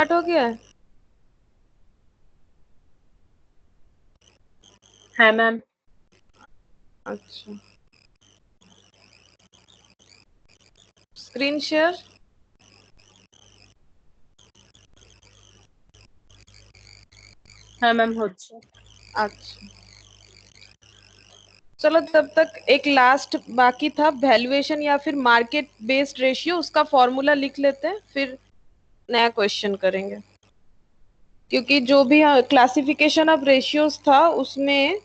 Start हो गया है? है मैम। अच्छा, स्क्रीन शेयर। হ্যাঁ ম্যাম হচ্ছে। अच्छा, चलो तब तक एक लास्ट बाकी था, वैल्यूएशन या फिर मार्केट बेस्ड रेशियो, उसका फॉर्मूला लिख लेते हैं, फिर नया क्वेश्चन करेंगे। क्योंकि जो भी क्लासिफिकेशन ऑफ रेशियोज था उसमें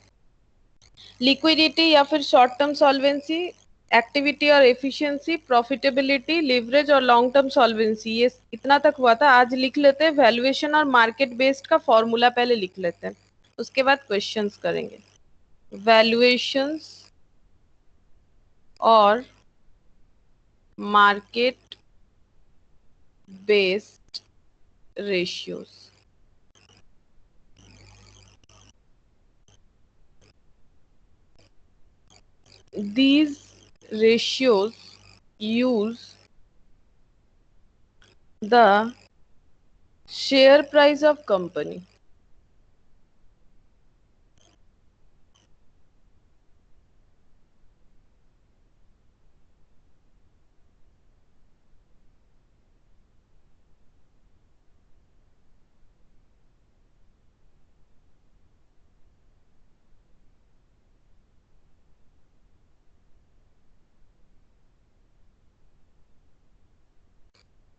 लिक्विडिटी या फिर शॉर्ट टर्म सॉल्वेंसी, एक्टिविटी और एफिशिएंसी, प्रॉफिटेबिलिटी, लिवरेज और लॉन्ग टर्म सॉल्वेंसी, ये इतना तक हुआ था। आज लिख लेते हैं वैल्यूएशन और मार्केट बेस्ड का फॉर्मूला, पहले लिख लेते हैं, उसके बाद क्वेश्चंस करेंगे। वैल्यूएशंस और market based ratios. These ratios use the share price of company.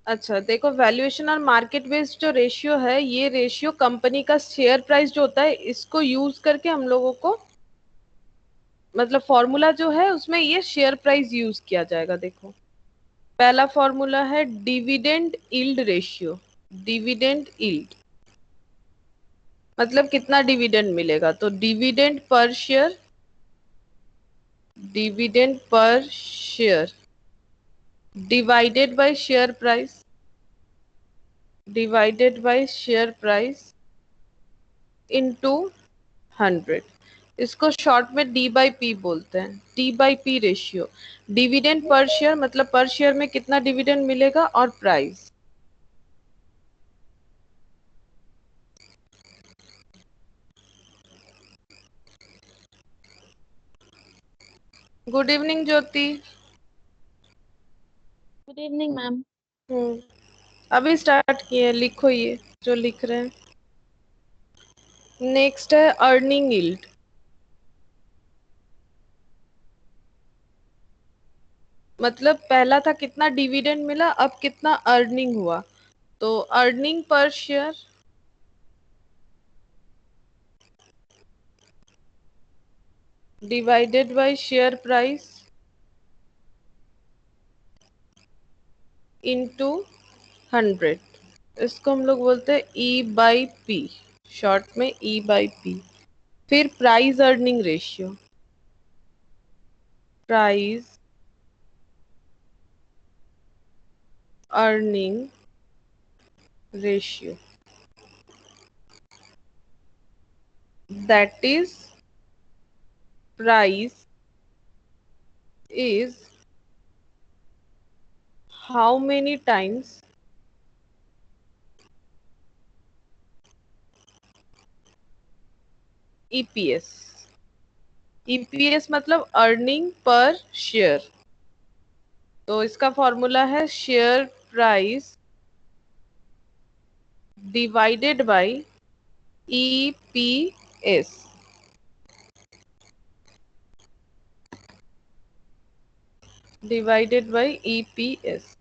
अच्छा देखो, वैल्यूएशन और मार्केट बेस्ड जो रेशियो है, ये रेशियो कंपनी का शेयर प्राइस जो होता है, इसको यूज करके हम लोगों को, मतलब फॉर्मूला जो है उसमें ये शेयर प्राइस यूज किया जाएगा। देखो, पहला फॉर्मूला है dividend yield ratio. Dividend yield मतलब कितना डिविडेंड मिलेगा, तो dividend per share, dividend per share divided by share price, divided by share price into 100। इसको शॉर्ट में डी बाई पी बोलते हैं, D by P ratio. Dividend per share मतलब per share में कितना डिविडेंड मिलेगा, और price. Good evening Jyoti. Good evening ma'am. अभी स्टार्ट किए, लिखो ये जो लिख रहे हैं। नेक्स्ट है अर्निंग यील्ड। मतलब पहला था कितना डिविडेंड मिला, अब कितना अर्निंग हुआ, तो earning per share divided by share price into 100। इसको हम लोग बोलते हैं ई बाई पी, शॉर्ट में ई बाई पी। फिर price earning ratio, price earning ratio, that is price is how many times EPS। EPS मतलब अर्निंग पर शेयर, तो इसका फॉर्मूला है share price divided bye EPS, divided by EPS।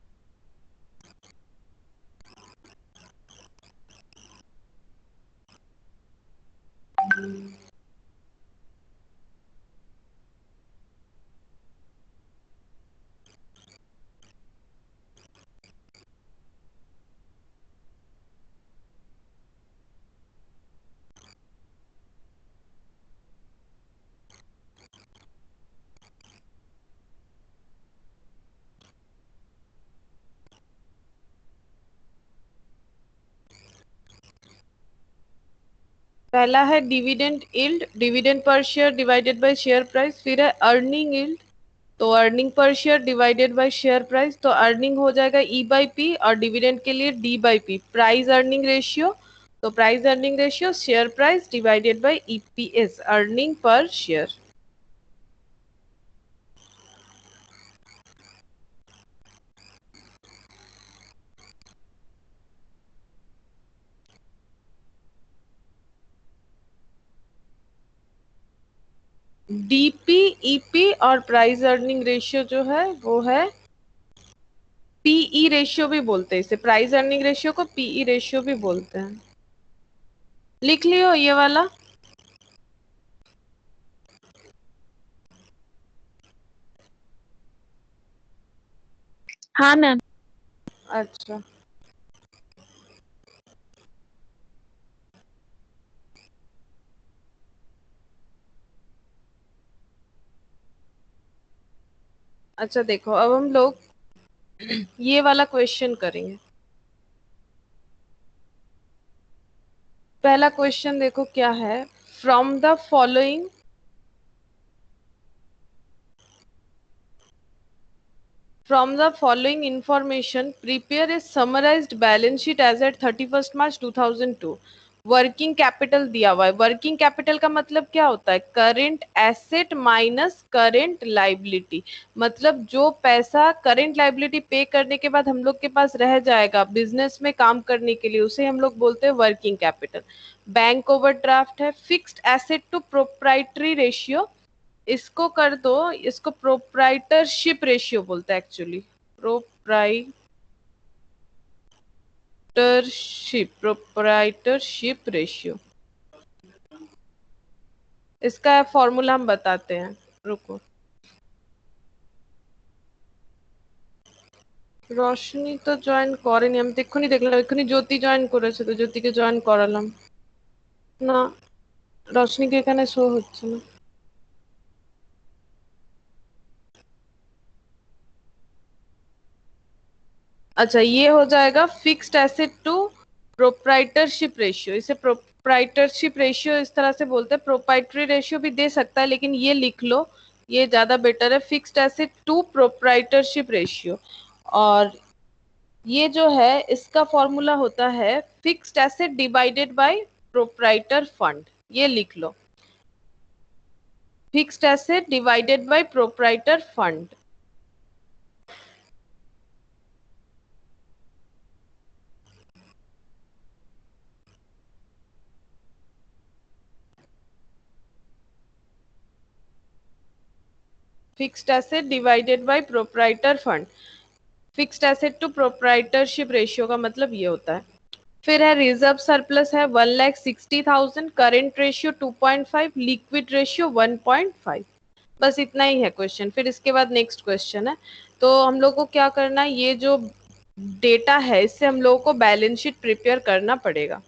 पहला है dividend yield, dividend per share divided by share price. फिर है earning yield, तो earning per share divided by share price, तो अर्निंग हो जाएगा ई बाई पी और डिविडेंड के लिए D by P, price earning ratio. तो price earning ratio share price divided by EPS, earning per share. DP EP और price earning ratio जो है वो है पीई रेशियो भी बोलते हैं इसे, प्राइस अर्निंग रेशियो को पीई रेशियो भी बोलते हैं। लिख लियो ये वाला। हाँ मैम। अच्छा अच्छा, देखो अब हम लोग ये वाला क्वेश्चन करेंगे। पहला क्वेश्चन देखो क्या है, from the following information, prepare a summarized balance sheet as at 31st March 2002। Working capital दिया हुआ है। वर्किंग कैपिटल का मतलब क्या होता है, current asset minus current liability. मतलब जो पैसा करेंट लाइबिलिटी पे करने के बाद हम लोग के पास रह जाएगा बिजनेस में काम करने के लिए, उसे हम लोग बोलते हैं वर्किंग कैपिटल। बैंक ओवरड्राफ्ट है। Fixed asset to proprietary ratio, इसको कर दो, इसको प्रोप्राइटरशिप रेशियो बोलते हैं एक्चुअली, प्रोप्राइटरशिप रेशियो। इसका फॉर्मूला हम बताते हैं, रुको। रोशनी तो জয়েন করেনি, আমি তো এক্ষুনি দেখলাম, এক্ষুনি জ্যোতি জয়েন করেছে, তো জ্যোতিকে জয়েন করালাম না, রশনিকে এখানে শো হচ্ছে না। अच्छा ये हो जाएगा fixed asset to proprietorship ratio. इसे प्रोप्राइटरशिप रेशियो इस तरह से बोलते हैं, प्रोप्राइटरी रेशियो भी दे सकता है लेकिन ये लिख लो, ये ज्यादा बेटर है, fixed asset to proprietorship ratio. और ये जो है इसका फॉर्मूला होता है fixed asset divided by proprietor fund, ये लिख लो, fixed asset divided by proprietor fund. Fixed asset divided by proprietor fund, fixed asset to proprietorship ratio का मतलब ये होता है। फिर है रिजर्व सरप्लस है 1,60,000, करेंट रेशियो 2.5, लिक्विड रेशियो 1.5। बस इतना ही है क्वेश्चन। फिर इसके बाद नेक्स्ट क्वेश्चन है, तो हम लोग को क्या करना है, ये जो डेटा है इससे हम लोगों को बैलेंस शीट प्रिपेयर करना पड़ेगा।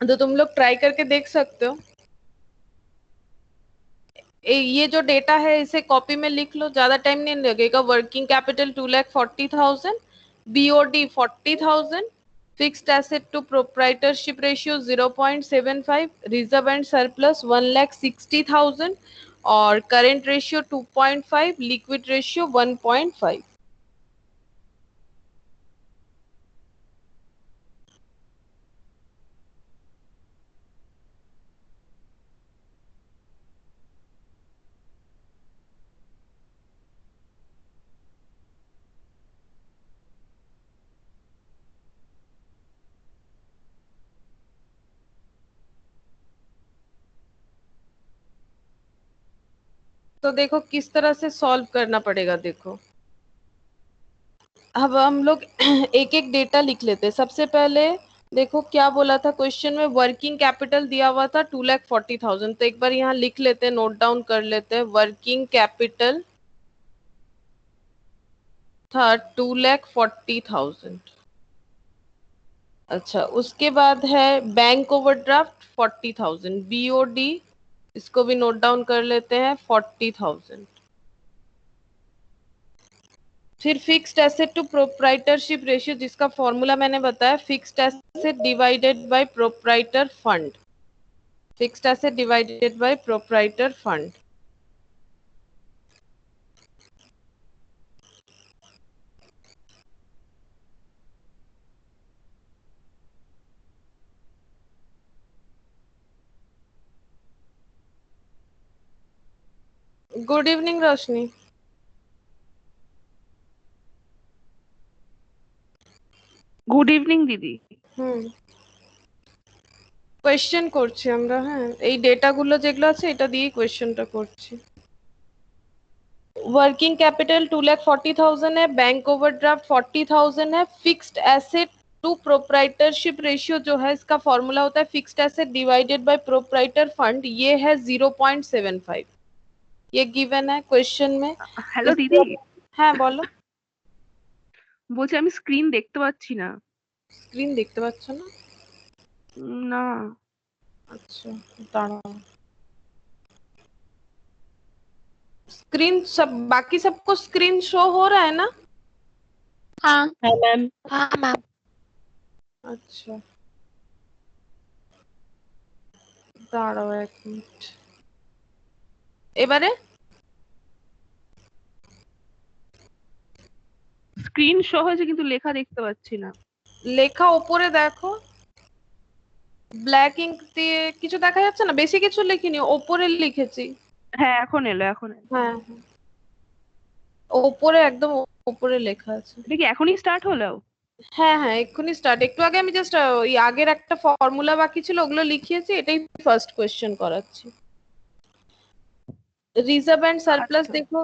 तो तुम लोग ट्राई करके देख सकते हो। ये जो डेटा है इसे कॉपी में लिख लो, ज्यादा टाइम नहीं लगेगा। Working capital 2,40,000, BOD 40,000, fixed asset to proprietorship ratio 0.75, reserve and surplus 1,60,000 और करेंट रेशियो 2.5, लिक्विड रेशियो 1.5। तो देखो किस तरह से सॉल्व करना पड़ेगा। देखो अब हम लोग एक एक डेटा लिख लेते हैं। सबसे पहले देखो क्या बोला था क्वेश्चन में, वर्किंग कैपिटल दिया हुआ था 2,40,000, तो एक बार यहाँ लिख लेते हैं, नोट डाउन कर लेते हैं। वर्किंग कैपिटल था 2,40,000। अच्छा उसके बाद है बैंक ओवरड्राफ्ट 40,000, बीओडी इसको भी नोट डाउन कर लेते हैं 40,000। फिर fixed asset to proprietorship ratio, जिसका फॉर्मूला मैंने बताया, fixed asset divided by proprietor fund, fixed asset divided by proprietor fund. Good evening Roshni. Good evening দিদি। কোয়েশ্চেন করছি আমরা, হ্যাঁ এই ডেটাগুলো যেগুলো আছে এটা দিয়েই কোয়েশ্চেনটা করছি। वर्किंग कैपिटल 2,40,000 है, बैंक ओवरड्राफ्ट 40,000 है, fixed asset to proprietorship ratio जो है इसका फॉर्मूला होता है fixed asset divided by proprietor fund, ये है 0.75। ये गिवन है क्वेश्चन में। হ্যালো দিদি, হ্যাঁ বলো। বলছি আমি স্ক্রিন দেখতে পাচ্ছি না। স্ক্রিন দেখতে পাচ্ছ না? না। अच्छा दाঁড়াओ। स्क्रीन सब बाकी सबको स्क्रीन शो हो रहा है ना? हाँ मैम। हाँ मैम। अच्छा দাঁড়াও এক মিনিট। এবারে স্ক্রিন শো হয়েছে কিন্তু লেখা দেখতে পাচ্ছি না। লেখা উপরে দেখো, ব্ল্যাক ইঙ্ক দিয়ে কিছু দেখা যাচ্ছে না, বেশি কিছু লিখিনি, ওপরে লিখেছি। হ্যাঁ এখন এলো, এখন এলো। হ্যাঁ ওপরে একদম ওপরে লেখা আছে। এটা কি এখনই স্টার্ট হলো? হ্যাঁ হ্যাঁ এক্ষুনি স্টার্ট। একটু আগে আমি জাস্ট ওই আগের একটা ফর্মুলা বাকি ছিল ওগুলো লিখিয়েছি, এটাই ফার্স্ট কোয়েশ্চেন করাচ্ছি। रिजर्व एंड सरप्लस देखो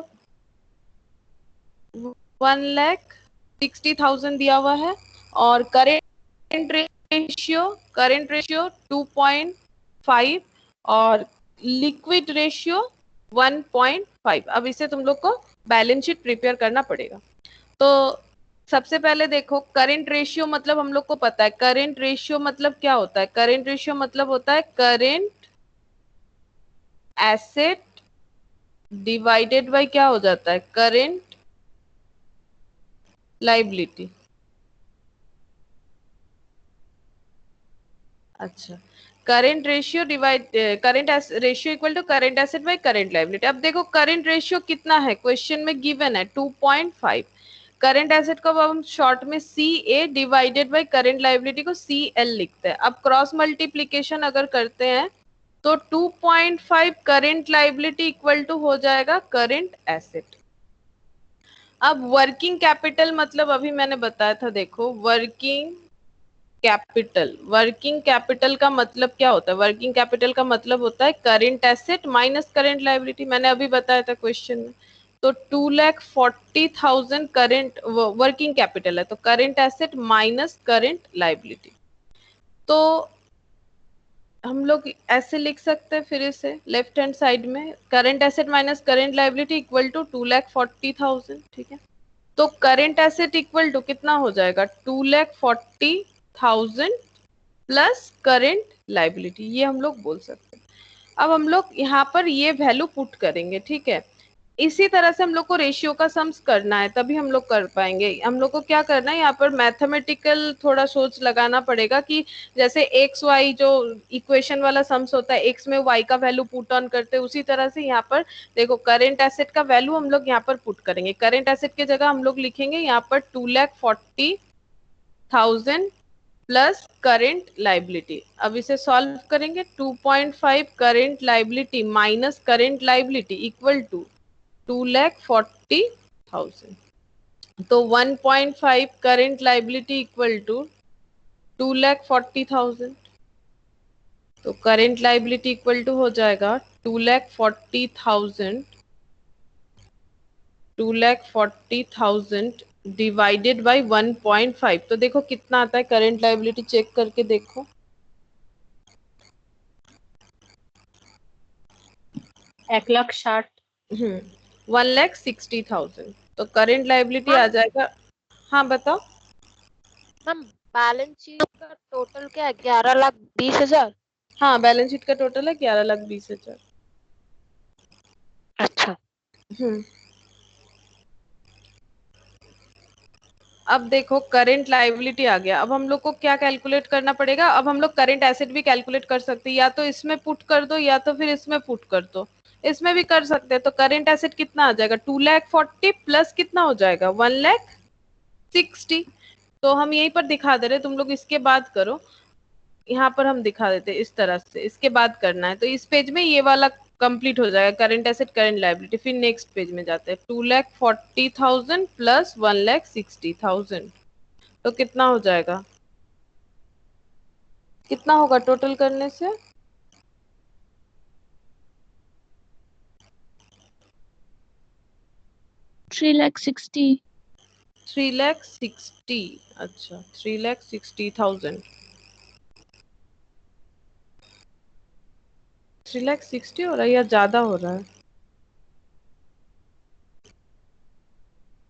1,60,000 दिया हुआ है और करेंट रेशियो 2.5 और लिक्विड रेशियो 1.5। अब इसे तुम लोग को बैलेंस शीट प्रिपेयर करना पड़ेगा। तो सबसे पहले देखो करेंट रेशियो मतलब हम लोग को पता है, करेंट रेशियो मतलब क्या होता है? करेंट रेशियो मतलब होता है करेंट एसेट डिवाइडेड बाय क्या हो जाता है? Current liability. अच्छा current ratio divide current ratio equal to current asset by current liability. अब देखो करेंट रेशियो कितना है, क्वेश्चन में गिवन है 2.5। करंट एसेट को अब हम शॉर्ट में सी ए डिवाइडेड बाय करंट लाइबिलिटी को सी एल लिखते हैं। अब क्रॉस मल्टीप्लीकेशन अगर करते हैं तो 2.5 करंट लाइबिलिटी इक्वल टू हो जाएगा करंट एसेट। अब वर्किंग कैपिटल मतलब अभी मैंने बताया था, देखो वर्किंग कैपिटल का मतलब क्या होता है? वर्किंग कैपिटल का मतलब होता है current asset minus current liability, मैंने अभी बताया था क्वेश्चन में। तो 2,40,000 करंट वर्किंग कैपिटल है, तो current asset minus current liability. तो हम लोग ऐसे लिख सकते हैं फिर इसे लेफ्ट हैंड साइड में, current asset minus current liability equal to 2,40,000। ठीक है, तो करंट एसेट इक्वल टू कितना हो जाएगा? 2,40,000 प्लस करंट लाइबिलिटी, ये हम लोग बोल सकते हैं। अब हम लोग यहाँ पर ये वैल्यू पुट करेंगे, ठीक है। इसी तरह से हम लोग को रेशियो का सम्स करना है, तभी हम लोग कर पाएंगे। हम लोग को क्या करना है, यहाँ पर मैथमेटिकल थोड़ा सोच लगाना पड़ेगा कि जैसे एक्स वाई जो इक्वेशन वाला सम्स होता है, एक्स में वाई का वैल्यू पुट ऑन करते हैं, उसी तरह से यहाँ पर देखो करेंट एसेट का वैल्यू हम लोग यहाँ पर पुट करेंगे। करेंट एसेट की जगह हम लोग लिखेंगे यहाँ पर 2,40,000 प्लस करेंट लाइबिलिटी। अब इसे सॉल्व करेंगे, 2.5 current liability minus current liability equal to 2,40,000। तो 1.5 करेंट लाइबिलिटी इक्वल टू 2,40,000। तो करेंट लाइबिलिटी इक्वल टू हो जाएगा 2,40,000 डिवाइडेड बाय 1.5। तो देखो कितना आता है करंट लाइबिलिटी, चेक करके देखो। 1,60,000। 1,60,000। तो करंट लाइबिलिटी आ जाएगा। हाँ बताओ मैम। बैलेंस शीट का टोटल क्या है? 11,20,000। हाँ बैलेंस शीट का टोटल है 11,20,000। अच्छा। अब देखो करंट लाइबिलिटी आ गया। अब हम लोग को क्या कैलकुलेट करना पड़ेगा? अब हम लोग करंट एसेट भी कैलकुलेट कर सकते हैं, या तो इसमें पुट कर दो या तो फिर इसमें पुट कर दो, इसमें भी कर सकते हैं। तो करंट एसेट कितना आ जाएगा? 2,40,000 प्लस कितना हो जाएगा? 1,60,000। तो हम यहीं पर दिखा दे रहे, तुम लोग इसके बाद करो। यहाँ पर हम दिखा देते इस तरह से, इसके बाद करना है। तो इस पेज में ये वाला कंप्लीट हो जाएगा करंट एसेट करंट लायबिलिटी। फिर नेक्स्ट पेज में जाते हैं 2,40,000 प्लस 1,60,000 तो कितना हो जाएगा, कितना होगा टोटल करने से? 3,60,000। 3,60,000। अच्छा 3,60,000। 3,60,000 हो रहा है या ज्यादा हो रहा है?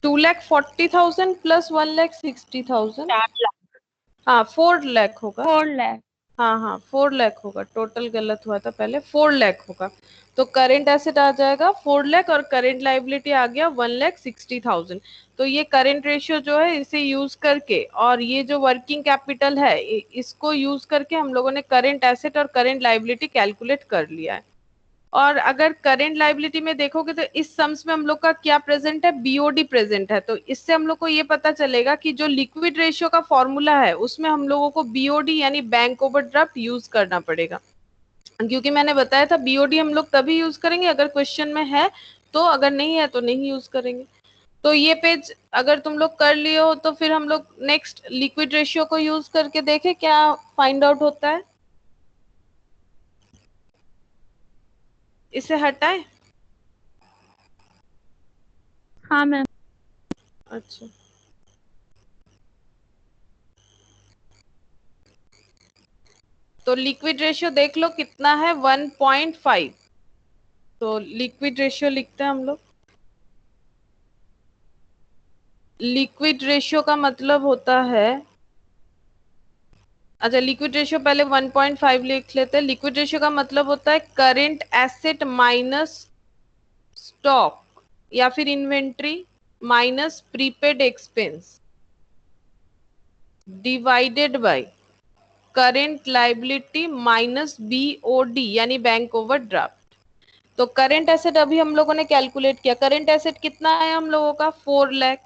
2,40,000 प्लस 1,60,000। 4,00,000। हाँ 4 लाख होगा। 4,00,000। हाँ हाँ 4 लाख होगा, टोटल गलत हुआ था पहले, 4 लाख होगा। तो करेंट एसेट आ जाएगा 4 लाख और करेंट लाइबिलिटी आ गया 1,60,000। तो ये करेंट रेशियो जो है इसे यूज करके और ये जो वर्किंग कैपिटल है इसको यूज करके हम लोगों ने करेंट एसेट और करेंट लाइबिलिटी कैलकुलेट कर लिया है। और अगर करेंट लाइबिलिटी में देखोगे तो इस सम्स में हम लोग का क्या प्रेजेंट है, बीओडी प्रेजेंट है। तो इससे हम लोग को ये पता चलेगा कि जो लिक्विड रेशियो का फॉर्मूला है उसमें हम लोगों को बीओडी यानी बैंक ओवरड्राफ्ट यूज करना पड़ेगा। क्योंकि मैंने बताया था बीओडी हम लोग तभी यूज करेंगे अगर क्वेश्चन में है, तो अगर नहीं है तो नहीं यूज करेंगे। तो ये पेज अगर तुम लोग कर लिए हो तो फिर हम लोग नेक्स्ट लिक्विड रेशियो को यूज करके देखें क्या फाइंड आउट होता है। इसे हटाएं। हाँ मैम। अच्छा तो लिक्विड रेशियो देख लो कितना है 1.5। तो लिक्विड रेशियो लिखते हैं हम लोग। लिक्विड रेशियो का मतलब होता है, अच्छा लिक्विड रेशियो पहले 1.5 लिख लेते हैं। लिक्विड रेशियो का मतलब होता है करेंट एसेट माइनस स्टॉक या फिर inventory minus prepaid expense divided by current liability minus BOD यानी बैंक ओवरड्राफ्ट। तो करेंट एसेट अभी हम लोगों ने कैलकुलेट किया, करेंट एसेट कितना है हम लोगों का 4 लाख।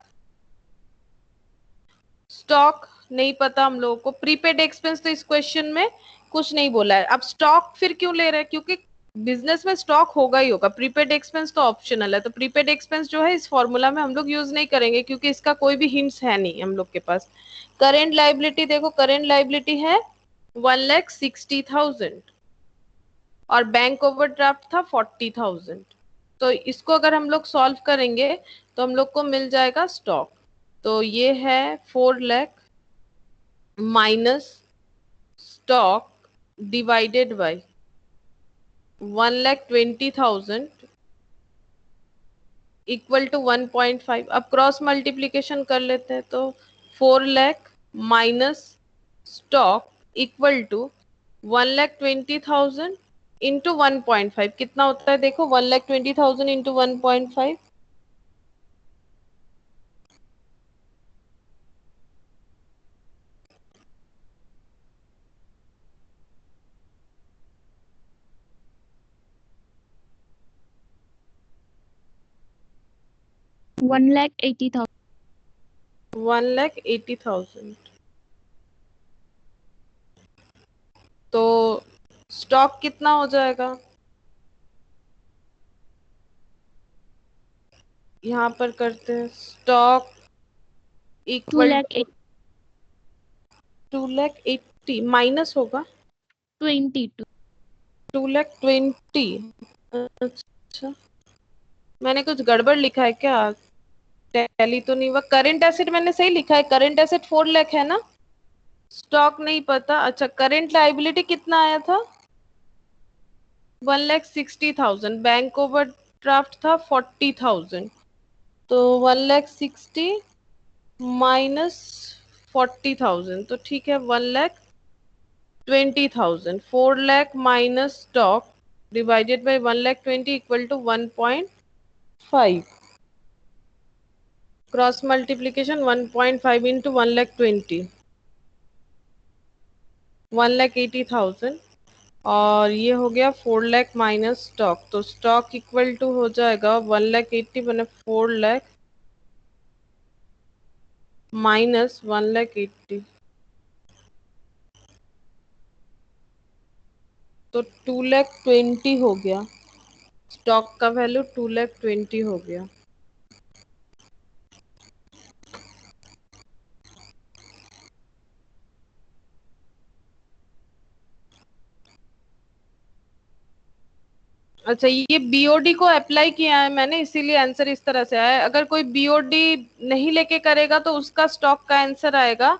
स्टॉक नहीं पता हम लोगों को, प्रीपेड एक्सपेंस तो इस क्वेश्चन में कुछ नहीं बोला है। अब स्टॉक फिर क्यों ले रहे हैं, क्योंकि बिजनेस में स्टॉक होगा ही होगा, प्रीपेड एक्सपेंस तो ऑप्शनल है। तो प्रीपेड एक्सपेंस जो है इस फॉर्मूला में हम लोग यूज नहीं करेंगे क्योंकि इसका कोई भी हिंट्स है नहीं हम लोग के पास। करेंट लाइबिलिटी देखो, करेंट लाइबिलिटी है 1,60,000 और बैंक ओवरड्राफ्ट था 40,000। तो इसको अगर हम लोग सॉल्व करेंगे तो हम लोग को मिल जाएगा स्टॉक। तो ये है 4 lakh minus stock divided by 1,20,000 equal to 1.5। अब क्रॉस मल्टीप्लीकेशन कर लेते हैं तो 4 lakh minus stock equal to 1,20,000 into 1.5 कितना होता है देखो, 1,20,000 इंटू 1.5 1,80,000। 1,80,000। तो स्टॉक कितना हो जाएगा, यहाँ पर करते हैं स्टॉक इक्वल 2,80,000 माइनस होगा 2,22। 2,20,000। अच्छा मैंने कुछ गड़बड़ लिखा है क्या, टैली तो नहीं हुआ। करेंट एसेट मैंने सही लिखा है, करेंट एसेट 4 लाख है ना, स्टॉक नहीं पता। अच्छा करेंट लाइबिलिटी कितना आया था 1,60,000, बैंक ओवरड्राफ्ट था 40,000। तो 1,60,000 माइनस 40,000 तो ठीक है 1,20,000। 4 lakh minus stock divided by 1,20,000 equal to 1.5। Cross multiplication 1.5 into 1,20,000 1,80,000 और ये हो गया 4 लाख माइनस स्टॉक। तो स्टॉक इक्वल टू हो जाएगा 1,80,000 बने 4 लाख माइनस 1,80,000 तो 2,20,000 हो गया। स्टॉक का वैल्यू 2,20,000 हो गया। अच्छा, ये बीओडी को अप्लाई किया है मैंने, इसीलिए आंसर इस तरह से आया है। अगर कोई बीओडी नहीं लेके करेगा तो उसका स्टॉक का आंसर आएगा।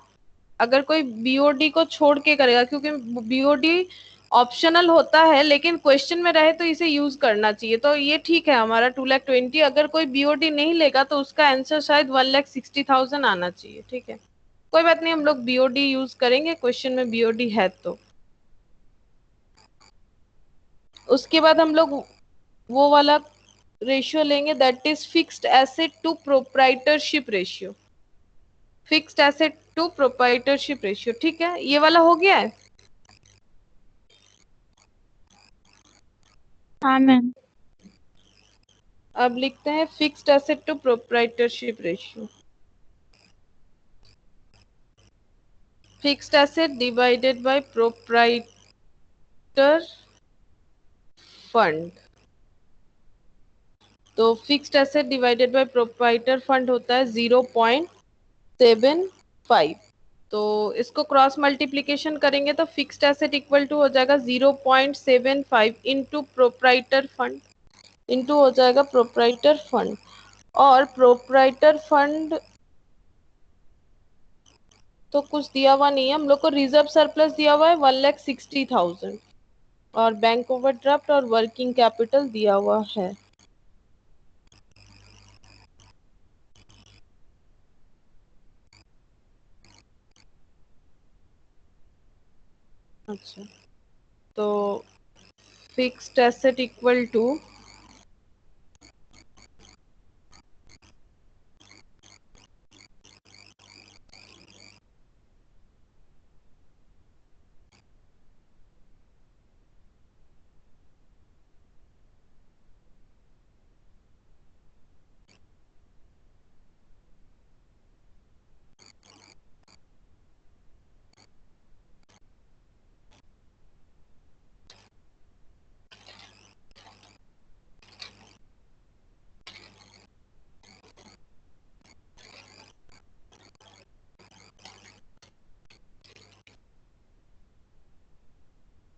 अगर कोई बीओडी को छोड़ के करेगा, क्योंकि बीओडी ऑप्शनल होता है लेकिन क्वेश्चन में रहे तो इसे यूज करना चाहिए। तो ये ठीक है हमारा 2,20,000। अगर कोई बीओडी नहीं लेगा तो उसका आंसर शायद 1,60,000 आना चाहिए। ठीक है, कोई बात नहीं, हम लोग बीओडी यूज करेंगे, क्वेश्चन में बीओडी है तो। उसके बाद हम लोग वो वाला रेशियो लेंगे, that is fixed asset to proprietorship ratio. Fixed asset to proprietorship ratio, ठीक है, ये वाला हो गया है। हाँ मैम। अब लिखते हैं fixed asset to proprietorship ratio. Fixed asset divided by proprietor fund. तो fixed asset divided by proprietor fund होता है 0.75। तो इसको क्रॉस मल्टीप्लीकेशन करेंगे तो फिक्स्ड एसेट इक्वल टू हो जाएगा 0.75 इंटू प्रोप्राइटर फंड, इंटू हो जाएगा प्रोप्राइटर फंड। और प्रोप्राइटर फंड तो कुछ दिया हुआ नहीं है हम लोग को, रिजर्व सरप्लस दिया हुआ है 1,60,000 और बैंक ओवरड्राफ्ट और वर्किंग कैपिटल दिया हुआ है। अच्छा, तो फिक्स्ड एसेट इक्वल टू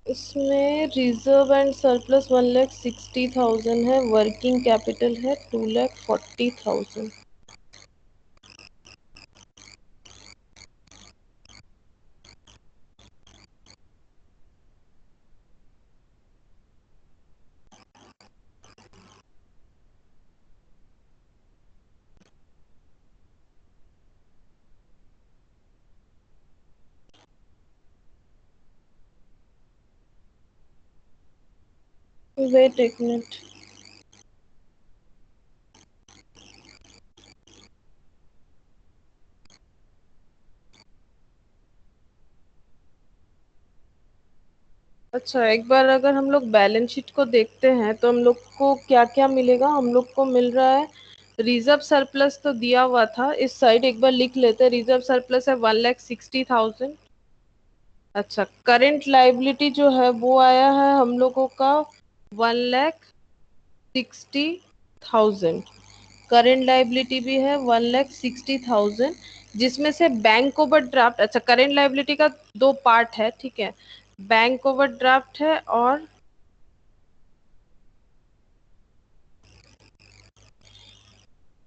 इसमें रिजर्व एंड सरप्लस 1,60,000 है, वर्किंग कैपिटल है 2,40,000। वेट एक मिनट, अच्छा एक बार अगर हम लोग बैलेंस शीट को देखते हैं तो हम लोग को क्या क्या मिलेगा। हम लोग को मिल रहा है रिजर्व सरप्लस तो दिया हुआ था, इस साइड एक बार लिख लेते हैं। रिजर्व सरप्लस है 1,60,000। अच्छा, करेंट लाइबिलिटी जो है वो आया है हम लोगों का 1,60,000। करेंट लाइबिलिटी भी है 1,60,000, जिसमें से बैंक ओवरड्राफ्ट, अच्छा करेंट लाइबिलिटी का दो पार्ट है, ठीक है, बैंक ओवरड्राफ्ट है और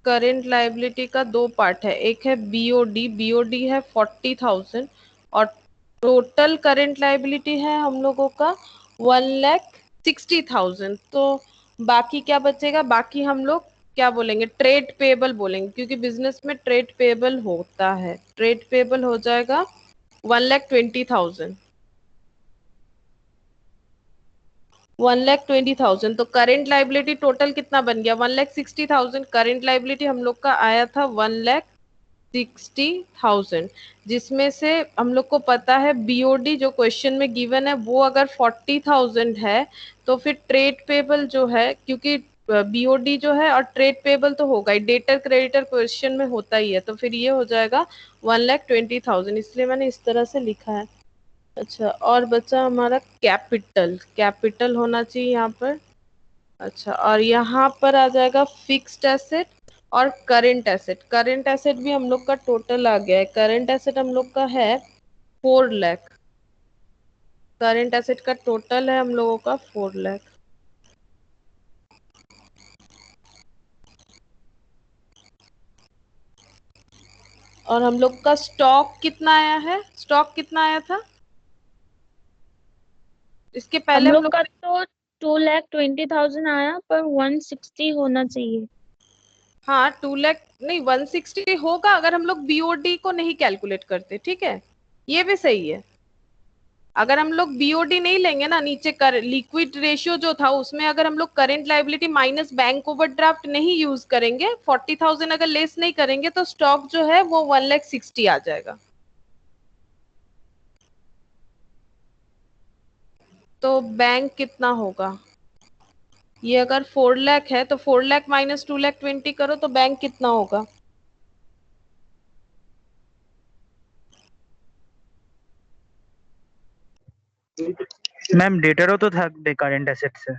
करेंट लाइबिलिटी का दो पार्ट है, एक है बीओडी, बीओडी है 40,000 और टोटल करेंट लाइबिलिटी है हम लोगों का 1,60,000। तो बाकी क्या बचेगा, बाकी हम लोग क्या बोलेंगे, ट्रेड पेबल बोलेंगे, क्योंकि बिजनेस में ट्रेड पेबल होता है। ट्रेड पेबल हो जाएगा 1,20,000। 1,20,000। तो करेंट लाइबिलिटी टोटल कितना बन गया, 1,60,000। करेंट लाइबिलिटी हम लोग का आया था 1,60,000, जिसमें से हम लोग को पता है बीओडी जो क्वेश्चन में गिवन है वो अगर 40,000 है तो फिर ट्रेड पेबल जो है, क्योंकि बीओडी जो है और ट्रेड पेबल तो होगा ही, डेटर क्रेडिटर क्वेश्चन में होता ही है, तो फिर ये हो जाएगा 1,20,000, इसलिए मैंने इस तरह से लिखा है। अच्छा, और बचा हमारा कैपिटल। कैपिटल होना चाहिए यहाँ पर अच्छा, और यहाँ पर आ जाएगा फिक्स्ड एसेट और करंट एसेट। करंट एसेट भी हम लोग का टोटल आ गया है। करंट एसेट हम लोग का है 4 लाख। करंट एसेट का टोटल है हम लोगों का 4 लाख। और हम लोग का स्टॉक कितना आया है? स्टॉक कितना आया था इसके हम पहले? हम लोग लोग का तो 2,20,000 आया, पर 160 होना चाहिए। हाँ 2 लाख नहीं, 160 होगा अगर हम लोग बीओडी को नहीं कैलकुलेट करते। ठीक है, ये भी सही है। अगर हम लोग बीओडी नहीं लेंगे ना, नीचे कर लिक्विड रेशियो जो था उसमें अगर हम लोग current liability minus bank overdraft नहीं यूज करेंगे, 40,000 अगर लेस नहीं करेंगे, तो स्टॉक जो है वो 1,60,000 आ जाएगा। तो बैंक कितना होगा? ये अगर 4 लाख है तो 4 लाख माइनस 2,20,000 करो तो बैंक कितना होगा? ম্যাম ডেটারও তো থাকবে কারেন্ট অ্যাসেটসে।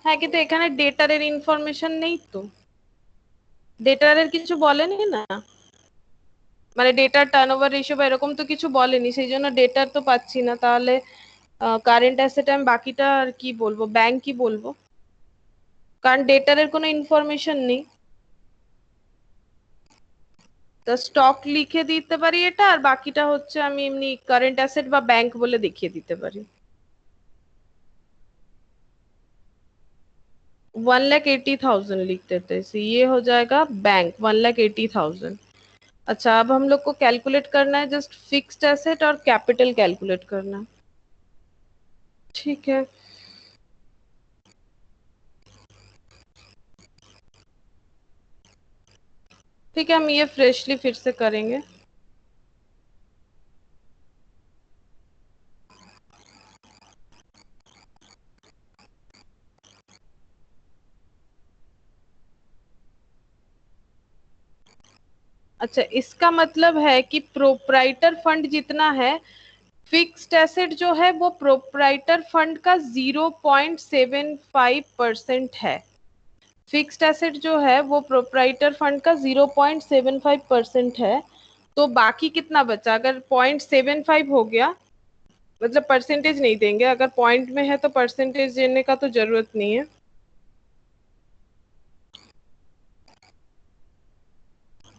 হ্যাঁ, কিন্তু এখানে ডেটারের ইনফরমেশন নেই তো। ডেটারের কিছু বলেনি না, মানে ডেটার টার্নওভার রেশিও বা এরকম তো কিছু বলেনি, সেই জন্য ডেটার তো পাচ্ছি না। তাহলে কারেন্ট অ্যাসেট আমি বাকিটা আর কি বলবো, ব্যাংক কি বলবো, কারণ ডেটারের কোনো ইনফরমেশন নেই। তো স্টক লিখে দিতে পারি এটা, আর বাকিটা হচ্ছে আমি এমনি কারেন্ট অ্যাসেট বা ব্যাংক বলে দেখিয়ে দিতে পারি। 1,80,000 लिख देते हैं, इसे ये हो जाएगा बैंक 1,80,000। अच्छा, अब हम लोग को कैलकुलेट करना है जस्ट फिक्स्ड एसेट और कैपिटल कैलकुलेट करना है। ठीक है, ठीक है, हम ये फ्रेशली फिर से करेंगे। अच्छा, इसका मतलब है कि प्रोप्राइटर फंड जितना है, फिक्स्ड एसेट जो है वो प्रोप्राइटर फंड का 0.75% है। फिक्स्ड एसेट जो है वो प्रोप्राइटर फंड का 0.75% है। तो बाकी कितना बचा? अगर 0.75 हो गया, मतलब परसेंटेज नहीं देंगे, अगर पॉइंट में है तो परसेंटेज देने का तो जरूरत नहीं है।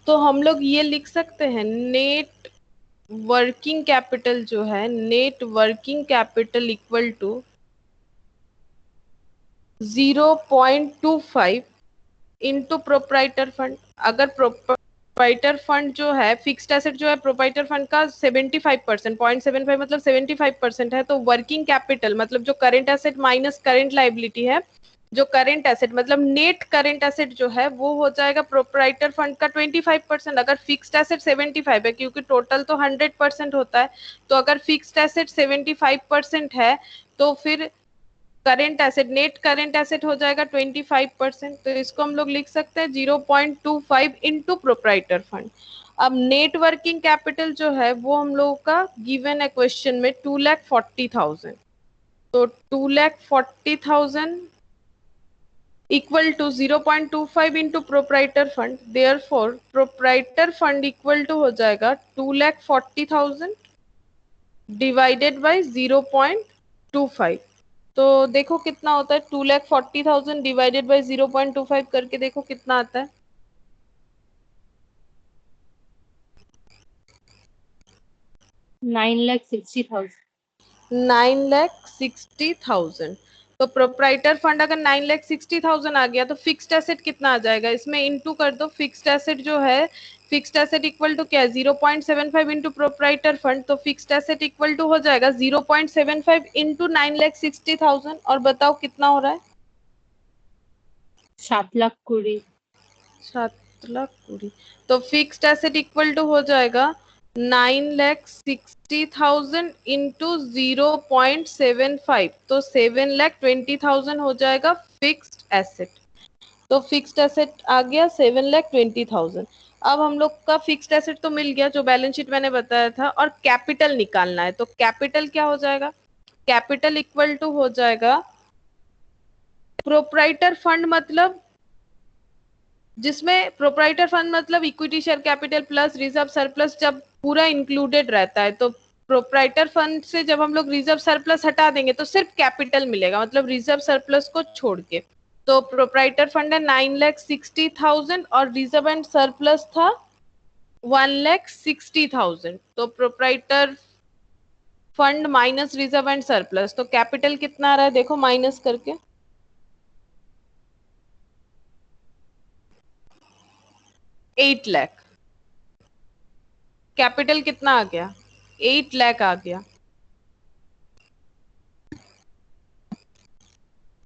तो हम लोग ये लिख सकते हैं, नेट वर्किंग कैपिटल जो है, net working capital equal to 0.25 into proprietor fund. अगर प्रोप्राइटर फंड जो है, फिक्स्ड एसेट जो है प्रोप्राइटर फंड का 75%, 0.75 मतलब 75% है, तो वर्किंग कैपिटल मतलब जो current asset minus current liability है, जो करेंट एसेट मतलब नेट करेंट एसेट जो है वो हो जाएगा प्रोप्राइटर फंड का 25%। अगर फिक्स्ड एसेट 75 है, क्योंकि टोटल तो 100% होता है, तो अगर फिक्स्ड एसेट 75% है तो फिर current asset, net current asset हो जाएगा 25%। तो इसको हम लोग लिख सकते हैं 0.25 इंटू प्रोप्राइटर फंड। अब नेट वर्किंग कैपिटल जो है वो हम लोगों का गिवन है क्वेश्चन में 2,40,000। तो 2,40,000 equal to 0.25 into proprietor fund, therefore proprietor fund equal to हो जाएगा 2,40,000 डिवाइडेड बाई 0.25। तो देखो कितना होता है, 2,40,000 डिवाइडेड बाई 0.25 करके देखो कितना आता है। 9,60,000। 9,60,000। तो प्रोप्राइटर फंड अगर 9,60,000 आ गया तो फिक्स्ड एसेट कितना आ जाएगा, इसमें इनटू कर दो। फिक्स्ड एसेट जो है, फिक्स्ड एसेट इक्वल टू क्या है, 0.75 इंटू प्रोप्राइटर फंड। तो फिक्स्ड एसेट इक्वल टू हो जाएगा 0.75 इंटू 9,60,000। और बताओ कितना हो रहा है? 7,20,000। 7,20,000। तो फिक्स्ड एसेट इक्वल टू हो जाएगा 9,60,000 इंटू 0.75, तो 7,20,000 हो जाएगा फिक्स्ड एसेट। तो फिक्स्ड एसेट आ गया 7,20,000। अब हम लोग का फिक्स्ड एसेट तो मिल गया जो बैलेंस शीट मैंने बताया था, और कैपिटल निकालना है। तो कैपिटल क्या हो जाएगा? कैपिटल इक्वल टू हो जाएगा प्रोप्राइटर फंड मतलब, जिसमें प्रोप्राइटर फंड मतलब equity share capital plus reserve surplus जब पूरा इंक्लूडेड रहता है, तो प्रोप्राइटर फंड से जब हम लोग रिजर्व सरप्लस हटा देंगे तो सिर्फ कैपिटल मिलेगा, मतलब रिजर्व सरप्लस को छोड़ के। तो प्रोप्राइटर फंड है 9,60,000 और रिजर्व एंड सरप्लस था 1,60,000। तो proprietor fund minus reserve and surplus, तो कैपिटल कितना आ रहा है देखो माइनस करके, 8 लाख। कैपिटल कितना आ गया, 8 लाख आ गया।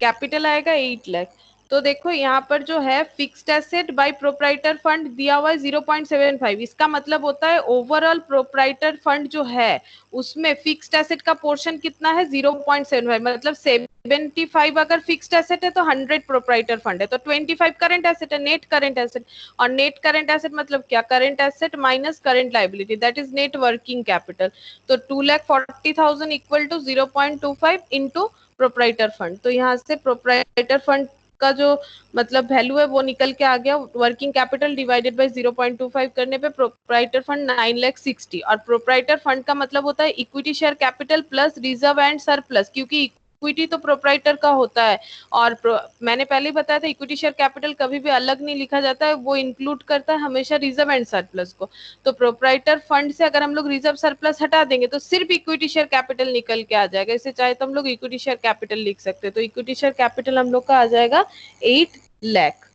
कैपिटल आएगा 8 लाख। तो देखो यहाँ पर जो है fixed asset by proprietor fund दिया हुआ है 0.75। इसका मतलब होता है ओवरऑल प्रोप्राइटर फंड जो है उसमें फिक्स्ड एसेट का पोर्शन कितना है 0.75, मतलब 75 अगर फिक्स्ड एसेट है तो 100 प्रोप्राइटर फंड है, तो 25 करंट एसेट है, नेट करंट एसेट। और नेट करंट एसेट मतलब क्या, current asset minus current liability, that is net working capital. तो 2,40,000 equal to 0.25 into proprietor fund. तो यहाँ से प्रोप्राइटर फंड का जो मतलब वैल्यू है वो निकल के आ गया, वर्किंग कैपिटल डिवाइडेड बाय 0.25 करने पे प्रोप्राइटर फंड 9,60,000। और प्रोप्राइटर फंड का मतलब होता है equity share capital plus reserve and surplus, क्योंकि इक्विटी तो प्रोप्राइटर का होता है। और मैंने पहले ही बताया था इक्विटी शेयर कैपिटल कभी भी अलग नहीं लिखा जाता है, वो इंक्लूड करता है हमेशा रिजर्व एंड सरप्लस को। तो प्रोप्राइटर फंड से अगर हम लोग रिजर्व सरप्लस हटा देंगे तो सिर्फ इक्विटी शेयर कैपिटल निकल के आ जाएगा। इसे चाहे तो हम लोग इक्विटी शेयर कैपिटल लिख सकते हैं। तो इक्विटी शेयर कैपिटल हम लोग का आ जाएगा 8 लाख।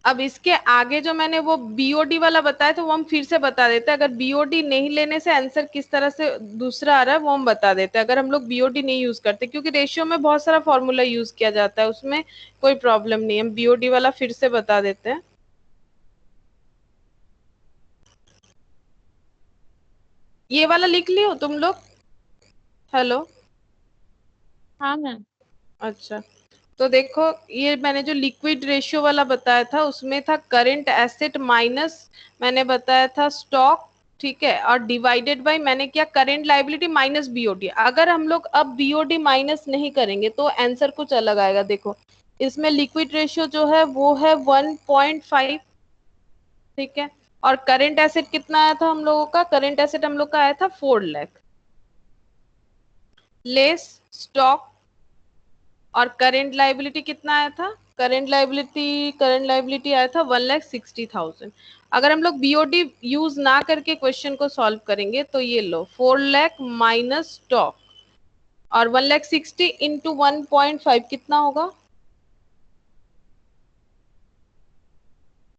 अब इसके आगे जो मैंने वो बीओडी वाला बताया था वो हम फिर से बता देते हैं। अगर बीओडी नहीं लेने से आंसर किस तरह से दूसरा आ रहा है वो हम बता देते हैं, अगर हम लोग बीओडी नहीं यूज करते, क्योंकि रेशियो में बहुत सारा फॉर्मूला यूज किया जाता है, उसमें कोई प्रॉब्लम नहीं है। हम बीओडी वाला फिर से बता देते हैं। ये वाला लिख लियो तुम लोग। हेलो, हाँ मैम। अच्छा तो देखो ये मैंने जो लिक्विड रेशियो वाला बताया था उसमें था करंट एसेट माइनस मैंने बताया था स्टॉक, ठीक है, और डिवाइडेड बाय मैंने क्या करंट लाइबिलिटी माइनस बीओडी। अगर हम लोग अब बीओडी माइनस नहीं करेंगे तो आंसर कुछ अलग आएगा। देखो इसमें लिक्विड रेशियो जो है वो है 1.5, ठीक है, और करंट एसेट कितना आया था हम लोगों का, करंट एसेट हम लोग का आया था 4 लाख लेस स्टॉक, और करंट लाइबिलिटी कितना आया था, करंट लाइबिलिटी आया था 1,60,000। अगर हम लोग बीओडी यूज ना करके क्वेश्चन को सॉल्व करेंगे तो ये लो 4 लाख माइनस स्टॉक और 1,60,000 इंटू 1.5 कितना होगा,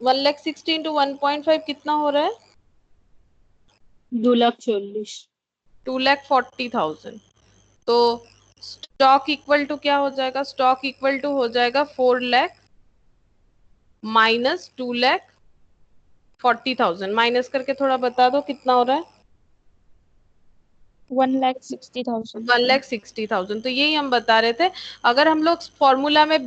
1,60,000 इंटू 1.5 कितना हो रहा है, 2,40,000। 2,40,000। तो स्टॉक इक्वल टू क्या हो जाएगा, स्टॉक इक्वल टू हो जाएगा 4 लाख माइनस 2,40,000। माइनस करके थोड़ा बता दो कितना हो रहा है, 1,60,000। 1,60,000। तो यही हम बता रहे थे, अगर हम लोग फॉर्मूला में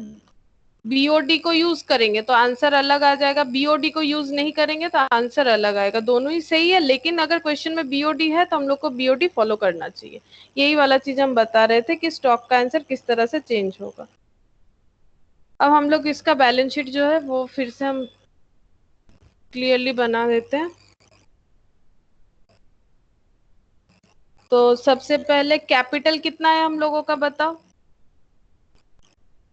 बीओडी को यूज करेंगे तो आंसर अलग आ जाएगा, बीओडी को यूज नहीं करेंगे तो आंसर अलग आएगा। दोनों ही सही है, लेकिन अगर क्वेश्चन में बीओडी है तो हम लोग को बीओडी फॉलो करना चाहिए। यही वाला चीज हम बता रहे थे कि स्टॉक का आंसर किस तरह से चेंज होगा। अब हम लोग इसका बैलेंस शीट जो है वो फिर से हम क्लियरली बना देते हैं। तो सबसे पहले कैपिटल कितना है हम लोगों का बताओ,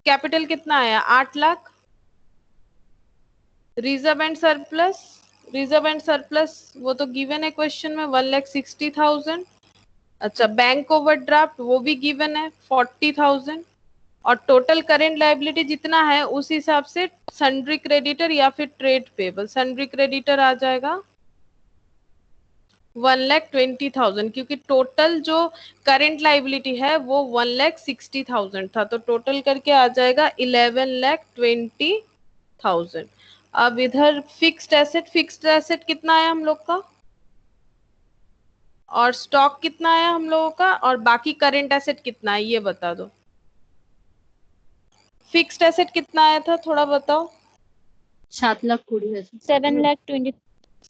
कैपिटल कितना आया 8 lakh, reserve and surplus, reserve and surplus वो तो गिवन है क्वेश्चन में 1,60,000। अच्छा बैंक ओवरड्राफ्ट वो भी गिवन है 40,000, और टोटल करेंट लाइबिलिटी जितना है उस हिसाब से सन्ड्री क्रेडिटर या फिर ट्रेड पेबल, सन्ड्री क्रेडिटर आ जाएगा 1,20,000, क्योंकि टोटल जो करंट लाइबिलिटी है वो 1,60,000 था, तो टोटल करके आ जाएगा 11,20,000। अब इधर फिक्स्ड एसेट कितना है हम लोग का, और स्टॉक कितना है हम लोगों का, और बाकी करंट एसेट कितना है ये बता दो। फिक्स्ड एसेट कितना आया था थोड़ा बताओ, 7,20,000।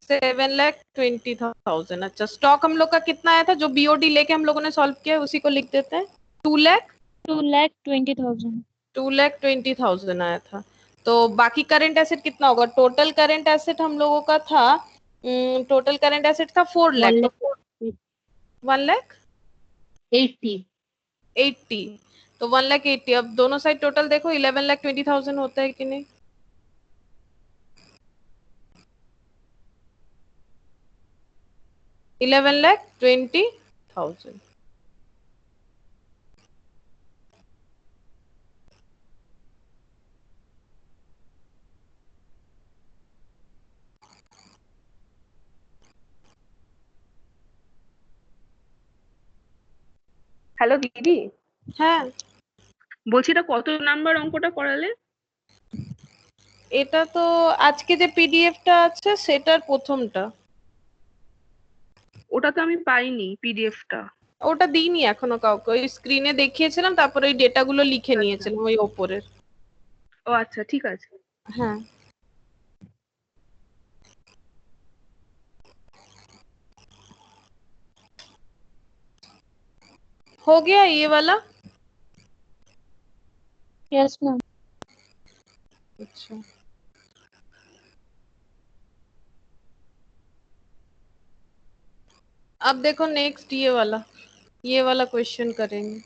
7,20,000। अच्छा स्टॉक हम लोग का कितना आया था जो बीओडी लेके हम लोगों ने सॉल्व किया है उसी को लिख देते हैं 2 लाख 2,20,000। 2,20,000 आया था। तो बाकी करंट एसेट कितना होगा? टोटल करंट एसेट हम लोगों का था, टोटल करंट एसेट था 4 लाख, तो 1,80,000। 1,80,000, तो 1,80,000। अब दोनों साइड टोटल देखो 11,20,000 होता है कि नहीं? $11,20,000। হ্যালো দিদি, হ্যাঁ, বলছি এটা কত নাম্বার অঙ্কটা করালে? এটা তো আজকে যে পিডিএফটা আছে সেটার প্রথমটা। ওটা তো আমি পাইনি পিডিএফটা। ওটা দিইনি এখনো কাউকে, ওই স্ক্রিনে দেখিয়েছিলাম, তারপরে ওই ডেটাগুলো লিখে আচ্ছা, নিয়েছিলাম ওই ওপরের। ও আচ্ছা ঠিক আছে। हाँ, हो गया ये वाला। Yes ma'am. अच्छा, अब देखो नेक्स्ट ये वाला क्वेश्चन करेंगे।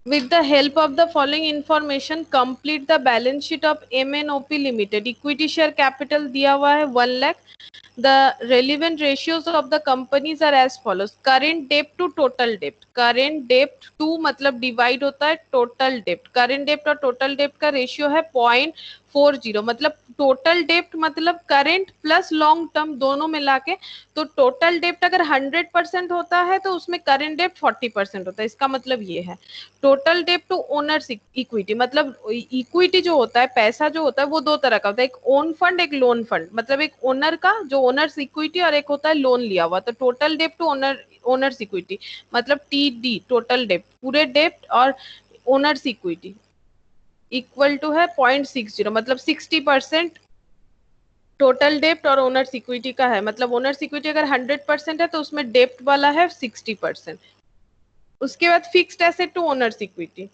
With the help of the following information, complete the balance sheet of MNOP Limited. Equity share capital दिया हुआ है 1 lakh. The relevant ratios of the companies are as follows. Current debt to total debt. Current debt to मतलब divide होता है total debt. Current debt और total debt का ratio है 0.40, मतलब total debt मतलब current plus long term दोनों मिला के। तो total debt अगर 100% होता है तो उसमें current debt 40% होता है। इसका मतलब ये है total debt to owners equity, मतलब इक्विटी जो होता है, पैसा जो होता है, वो दो तरह का होता है, एक ओन फंड, एक लोन फंड। मतलब एक ओनर का जो ओनर्स इक्विटी और एक होता है लोन लिया हुआ। तो total debt to owners equity मतलब टीडी, टोटल डेट, पूरे डेट और ओनर्स इक्विटी इक्वल टू है 0.60, मतलब 60% टोटल डेप्ट और ओनर्स इक्विटी का है। मतलब ओनर्स इक्विटी अगर 100% है तो उसमें डेप्ट वाला है 60%। उसके बाद fixed asset to owners equity,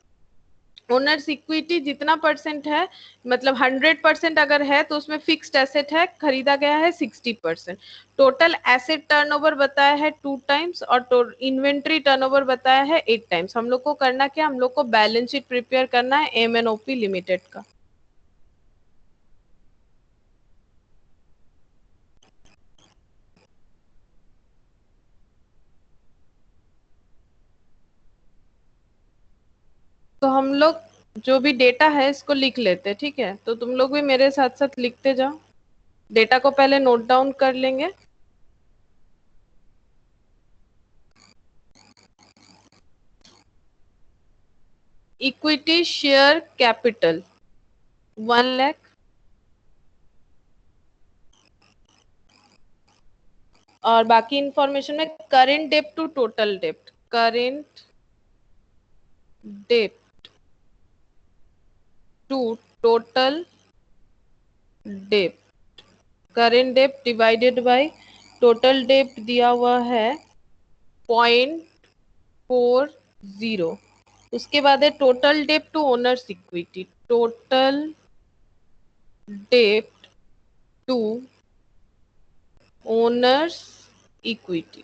owners equity जितना परसेंट है, मतलब 100% अगर है तो उसमें फिक्स्ड एसेट है, खरीदा गया है 60%। टोटल एसेट टर्नओवर बताया है 2 टाइम्स और इन्वेंट्री टर्नओवर बताया है 8 टाइम्स। हम लोग को करना क्या, हम लोग को बैलेंस शीट प्रिपेयर करना है एमएनओपी लिमिटेड का। तो हम लोग जो भी डेटा है इसको लिख लेते हैं, ठीक है? तो तुम लोग भी मेरे साथ साथ लिखते जाओ, डेटा को पहले नोट डाउन कर लेंगे। इक्विटी शेयर कैपिटल 1 लाख, और बाकी इंफॉर्मेशन में current dept to total dept, current dept to total dept, current dept divided by total डेप्ट दिया हुआ है 0.40। उसके बाद है total dept to owners equity, total dept to owners equity,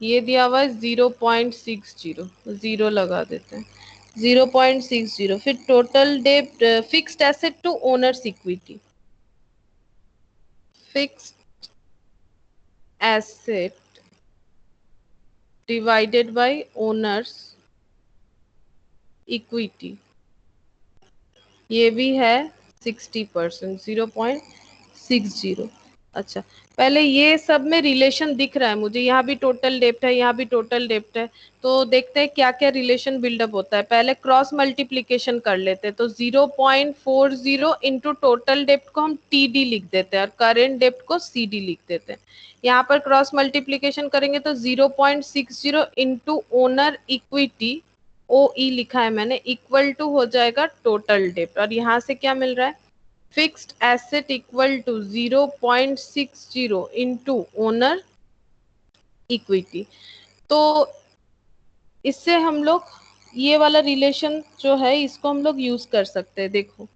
ये दिया हुआ है 0.60, 0 लगा देते हैं 0.60। फिर टोटल डेप्ट fixed asset to owners equity, fixed asset divided by owners equity, ये भी है 60%, 0.60। अच्छा, पहले ये सब में रिलेशन दिख रहा है मुझे, यहाँ भी टोटल डेप्ट है, यहाँ भी टोटल डेप्ट है। तो देखते हैं क्या क्या रिलेशन बिल्डअप होता है। पहले क्रॉस मल्टीप्लीकेशन कर लेते हैं। तो 0.40 इंटू टोटल डेप्ट को हम टीडी लिख देते हैं और करेंट डेप्ट को सीडी लिख देते हैं। यहाँ पर क्रॉस मल्टीप्लीकेशन करेंगे तो 0.60 इंटू ओनर इक्विटी, ओ ई लिखा है मैंने, इक्वल टू हो जाएगा टोटल डेप्ट। और यहाँ से क्या मिल रहा है, fixed asset equal to 0.60 into owner equity. तो इससे हम लोग ये वाला रिलेशन जो है इसको हम लोग यूज कर सकते हैं। देखो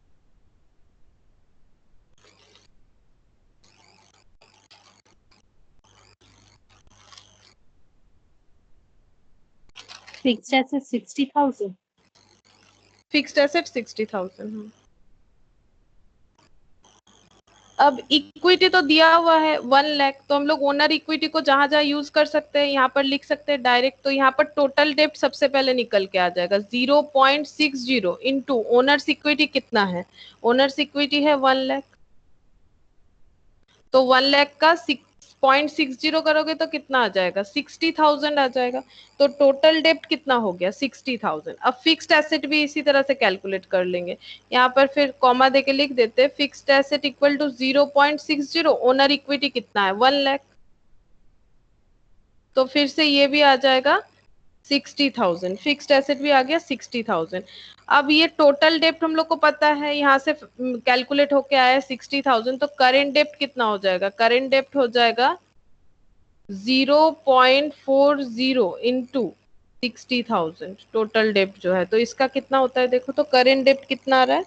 फिक्स्ड एसेट 60,000। Fixed asset 60,000। अब इक्विटी तो दिया हुआ है 1 लाख, तो हम लोग ओनर इक्विटी को जहां जहां यूज कर सकते हैं यहाँ पर लिख सकते हैं डायरेक्ट। तो यहाँ पर टोटल डेप्ट सबसे पहले निकल के आ जाएगा 0.60 इंटू ओनर्स इक्विटी कितना है, ओनर्स इक्विटी है 1 लाख, तो 1 लाख का 6.60 करोगे तो कितना आ जाएगा 60,000 आ जाएगा। तो टोटल डेप्ट कितना हो गया 60,000। अब फिक्स्ड एसेट भी इसी तरह से कैलकुलेट कर लेंगे, यहाँ पर फिर कॉमा देके लिख देते हैं fixed asset equal to 0.60, owner equity कितना है 1 लाख, तो फिर से ये भी आ जाएगा 60,000, फिक्स्ड एसेट भी आ गया 60,000। अब ये टोटल डेप्ट हम लोग को पता है, यहाँ से कैलकुलेट होके आया 60,000, तो करेंट डेप्ट कितना हो जाएगा, करेंट डेप्ट हो जाएगा 0.40 इंटू 60,000 टोटल डेप्ट जो है। तो इसका कितना होता है देखो, तो करेंट डेप्ट कितना आ रहा है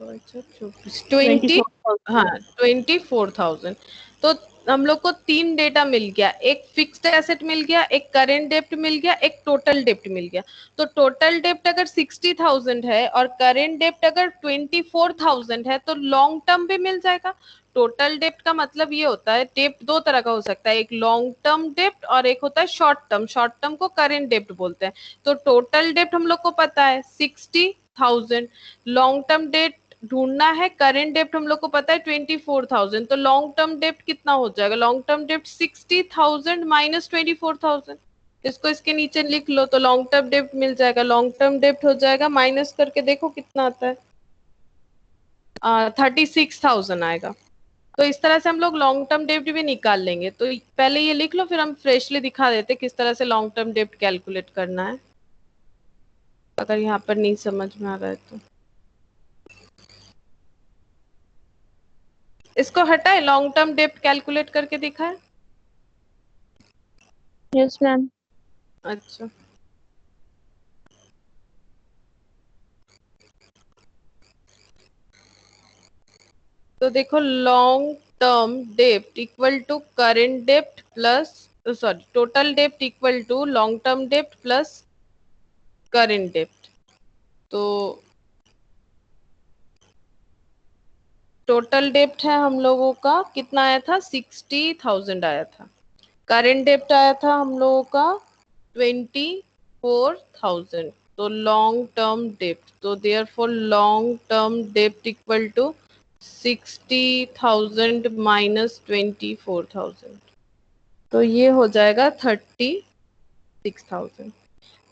20, हाँ 24,000। तो हम लोग को 3 डेटा मिल गया, एक फिक्स्ड एसेट मिल गया, एक करेंट डेप्ट मिल गया, एक टोटल डेप्ट मिल गया। तो टोटल डेप्ट अगर 60,000 है और करेंट डेप्ट अगर 24,000 है तो लॉन्ग टर्म भी मिल जाएगा। टोटल डेप्ट का मतलब ये होता है, डेप्ट दो तरह का हो सकता है, एक लॉन्ग टर्म डेप्ट और एक होता है शॉर्ट टर्म, शॉर्ट टर्म को करेंट डेप्ट बोलते हैं। तो टोटल डेप्ट हम लोग को पता है 60,000, लॉन्ग टर्म डेप्ट ढूंढना है, करेंट डेप्ट हम लोग को पता है 24,000, तो लॉन्ग टर्म डेप्ट कितना हो जाएगा, लॉन्ग टर्म डेप्ट 60,000 माइनस 24,000, इसको इसके नीचे लिख लो तो लॉन्ग टर्म डेप्ट मिल जाएगा। लॉन्ग टर्म डेप्ट हो जाएगा माइनस करके देखो कितना आता है 36,000 आएगा। तो इस तरह से हम लोग लॉन्ग टर्म डेप्ट भी निकाल लेंगे। तो पहले ये लिख लो, फिर हम फ्रेशली दिखा देते किस तरह से लॉन्ग टर्म डेप्ट कैलकुलेट करना है, अगर यहाँ पर नहीं समझ में आ रहा है तो। इसको हटाए, लॉन्ग टर्म डेप्ट कैलकुलेट करके दिखाए। Yes ma'am. अच्छा तो देखो लॉन्ग टर्म डेप्ट equal to current dept plus, sorry total डेप्ट equal to long term dept plus current डेप्ट। तो टोटल डेप्ट है हम लोगों का कितना आया था 60,000 आया था, करेंट डेप्ट आया था हम लोगों का 24,000। तो लॉन्ग टर्म डेप्ट, तो देयरफॉर लॉन्ग टर्म डेप्ट इक्वल टू 60,000 माइनस 24,000, तो ये हो जाएगा 36,000।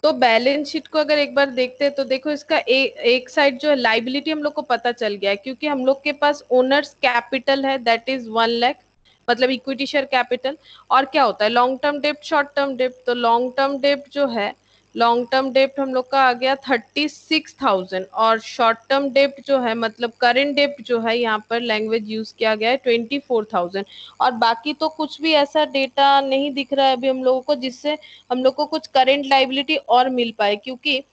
तो बैलेंस शीट को अगर एक बार देखते हैं तो देखो इसका एक साइड जो है लाइबिलिटी हम लोग को पता चल गया है, क्योंकि हम लोग के पास ओनर्स कैपिटल है दैट इज 1 लाख, मतलब इक्विटी शेयर कैपिटल। और क्या होता है लॉन्ग टर्म डेप्ट शॉर्ट टर्म डेप्ट, तो लॉन्ग टर्म डेप्ट जो है, लॉन्ग टर्म डेप्ट हम लोग का आ गया 36,000 और शॉर्ट टर्म डेप्ट जो है मतलब करेंट डेप्ट जो है यहाँ पर लैंग्वेज यूज किया गया है 24,000। और बाकी तो कुछ भी ऐसा डेटा नहीं दिख रहा है अभी हम लोगों को जिससे हम लोग को कुछ करेंट लाइबिलिटी और मिल पाए, क्योंकि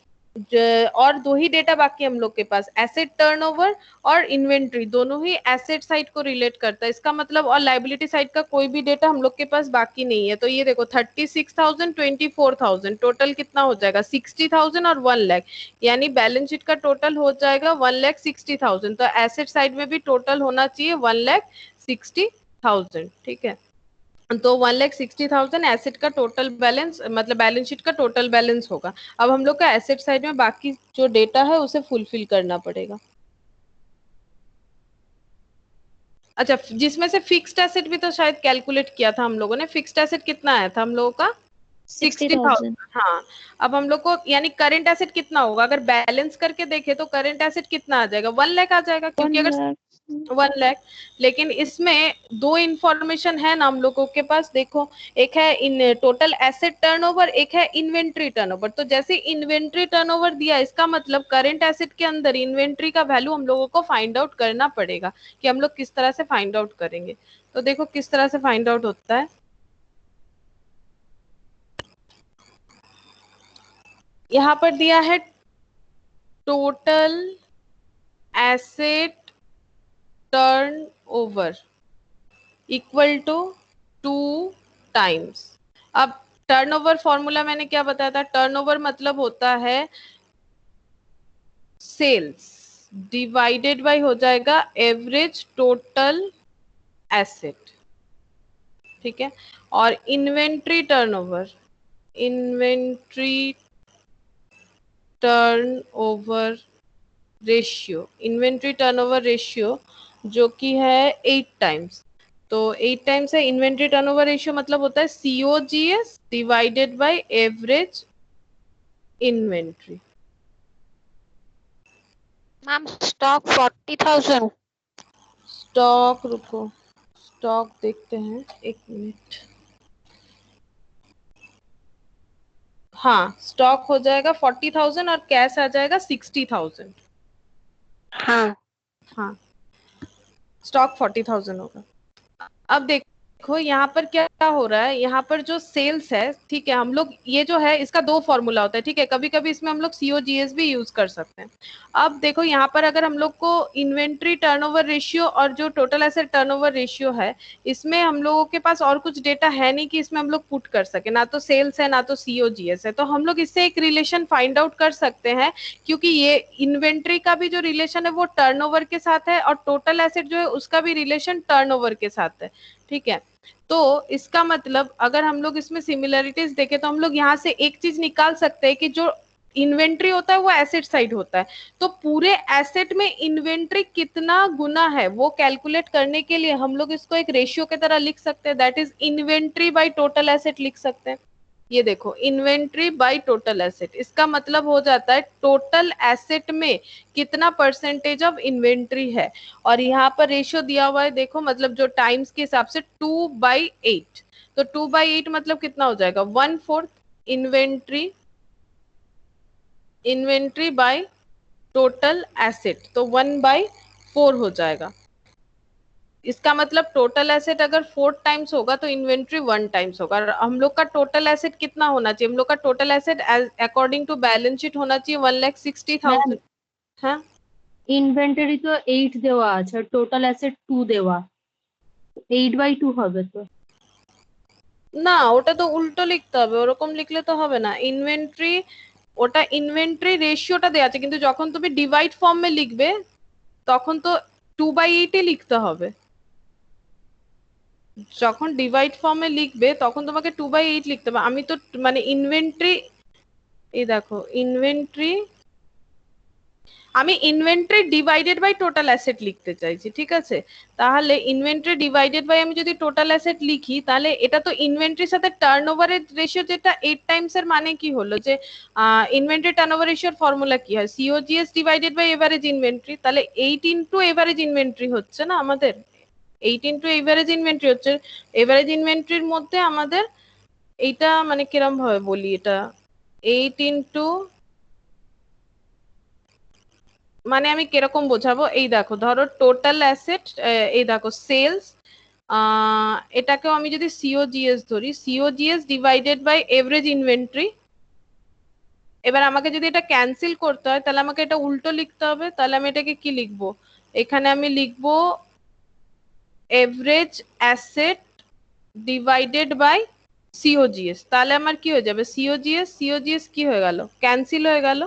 और दो ही डेटा बाकी हम लोग के पास, एसेट टर्नओवर और इन्वेंट्री, दोनों ही एसेट साइड को रिलेट करता है। इसका मतलब और लाइबिलिटी साइड का कोई भी डेटा हम लोग के पास बाकी नहीं है। तो ये देखो 36,000 24,000 टोटल कितना हो जाएगा 60,000 और 1 लाख, यानी बैलेंस शीट का टोटल हो जाएगा 1,60,000। तो एसेट साइड में भी टोटल होना चाहिए 1,60,000, ठीक है। तो 1,60,000 एसेट का टोटल बैलेंस, मतलब बैलेंस शीट का टोटल बैलेंस होगा। अब हम लोग का एसेट साइड में बाकी जो डेटा है उसे फुलफिल करना पड़ेगा। अच्छा जिसमें से फिक्स्ड एसेट भी तो शायद कैलकुलेट किया था हम लोगों ने, फिक्स्ड एसेट कितना आया था हम लोगों का 60,000। हाँ अब हम लोग को यानी करंट एसेट कितना होगा, अगर बैलेंस करके देखे तो करंट एसेट कितना आ जाएगा 1 लाख आ जाएगा, क्योंकि अगर 1 लाख। लेकिन इसमें दो इंफॉर्मेशन है ना हम लोगों के पास, देखो एक है इन टोटल एसेट टर्नओवर, एक है इन्वेंट्री टर्नओवर। तो जैसे इन्वेंट्री टर्नओवर दिया, इसका मतलब करंट एसेट के अंदर इन्वेंट्री का वैल्यू हम लोगों को फाइंड आउट करना पड़ेगा। कि हम लोग किस तरह से फाइंड आउट करेंगे, तो देखो किस तरह से फाइंड आउट होता है। यहाँ पर दिया है total asset turnover equal to 2 times. अब टर्नओवर फॉर्मूला मैंने क्या बताया था, टर्नओवर मतलब होता है सेल्स डिवाइडेड बाय हो जाएगा एवरेज टोटल एसेट, ठीक है। और inventory turnover, inventory turnover ratio, inventory turnover ratio जो कि है 8 टाइम्स। तो 8 टाइम्स है इन्वेंट्री टर्नओवर रेशियो, मतलब होता है COGS divided by average inventory. Ma'am stock 40,000। Stock, रुको स्टॉक देखते हैं, एक मिनट। हाँ स्टॉक हो जाएगा 40,000 और कैश आ जाएगा 60,000। हाँ हाँ स्टॉक 40,000 होगा। अब देखो यहाँ पर क्या हो रहा है, यहाँ पर जो सेल्स है, ठीक है, हम लोग ये जो है इसका दो फॉर्मूला होता है, ठीक है। कभी कभी इसमें हम लोग COGS भी यूज कर सकते हैं। अब देखो यहाँ पर अगर हम लोग को इन्वेंट्री टर्नओवर रेशियो और जो टोटल एसेट टर्नओवर रेशियो है, इसमें हम लोगों के पास और कुछ डेटा है नहीं कि इसमें हम लोग पुट कर सके, ना तो सेल्स है ना तो COGS है। तो हम लोग इससे एक रिलेशन फाइंड आउट कर सकते हैं, क्योंकि ये इन्वेंट्री का भी जो रिलेशन है वो टर्नओवर के साथ है और टोटल एसेट जो है उसका भी रिलेशन टर्नओवर के साथ है, ठीक है। तो इसका मतलब अगर हम लोग इसमें सिमिलरिटीज देखें तो हम लोग यहाँ से एक चीज निकाल सकते हैं कि जो इन्वेंट्री होता है वो एसेट साइड होता है, तो पूरे एसेट में इन्वेंट्री कितना गुना है वो कैलकुलेट करने के लिए हम लोग इसको एक रेशियो की तरह लिख सकते हैं, that is inventory by total asset लिख सकते हैं। ये देखो इन्वेंट्री बाय टोटल एसेट, इसका मतलब हो जाता है टोटल एसेट में कितना परसेंटेज ऑफ इन्वेंट्री है। और यहाँ पर रेशियो दिया हुआ है, देखो मतलब जो टाइम्स के हिसाब से 2/8। तो 2/8 मतलब कितना हो जाएगा, 1/4 inventory, inventory by total asset, तो 1/4 हो जाएगा। इसका मतलब टोटल एसेट अगर 4 टाइम्स होगा तो इन्वेंट्री 1 टाइम्स होगा। और हम लोग का टोटल एसेट कितना होना चाहिए, हम लोग का total asset according to balance sheet होना चाहिए 1,60,000। हाँ ইনভেন্টরি তো 8 দেওয়া আছে আর টোটাল অ্যাসেট 2 দেওয়া, 8/2 হবে তো। না ওটা তো উল্টো লিখতে হবে, ওরকম লিখলে তো হবে না। ইনভেন্টরি, ওটা ইনভেন্টরি রেশিওটা দেওয়া আছে, কিন্তু যখন তুমি ডিভাইড ফর্মে লিখবে তখন তো 2/8 লিখতে হবে। যখন ডিভাইড ফর্মে লিখবে তখন তোমাকে 2/8 লিখতে হবে। আমি তো মানে ইনভেন্টরি, এই দেখো ইনভেন্টরি, আমি inventory divided by total asset লিখতে চাইছি, ঠিক আছে। তাহলে ইনভেন্টরি ডিভাইডেড বাই আমি যদি টোটাল অ্যাসেট লিখি, তাহলে এটা তো ইনভেন্টরির সাথে টার্নওভারের রেশিও যেটা 8 টাইমস এর মানে কি হলো যে ইনভেন্টরি টার্নওভার রেশিওর ফর্মুলা কি হয়, COGS divided by average inventory. তাহলে 8 ইনটু এভারেজ ইনভেন্টরি হচ্ছে না আমাদের, 8 ইনটু এভারেজ ইনভেন্টরি হচ্ছে। এভারেজ ইনভেন্টরির মধ্যে আমাদের এইটা মানে কিরম ভাবে বলি, এটা 8 ইনটু, মানে আমি কিরকম বোঝাবো, এই দেখো ধরো টোটাল অ্যাসেট, এই দেখো সেলস, এটাকেও আমি যদি COGS ধরি, COGS divided by average inventory. এবার আমাকে যদি এটা ক্যান্সেল করতে হয় তাহলে আমাকে এটা উল্টো লিখতে হবে। তাহলে আমি এটাকে কি লিখবো, এখানে আমি লিখবো average asset divided by COGS। তাহলে আমার কি হয়ে যাবে, COGS কি হয়ে গেল, ক্যান্সেল হয়ে গেল।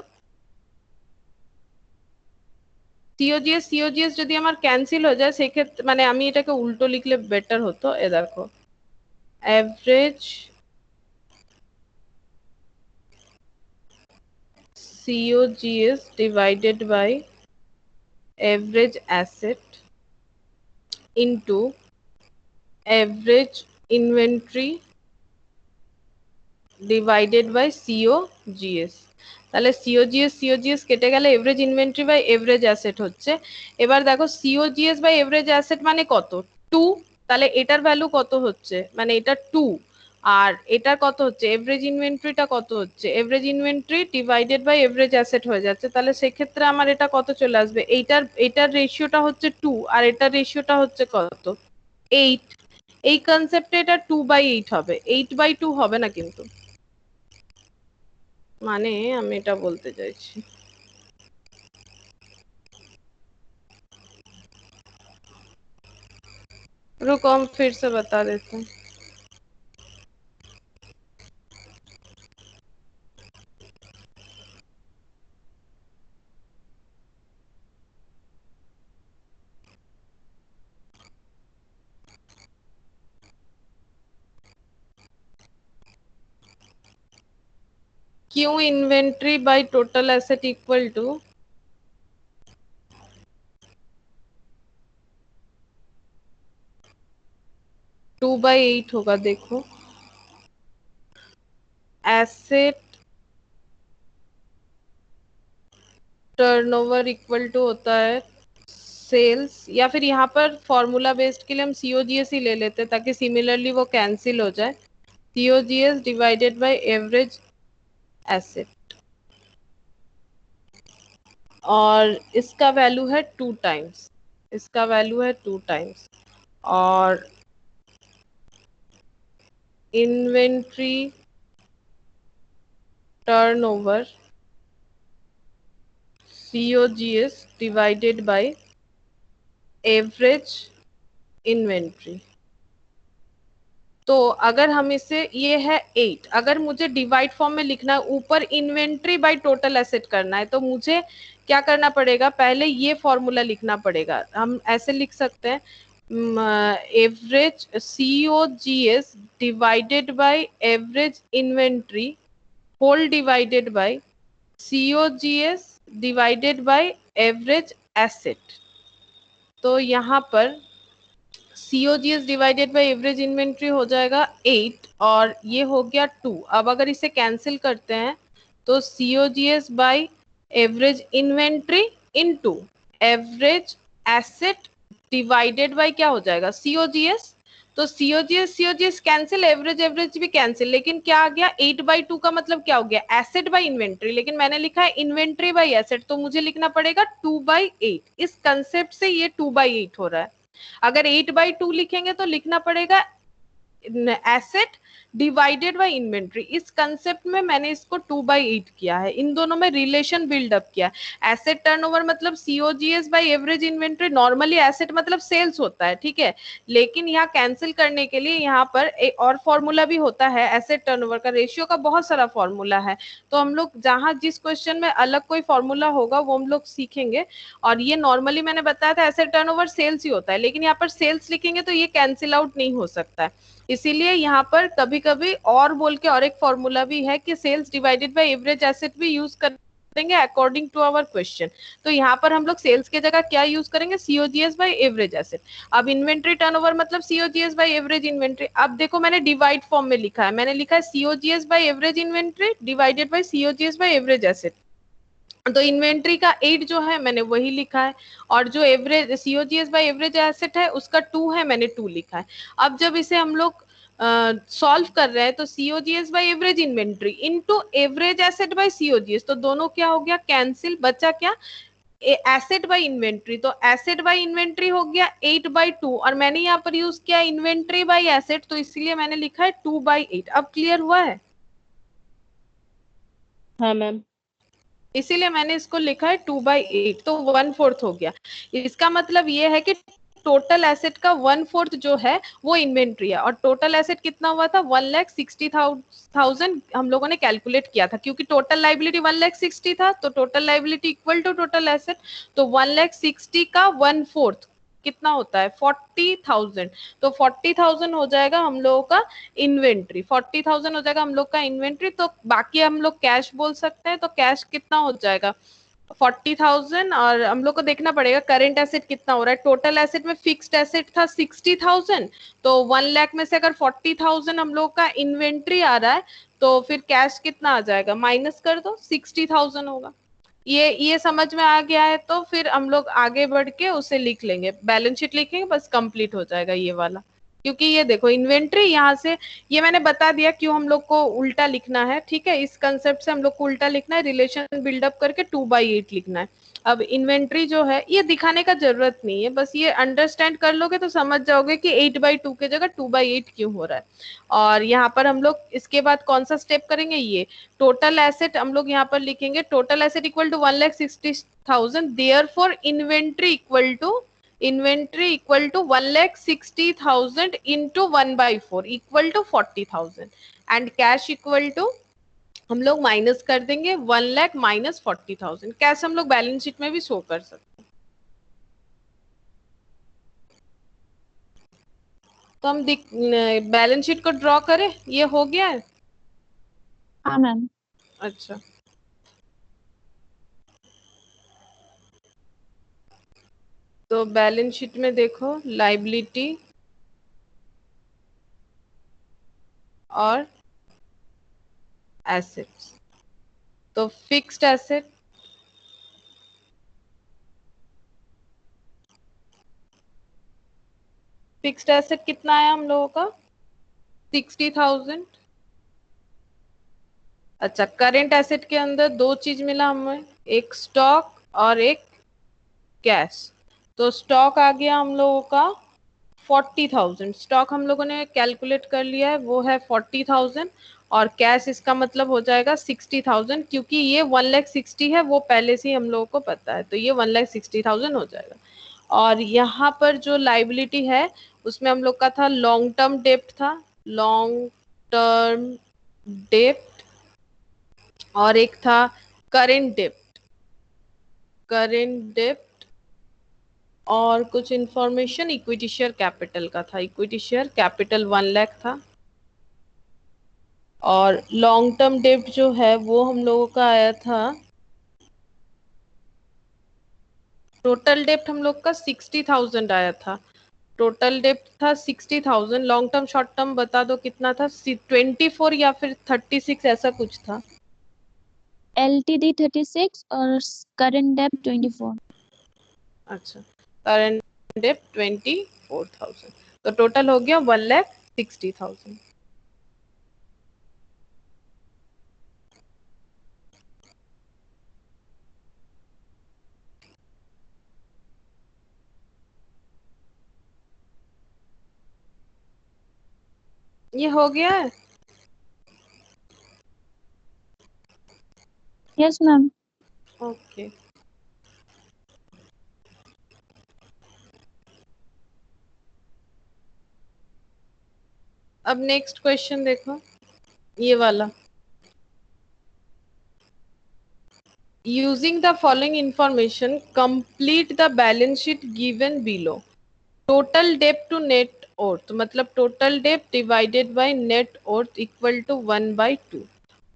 COGS যদি আমার ক্যান্সেল হয়ে যায় সেক্ষেত্রে মানে আমি এটাকে উল্টো লিখলে বেটার হতো। এ দেখো average COGS divided by average asset into average inventory divided by COGS. তাহলে সিওজিএস কেটে গেলে average inventory by average asset হচ্ছে। এবার দেখো সিওজিএস বাই এভারেজ অ্যাসেট মানে কত, 2। তাহলে এটার ভ্যালু কত হচ্ছে, মানে এটা 2, আর এটার কত হচ্ছে, এভারেজ ইনভেন্টরিটা কত হচ্ছে, average inventory divided by average asset হয়ে যাচ্ছে। তাহলে সেক্ষেত্রে আমার এটা কত চলে আসবে, এটার রেশিওটা হচ্ছে 2 আর এটার রেশিওটা হচ্ছে কত, 8। এই কনসেপ্টে এটা 2/8 হবে, 8/2 হবে না কিন্তু, মানে আমি এটা বলতে চাইছি। रुको हम फिर से बता देते हैं। क्यों inventory by total asset equal to two by 8 होगा। देखो एसेट टर्नओवर इक्वल टू होता है सेल्स, या फिर यहाँ पर फॉर्मूला बेस्ड के लिए हम सीओजीएस ही ले लेते हैं ताकि सिमिलरली वो कैंसिल हो जाए। COGS divided by average asset, और इसका वैल्यू है 2 टाइम्स, इसका वैल्यू है 2 टाइम्स। और inventory turnover COGS divided by average inventory. तो अगर हम इसे, ये है 8, अगर मुझे डिवाइड फॉर्म में लिखना है, ऊपर इन्वेंट्री बाय टोटल एसेट करना है, तो मुझे क्या करना पड़ेगा, पहले ये फॉर्मूला लिखना पड़ेगा। हम ऐसे लिख सकते हैं, average COGS divided by average inventory whole divided by COGS divided by average asset. तो यहाँ पर COGS divided by average inventory हो जाएगा 8 और ये हो गया 2। अब अगर इसे कैंसिल करते हैं तो COGS by average inventory into average asset divided bye क्या हो जाएगा, COGS। तो COGS कैंसिल, एवरेज भी कैंसिल, लेकिन क्या आ गया, 8/2 का मतलब क्या हो गया, एसेट बाय इन्वेंट्री, लेकिन मैंने लिखा है इन्वेंट्री बाय एसेट, तो मुझे लिखना पड़ेगा 2/8। इस कंसेप्ट से ये 2/8 हो रहा है। अगर 8/2 लिखेंगे तो लिखना पड़ेगा एसेट डिवाइडेड बाय इन्वेंट्री। इस कंसेप्ट में मैंने इसको 2/8 किया है, इन दोनों में रिलेशन बिल्डअप किया। एसेट टर्नओवर मतलब COGS by average inventory, normally asset मतलब सेल्स होता है, ठीक है, लेकिन यहाँ कैंसिल करने के लिए यहाँ पर एक और फॉर्मूला भी होता है एसेट टर्नओवर का, रेशियो का बहुत सारा फॉर्मूला है। तो हम लोग जहाँ जिस क्वेश्चन में अलग कोई फॉर्मूला होगा वो हम लोग सीखेंगे। और ये नॉर्मली मैंने बताया था एसेट टर्नओवर सेल्स ही होता है, लेकिन यहाँ पर सेल्स लिखेंगे तो ये कैंसिल आउट नहीं हो सकता है, इसीलिए यहाँ पर कभी कभी और बोल के और एक फॉर्मूला भी है कि sales divided by average asset भी यूज करेंगे अकॉर्डिंग टू आवर क्वेश्चन। तो यहाँ पर हम लोग सेल्स के जगह क्या यूज करेंगे, COGS बाय एवरेज एसेट। अब इन्वेंट्री टर्नओवर मतलब COGS बाय एवरेज इन्वेंट्री। अब देखो मैंने डिवाइड फॉर्म में लिखा है, मैंने लिखा है COGS by average inventory divided by COGS by average asset. तो इन्वेंट्री का 8 जो है मैंने वही लिखा है, और जो average COGS by average asset है उसका 2 है, मैंने 2 लिखा है। अब जब इसे हम लोग सॉल्व कर रहे हैं तो COGS by average inventory into average asset by COGS, तो दोनों क्या हो गया, कैंसिल, बचा क्या, एसेट बाय इन्वेंट्री। तो एसेट बाय इन्वेंट्री हो गया 8/2, और मैंने यहाँ पर यूज किया इन्वेंट्री बाय एसेट, तो इसलिए मैंने लिखा है 2/8। अब क्लियर हुआ है? हाँ मैम। इसीलिए मैंने इसको लिखा है 2/8, तो 1/4 हो गया। इसका मतलब ये है कि टोटल एसेट का 1/4 जो है वो इन्वेंट्री है, और टोटल एसेट कितना हुआ था, 1,60,000 हम लोगों ने कैलकुलेट किया था, क्योंकि टोटल लाइबिलिटी 1,60,000 था, तो total liability equal to total asset, तो 1,60,000 का 1/4 कितना होता है, 40,000। तो 40,000 हो जाएगा हम लोगों का इन्वेंट्री, 40,000 हो जाएगा हम लोग का इन्वेंट्री। तो बाकी हम लोग कैश बोल सकते हैं, तो कैश कितना हो जाएगा 40,000, और हम लोग को देखना पड़ेगा करेंट एसेट कितना हो रहा है। टोटल एसेट में फिक्स्ड एसेट था 60,000, तो 1 लाख में से अगर 40,000 हम लोग का इन्वेंट्री आ रहा है तो फिर कैश कितना आ जाएगा, माइनस कर दो, 60,000 होगा। ये समझ में आ गया है तो फिर हम लोग आगे बढ़ के उसे लिख लेंगे, बैलेंस शीट लिखेंगे, बस कंप्लीट हो जाएगा ये वाला। क्योंकि ये देखो इन्वेंट्री यहाँ से, ये मैंने बता दिया क्यों हम लोग को उल्टा लिखना है, ठीक है, इस कंसेप्ट से हम लोग को उल्टा लिखना है, रिलेशन बिल्डअप करके 2/8 लिखना है। अब इन्वेंट्री जो है ये दिखाने का जरूरत नहीं है, बस ये अंडरस्टैंड कर लोगे तो समझ जाओगे कि 8/2 के जगह 2/8 क्यों हो रहा है। और यहाँ पर हम लोग इसके बाद कौन सा स्टेप करेंगे, ये टोटल एसेट हम लोग यहाँ पर लिखेंगे, total asset equal to 1,60,000, therefore inventory equal to 1,60,000 into 1/4 equal to 40,000 and cash equal to हम लोग माइनस कर देंगे 1 लाख माइनस 40,000। कैश हम लोग बैलेंस शीट में भी शो कर सकते हैं। तो हम बैलेंस शीट को ड्रॉ करें, ये हो गया है। हाँ मैम। अच्छा, तो बैलेंस शीट में देखो लाइबिलिटी और एसेट्स, तो फिक्स्ड एसेट कितना आया हम लोगों का, 60,000। अच्छा, करेंट एसेट के अंदर दो चीज मिला हमें, एक स्टॉक और एक कैश। तो स्टॉक आ गया हम लोगों का 40,000, स्टॉक हम लोगों ने कैलकुलेट कर लिया है, वो है 40,000, और कैश इसका मतलब हो जाएगा 60,000, क्योंकि ये 1,60,000 है, वो पहले से ही हम लोगों को पता है, तो ये 1,60,000 हो जाएगा। और यहाँ पर जो लाइबिलिटी है उसमें हम लोग का था लॉन्ग टर्म डेप्ट था, लॉन्ग टर्म डेप्ट, और एक था करेंट डेप्ट, और कुछ इंफॉर्मेशन इक्विटी शेयर कैपिटल का था, इक्विटी शेयर कैपिटल 1 लाख था। और लॉन्ग टर्म डेप्ट जो है वो हम लोगों का आया था, टोटल डेप्ट हम लोग का 60,000 आया था, टोटल डेप्ट था 60,000। लॉन्ग टर्म शॉर्ट टर्म बता दो कितना था, 24 या फिर 36 ऐसा कुछ था। LTD 36 और करंट डेब्ट 24। अच्छा, करंट डेप्ट 24,000, तो टोटल हो गया 1,60,000। ये हो गया है। Yes ma'am. ओके, अब नेक्स्ट क्वेश्चन देखो, ये वाला, using the following information complete the balance sheet given below, total debt to net worth, मतलब total debt divided by net worth equal to 1/2,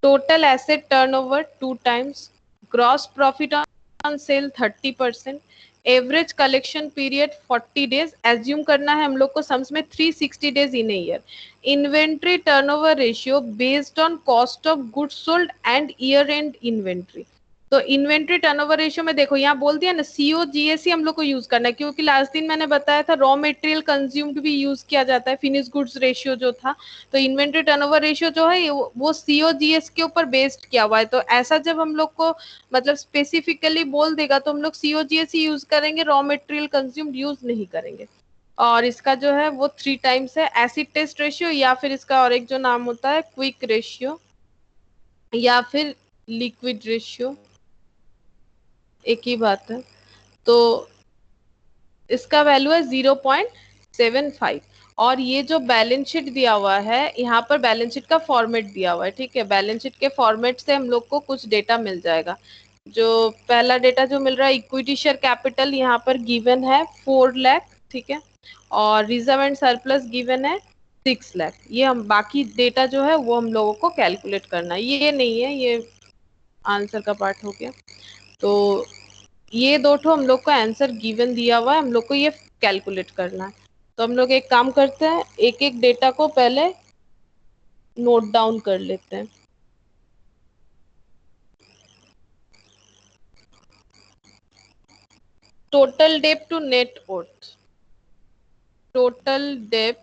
total asset turnover 2 times, gross profit on sale 30%, average collection period 40 days, assume करना है हम लोग को sums में 360 days in a year, inventory turnover ratio based on cost of goods sold and year and inventory. तो inventory turnover ratio में देखो यहाँ बोल दिया ना, COGS हम लोग को यूज करना है, क्योंकि लास्ट दिन मैंने बताया था रॉ मटेरियल कंज्यूम्ड भी यूज किया जाता है, फिनिश गुड्स रेशियो जो था। तो इन्वेंट्री टर्नओवर रेशियो जो है वो COGS के ऊपर बेस्ड किया हुआ है, तो ऐसा जब हम लोग को मतलब स्पेसिफिकली बोल देगा तो हम लोग COGS ही यूज करेंगे, रॉ मटेरियल कंज्यूम्ड यूज नहीं करेंगे। और इसका जो है वो 3 टाइम्स है, एसिड टेस्ट रेशियो, या फिर इसका और एक जो नाम होता है क्विक रेशियो, या फिर लिक्विड रेशियो, एक ही बात है। तो इसका वैल्यू है 0.75। और ये जो बैलेंस शीट दिया हुआ है, यहाँ पर बैलेंस शीट का फॉर्मेट दिया हुआ है, ठीक है, बैलेंस शीट के फॉर्मेट से हम लोग को कुछ डेटा मिल जाएगा। जो पहला डेटा जो मिल रहा है, इक्विटी शेयर कैपिटल यहाँ पर गिवन है 4 लाख, ठीक है, और रिजर्व एंड सरप्लस गिवन है 6 लाख। ये हम बाकी डेटा जो है वो हम लोगों को कैलकुलेट करना है, ये नहीं है, ये आंसर का पार्ट हो गया। तो ये दो ठो हम लोग को आंसर गिवन दिया हुआ है, हम लोग को ये कैलकुलेट करना है। तो हम लोग एक काम करते हैं, एक एक डेटा को पहले नोट डाउन कर लेते हैं। Total debt to net worth, total debt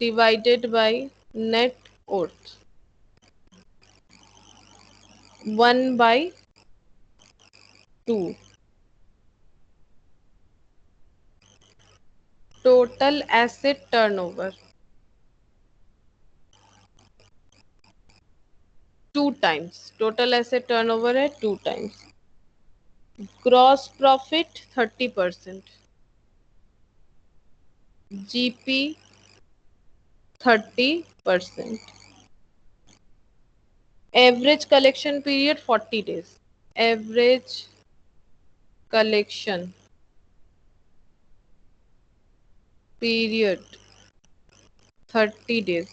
divided by net worth 1/2, total asset turnover 2 times, total asset turnover है 2 times, gross profit 30%, GP 30%, average collection period 40 days, average collection period 30 days,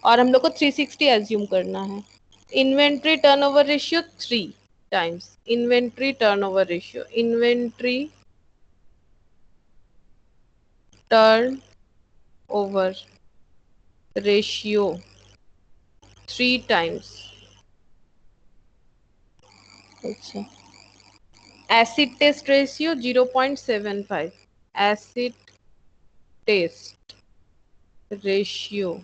और हम लोग को 360 assume करना है। Inventory turnover ratio 3 times, inventory turnover ratio, inventory turn over ratio 3 times. अच्छा, acid test ratio 0.75, acid test ratio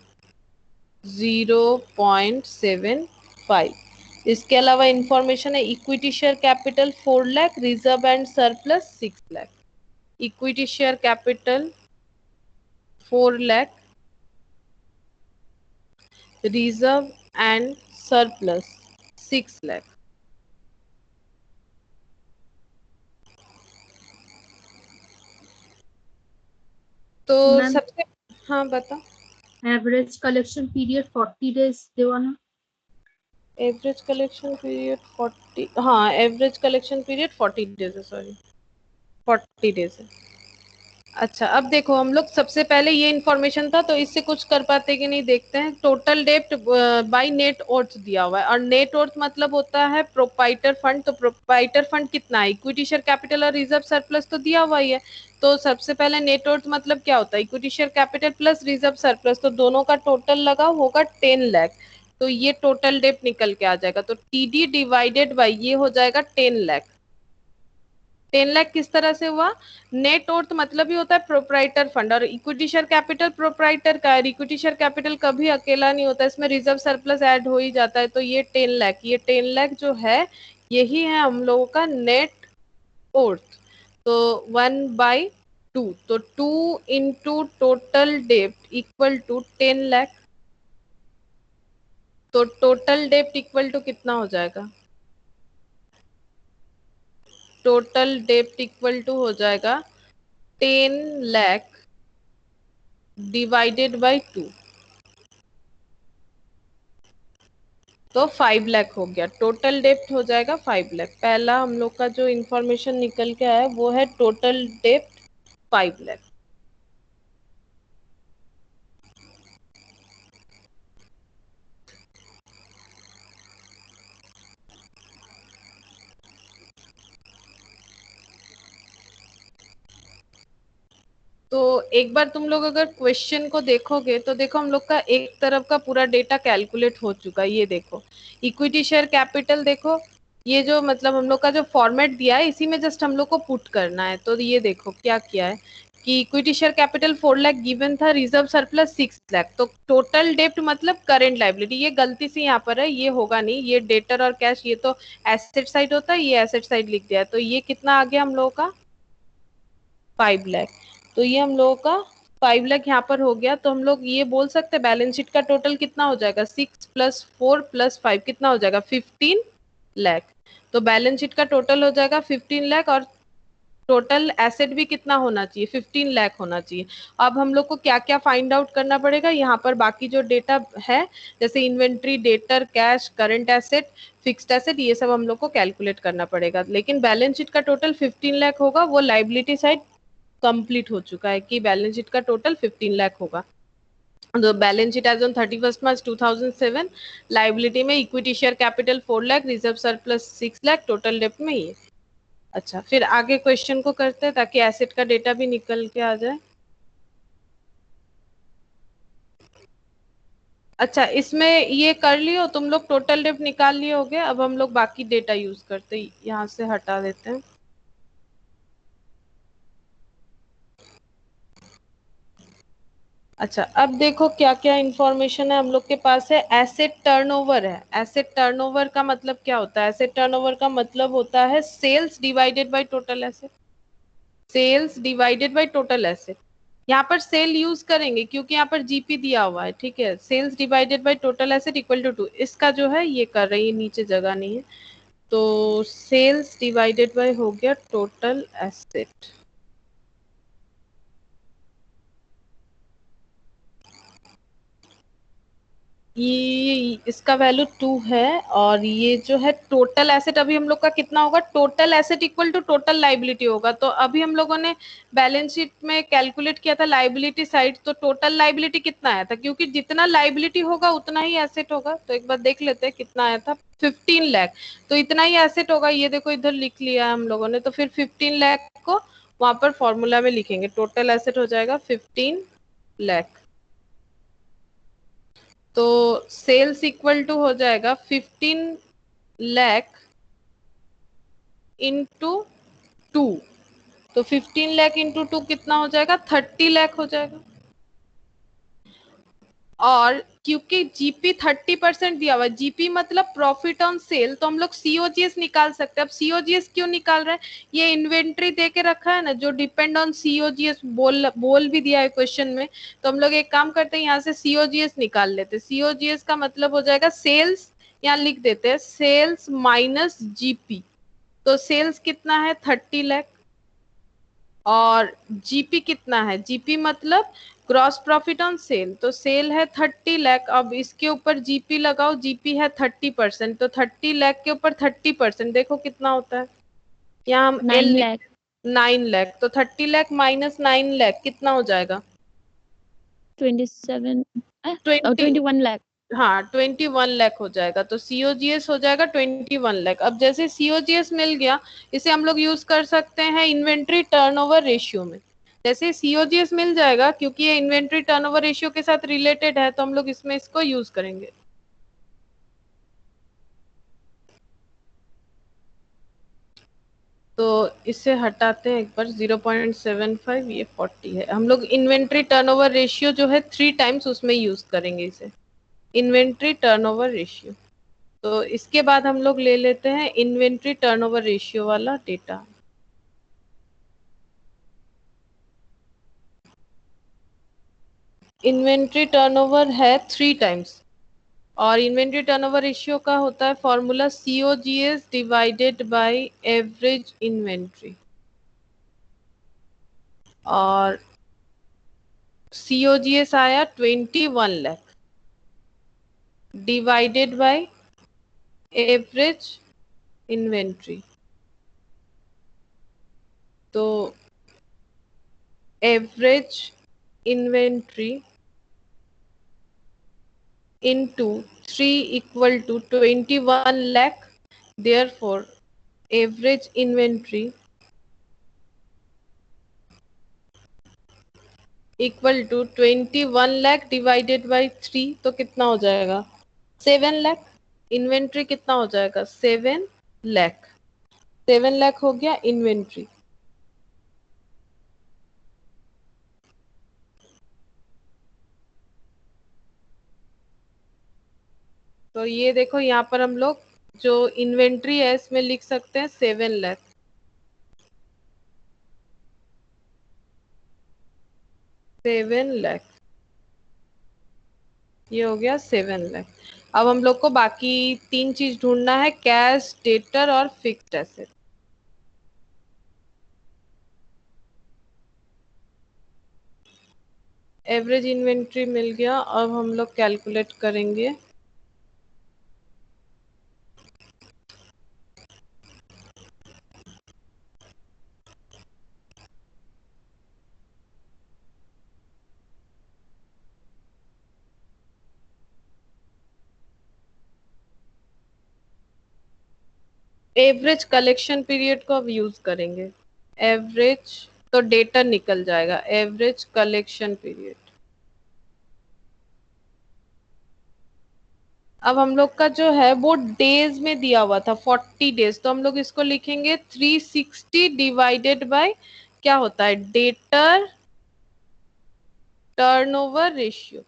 0.75। इसके अलावा information है equity share capital 4 lakh, reserve and surplus 6 lakh, equity share capital 4 lakh, reserve and surplus 6 lakh. तो ma'am सबसे, हाँ बता। Average collection period 40 days देवा ना। एवरेज कलेक्शन पीरियड 40, हाँ एवरेज कलेक्शन पीरियड 40 डेज है, सॉरी 40 डेज है। अच्छा, अब देखो हम लोग सबसे पहले ये इन्फॉर्मेशन था तो इससे कुछ कर पाते कि नहीं देखते हैं। Total date by net worth दिया हुआ है, और नेट वर्थ मतलब होता है प्रोप्राइटर फंड। तो प्रोप्राइटर फंड कितना है, इक्विटी शेयर कैपिटल और रिजर्व सरप्लस तो दिया हुआ ही है। तो सबसे पहले नेट वर्थ मतलब क्या होता है, equity share capital plus reserve surplus, तो दोनों का टोटल लगा होगा 10 लाख। तो ये टोटल डेट निकल के आ जाएगा। तो टीडी डिवाइडेड बाय ये हो जाएगा 10 लाख। 10 लाख किस तरह से हुआ, नेट वर्थ मतलब ही होता है प्रोप्राइटर फंड, और इक्विटी शेयर कैपिटल प्रोप्राइटर का है। इक्विटी शेयर कैपिटल कभी अकेला नहीं होता, इसमें रिजर्व सरप्लस ऐड हो ही जाता है। तो ये 10 लाख, ये 10 लाख जो है यही है हम लोगों का नेट वर्थ। तो 1/2, तो 2 इंटू टोटल डेप्ट इक्वल टू 10 लाख। तो टोटल डेप्ट इक्वल टू कितना हो जाएगा, टोटल डेप्ट इक्वल टू हो जाएगा 10 लाख डिवाइडेड बाय 2, तो 5 लाख हो गया। टोटल डेप्ट हो जाएगा 5 लाख। पहला हम लोग का जो इंफॉर्मेशन निकल के आया वो है टोटल डेप्ट 5 लाख। तो एक बार तुम लोग अगर क्वेश्चन को देखोगे तो देखो हम लोग का एक तरफ का पूरा डेटा कैलकुलेट हो चुका है। ये देखो इक्विटी शेयर कैपिटल, देखो ये जो मतलब हम लोग का जो फॉर्मेट दिया है इसी में जस्ट हम लोग को पुट करना है। तो ये देखो क्या किया है कि equity share capital 4 lakh given था, रिजर्व सरप्लस 6 लाख। तो टोटल डेप्ट मतलब करेंट लाइबिलिटी, ये गलती से यहाँ पर है, ये होगा नहीं, ये डेटर और कैश ये तो एसेट साइड होता है, ये एसेट साइड लिख दिया है। तो ये कितना आ गया हम लोगों का 5 लाख। तो ये हम लोगों का 5 लाख यहाँ पर हो गया। तो हम लोग ये बोल सकते हैं बैलेंस शीट का टोटल कितना हो जाएगा, 6 + 4 + 5 कितना हो जाएगा 15 लाख। तो बैलेंस शीट का टोटल हो जाएगा 15 लाख, और टोटल एसेट भी कितना होना चाहिए 15 लाख होना चाहिए। अब हम लोग को क्या क्या फाइंड आउट करना पड़ेगा, यहाँ पर बाकी जो डेटा है जैसे inventory, debtor, cash, current asset, fixed asset, ये सब हम लोग को कैलकुलेट करना पड़ेगा। लेकिन बैलेंस शीट का टोटल 15 लाख होगा, वो लाइबिलिटी साइड कंप्लीट हो चुका है कि बैलेंस शीट का टोटल 15 लाख होगा। तो balance sheet as on 31 March 2007, liability में equity share capital 4 lakh, reserve surplus 6 lakh, total डेप्ट में ये। अच्छा, फिर आगे क्वेश्चन को करते हैं ताकि एसेट का डेटा भी निकल के आ जाए। अच्छा, इसमें ये कर लियो तुम लोग, टोटल डेप्ट निकाल लिए होगे। अब हम लोग बाकी डेटा यूज करते हैं, यहाँ से हटा देते हैं। अच्छा, अब देखो क्या क्या इंफॉर्मेशन है हम लोग के पास है। एसेट टर्नओवर है। एसेट टर्नओवर का मतलब क्या होता है? एसेट टर्नओवर का मतलब होता है sales divided by total asset. Sales divided by total asset. यहाँ पर सेल यूज करेंगे क्योंकि यहाँ पर जीपी दिया हुआ है, ठीक है। Sales divided by total asset equal to 2, इसका जो है ये कर रही है, नीचे जगह नहीं है। तो सेल्स डिवाइडेड बाय हो गया टोटल एसेट। ये इसका वैल्यू 2 है, और ये जो है टोटल एसेट अभी हम लोग का कितना होगा? Total asset equal to total liability होगा। तो अभी हम लोगों ने बैलेंस शीट में कैलकुलेट किया था लाइबिलिटी साइड, तो टोटल लाइबिलिटी कितना आया था? क्योंकि जितना लाइबिलिटी होगा उतना ही एसेट होगा। तो एक बार देख लेते हैं कितना आया था। 15 लाख। तो इतना ही एसेट होगा, ये देखो इधर लिख लिया है हम लोगों ने। तो फिर 15 लाख को वहां पर फॉर्मूला में लिखेंगे। टोटल एसेट हो जाएगा 15 लाख। तो सेल्स इक्वल टू हो जाएगा 15 लाख इंटू 2। तो 15 लाख इंटू 2 कितना हो जाएगा? 30 लाख हो जाएगा। और क्योंकि जीपी 30% दिया हुआ है, जीपी मतलब प्रॉफिट ऑन सेल, तो हम लोग सीओजीएस निकाल सकते हैं। अब सीओजीएस क्यों निकाल रहे हैं? ये इन्वेंट्री दे के रखा है ना, जो डिपेंड ऑन सीओजीएस बोल भी दिया है क्वेश्चन में। तो हम लोग एक काम करते हैं, यहाँ से सीओजीएस निकाल लेते हैं। सीओजीएस का मतलब हो जाएगा सेल्स, यहाँ लिख देते हैं सेल्स माइनस जीपी। तो सेल्स कितना है? 30 लाख। और जीपी कितना है? जीपी मतलब ग्रॉस प्रॉफिट ऑन सेल, तो सेल है 30 लाख। अब इसके ऊपर जीपी लगाओ, जीपी है 30%, तो 30 लाख के ऊपर 30% देखो कितना होता है। यहाँ हम 9 लाख 9 लाख। तो 30 लाख माइनस 9 लाख कितना हो जाएगा? 27 20। 21 लाख। हाँ, 21 लाख हो जाएगा। तो सीओजीएस हो जाएगा 21 लाख। अब जैसे सीओजीएस मिल गया, इसे हम लोग यूज कर सकते हैं इन्वेंट्री टर्नओवर रेशियो में। जैसे सीओजीएस मिल जाएगा, क्योंकि ये इन्वेंट्री टर्नओवर रेशियो के साथ रिलेटेड है, तो हम लोग इसमें इसको यूज करेंगे। तो इसे हटाते हैं एक बार। 0.75, ये 40 है। हम लोग इन्वेंट्री टर्नओवर रेशियो जो है 3 टाइम्स, उसमें यूज करेंगे इसे, इन्वेंट्री टर्नओवर रेशियो। तो इसके बाद हम लोग ले लेते हैं इन्वेंट्री टर्नओवर रेशियो वाला डेटा। इन्वेंट्री टर्नओवर है 3 टाइम्स, और इन्वेंट्री टर्नओवर रेशियो का होता है formula COGS divided by average inventory. और सीओजीएस आया 21 lakh divided by average inventory. तो average inventory into 3 equal to 21 lakh. Therefore, average inventory equal to 21 lakh divided by 3। तो कितना हो जाएगा? 7 लाख। इन्वेंट्री कितना हो जाएगा? 7 लाख। 7 लाख हो गया इन्वेंट्री। तो ये देखो, यहाँ पर हम लोग जो इन्वेंट्री है इसमें लिख सकते हैं 7 लाख। 7 लाख, ये हो गया 7 लाख। अब हम लोग को बाकी 3 चीज ढूंढना है, कैश, डेटर और फिक्स्ड एसेट। एवरेज इन्वेंट्री मिल गया। अब हम लोग कैलकुलेट करेंगे एवरेज कलेक्शन पीरियड को अब यूज करेंगे। एवरेज, तो डेटा निकल जाएगा एवरेज कलेक्शन पीरियड। अब हम लोग का जो है वो डेज में दिया हुआ था 40 डेज, तो हम लोग इसको लिखेंगे 360 डिवाइडेड बाय क्या होता है, डेटर टर्नओवर रेशियो।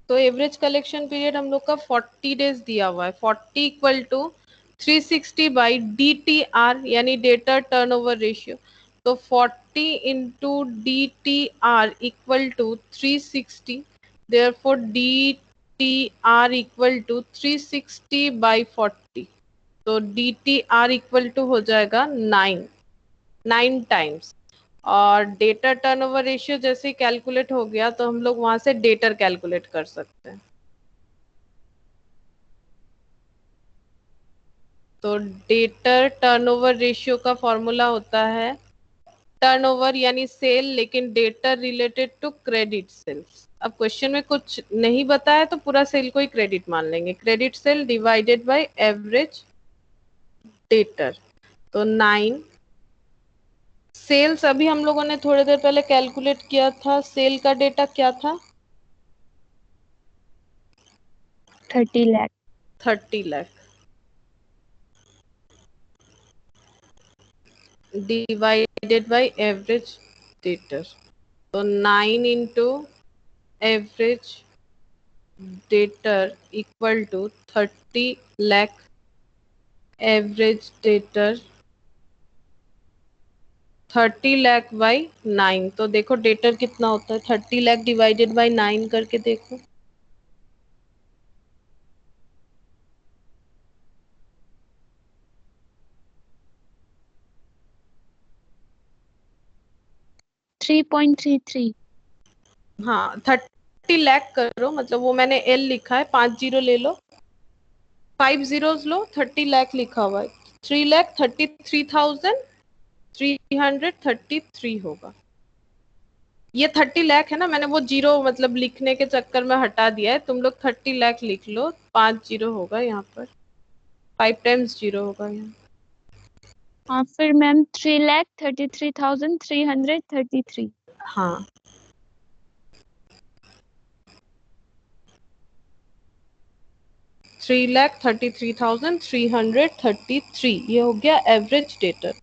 तो एवरेज कलेक्शन पीरियड हम लोग का 40 डेज दिया हुआ है, 40 इक्वल टू 360 बाई DTR यानी डेटर टर्नओवर रेशियो। तो 40 into DTR equal to 360, therefore DTR equal to 360 by 40। तो DTR इक्वल टू हो जाएगा 9 टाइम्स। और डेटर टर्नओवर रेशियो जैसे ही कैलकुलेट हो गया तो हम लोग वहां से डेटर कैलकुलेट कर सकते हैं। तो डेटर टर्नओवर रेशियो का फॉर्मूला होता है टर्नओवर यानी सेल, लेकिन debtor related to credit sales. अब क्वेश्चन में कुछ नहीं बताया तो पूरा सेल को ही क्रेडिट मान लेंगे, credit sale divided by average debtor. तो 9 सेल्स, अभी हम लोगों ने थोड़ी देर पहले कैलकुलेट किया था, सेल का डेटा क्या था, 30 lakh. 30 lakh divided by average debtor. तो 9 into average debtor equal to 30 lakh average debtor, 30 lakh by 9। तो देखो डेटर कितना होता है, 30 लाख डिवाइडेड बाई 9 करके देखो। थ्री 3.33। हाँ 30 लाख करो, मतलब वो मैंने एल लिखा है, 5 जीरो ले लो, 5 जीरोस लो, 30 लाख लिखा हुआ है, 3,33,333 होगा। ये 30 लाख है ना, मैंने वो जीरो मतलब लिखने के चक्कर में हटा दिया है, तुम लोग 30 लाख लिख लो, 5 जीरो होगा यहाँ पर, 5 टाइम्स जीरो होगा यहाँ। हाँ फिर मैम 3,33,333। हाँ 3,33,333 ये हो गया एवरेज डेटर।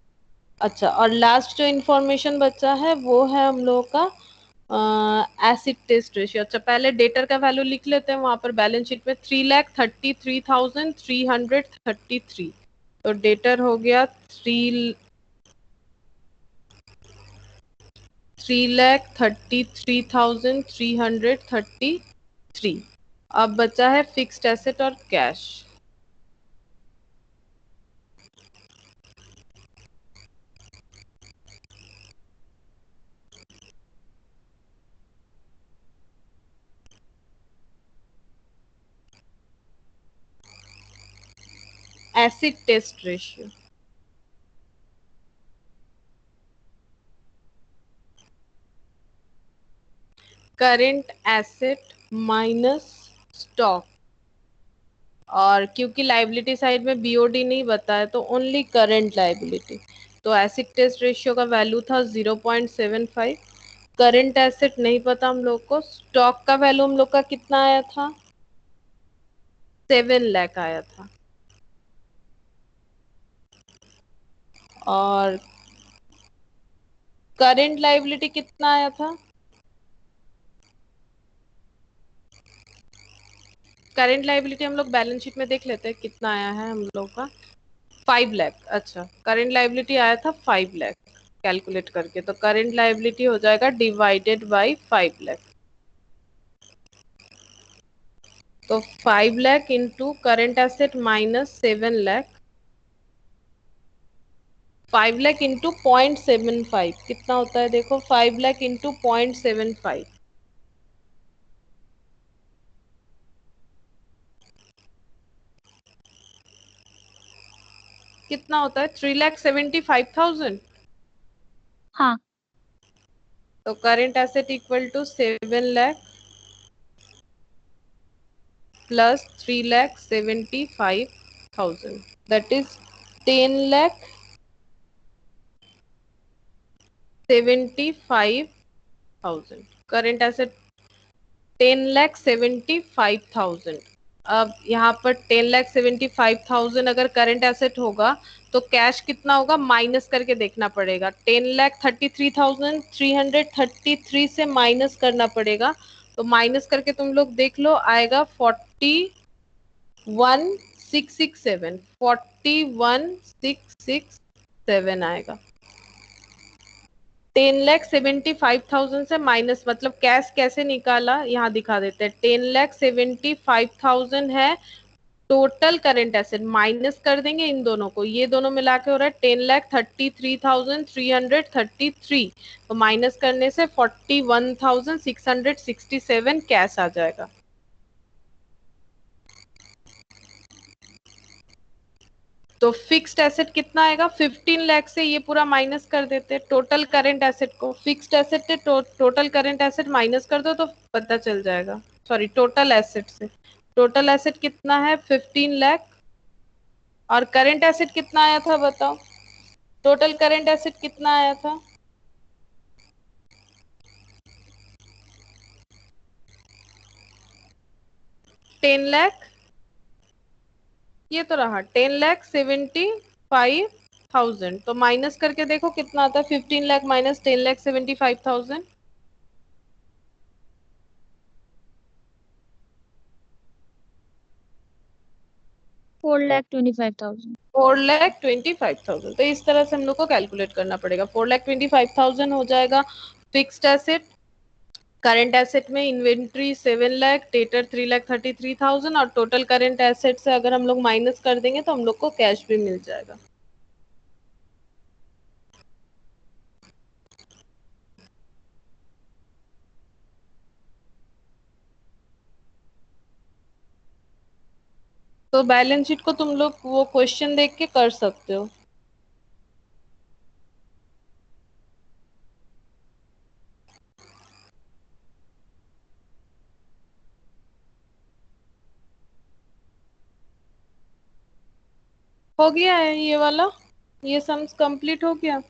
अच्छा, और लास्ट जो इंफॉर्मेशन बचा है वो है हम लोगों का एसिड टेस्ट रेशियो। अच्छा पहले डेटर का वैल्यू लिख लेते हैं वहां पर बैलेंस शीट में, 3,33,333। तो डेटर हो गया 3,33,333। अब बचा है फिक्स्ड एसेट और cash. Acid test ratio, current asset minus stock, और क्योंकि लाइबिलिटी साइड में बीओडी नहीं बताया तो ओनली करंट लाइबिलिटी। तो एसिड टेस्ट रेशियो का वैल्यू था 0.75, करंट एसेट नहीं पता हम लोग को, स्टॉक का वैल्यू हम लोग का कितना आया था, 7 लाख आया था, और करंट लाइबिलिटी कितना आया था, करंट लाइबिलिटी हम लोग बैलेंस शीट में देख लेते हैं कितना आया है हम लोग का, 5 लाख। अच्छा करंट लाइबिलिटी आया था 5 लाख कैलकुलेट करके, तो करंट लाइबिलिटी हो जाएगा डिवाइडेड बाय 5 लाख। तो 5 lakh into current asset minus 7 lakh, 5 lakh into 0.75 कितना होता है देखो, 5 लाख इंटू 0.75 कितना होता है, 3,75,000। हाँ तो current asset equal to 7 lakh plus 3,75,000, that is 10,75,000 current asset 10,75,000। अब यहाँ पर 10,75,000 अगर करंट एसेट होगा तो कैश कितना होगा माइनस करके देखना पड़ेगा। 10,33,333 से माइनस करना पड़ेगा, तो माइनस करके तुम लोग देख लो, आएगा 41,667। 41,667 आएगा। 10,75,000 से माइनस मतलब कैश कैसे निकाला यहाँ दिखा देते हैं। 10,75,000 है टोटल करंट एसेट, माइनस कर देंगे इन दोनों को, ये दोनों मिला के हो रहा है 10,33,333, तो माइनस करने से 41,667 कैश आ जाएगा। तो फिक्स्ड एसेट कितना आएगा 15 लाख से ये पूरा माइनस कर देते हैं टोटल करंट एसेट को। फिक्स्ड एसेट से टोटल करंट एसेट माइनस कर दो तो पता चल जाएगा। सॉरी, टोटल एसेट से टोटल एसेट कितना है 15 लाख, और करंट एसेट कितना आया था बताओ, टोटल करंट एसेट कितना आया था? टेन लाख, ये तो रहा 10,75,000, तो माइनस करके देखो कितना आता है 15 लाख माइनस 10,75,000। 4,25,000। 4,25,000, तो इस तरह से हम लोग को कैलकुलेट करना पड़ेगा। 4,25,000 हो जाएगा फिक्स्ड एसेट। करंट एसेट में इन्वेंट्री 7 लाख, डेटर 3,33,000, और टोटल करंट एसेट से अगर हम लोग माइनस कर देंगे तो हम लोग को कैश भी मिल जाएगा। तो बैलेंस शीट को तुम लोग वो क्वेश्चन देख के कर सकते हो। हो गया है ये वाला, ये सम्स कंप्लीट हो गया।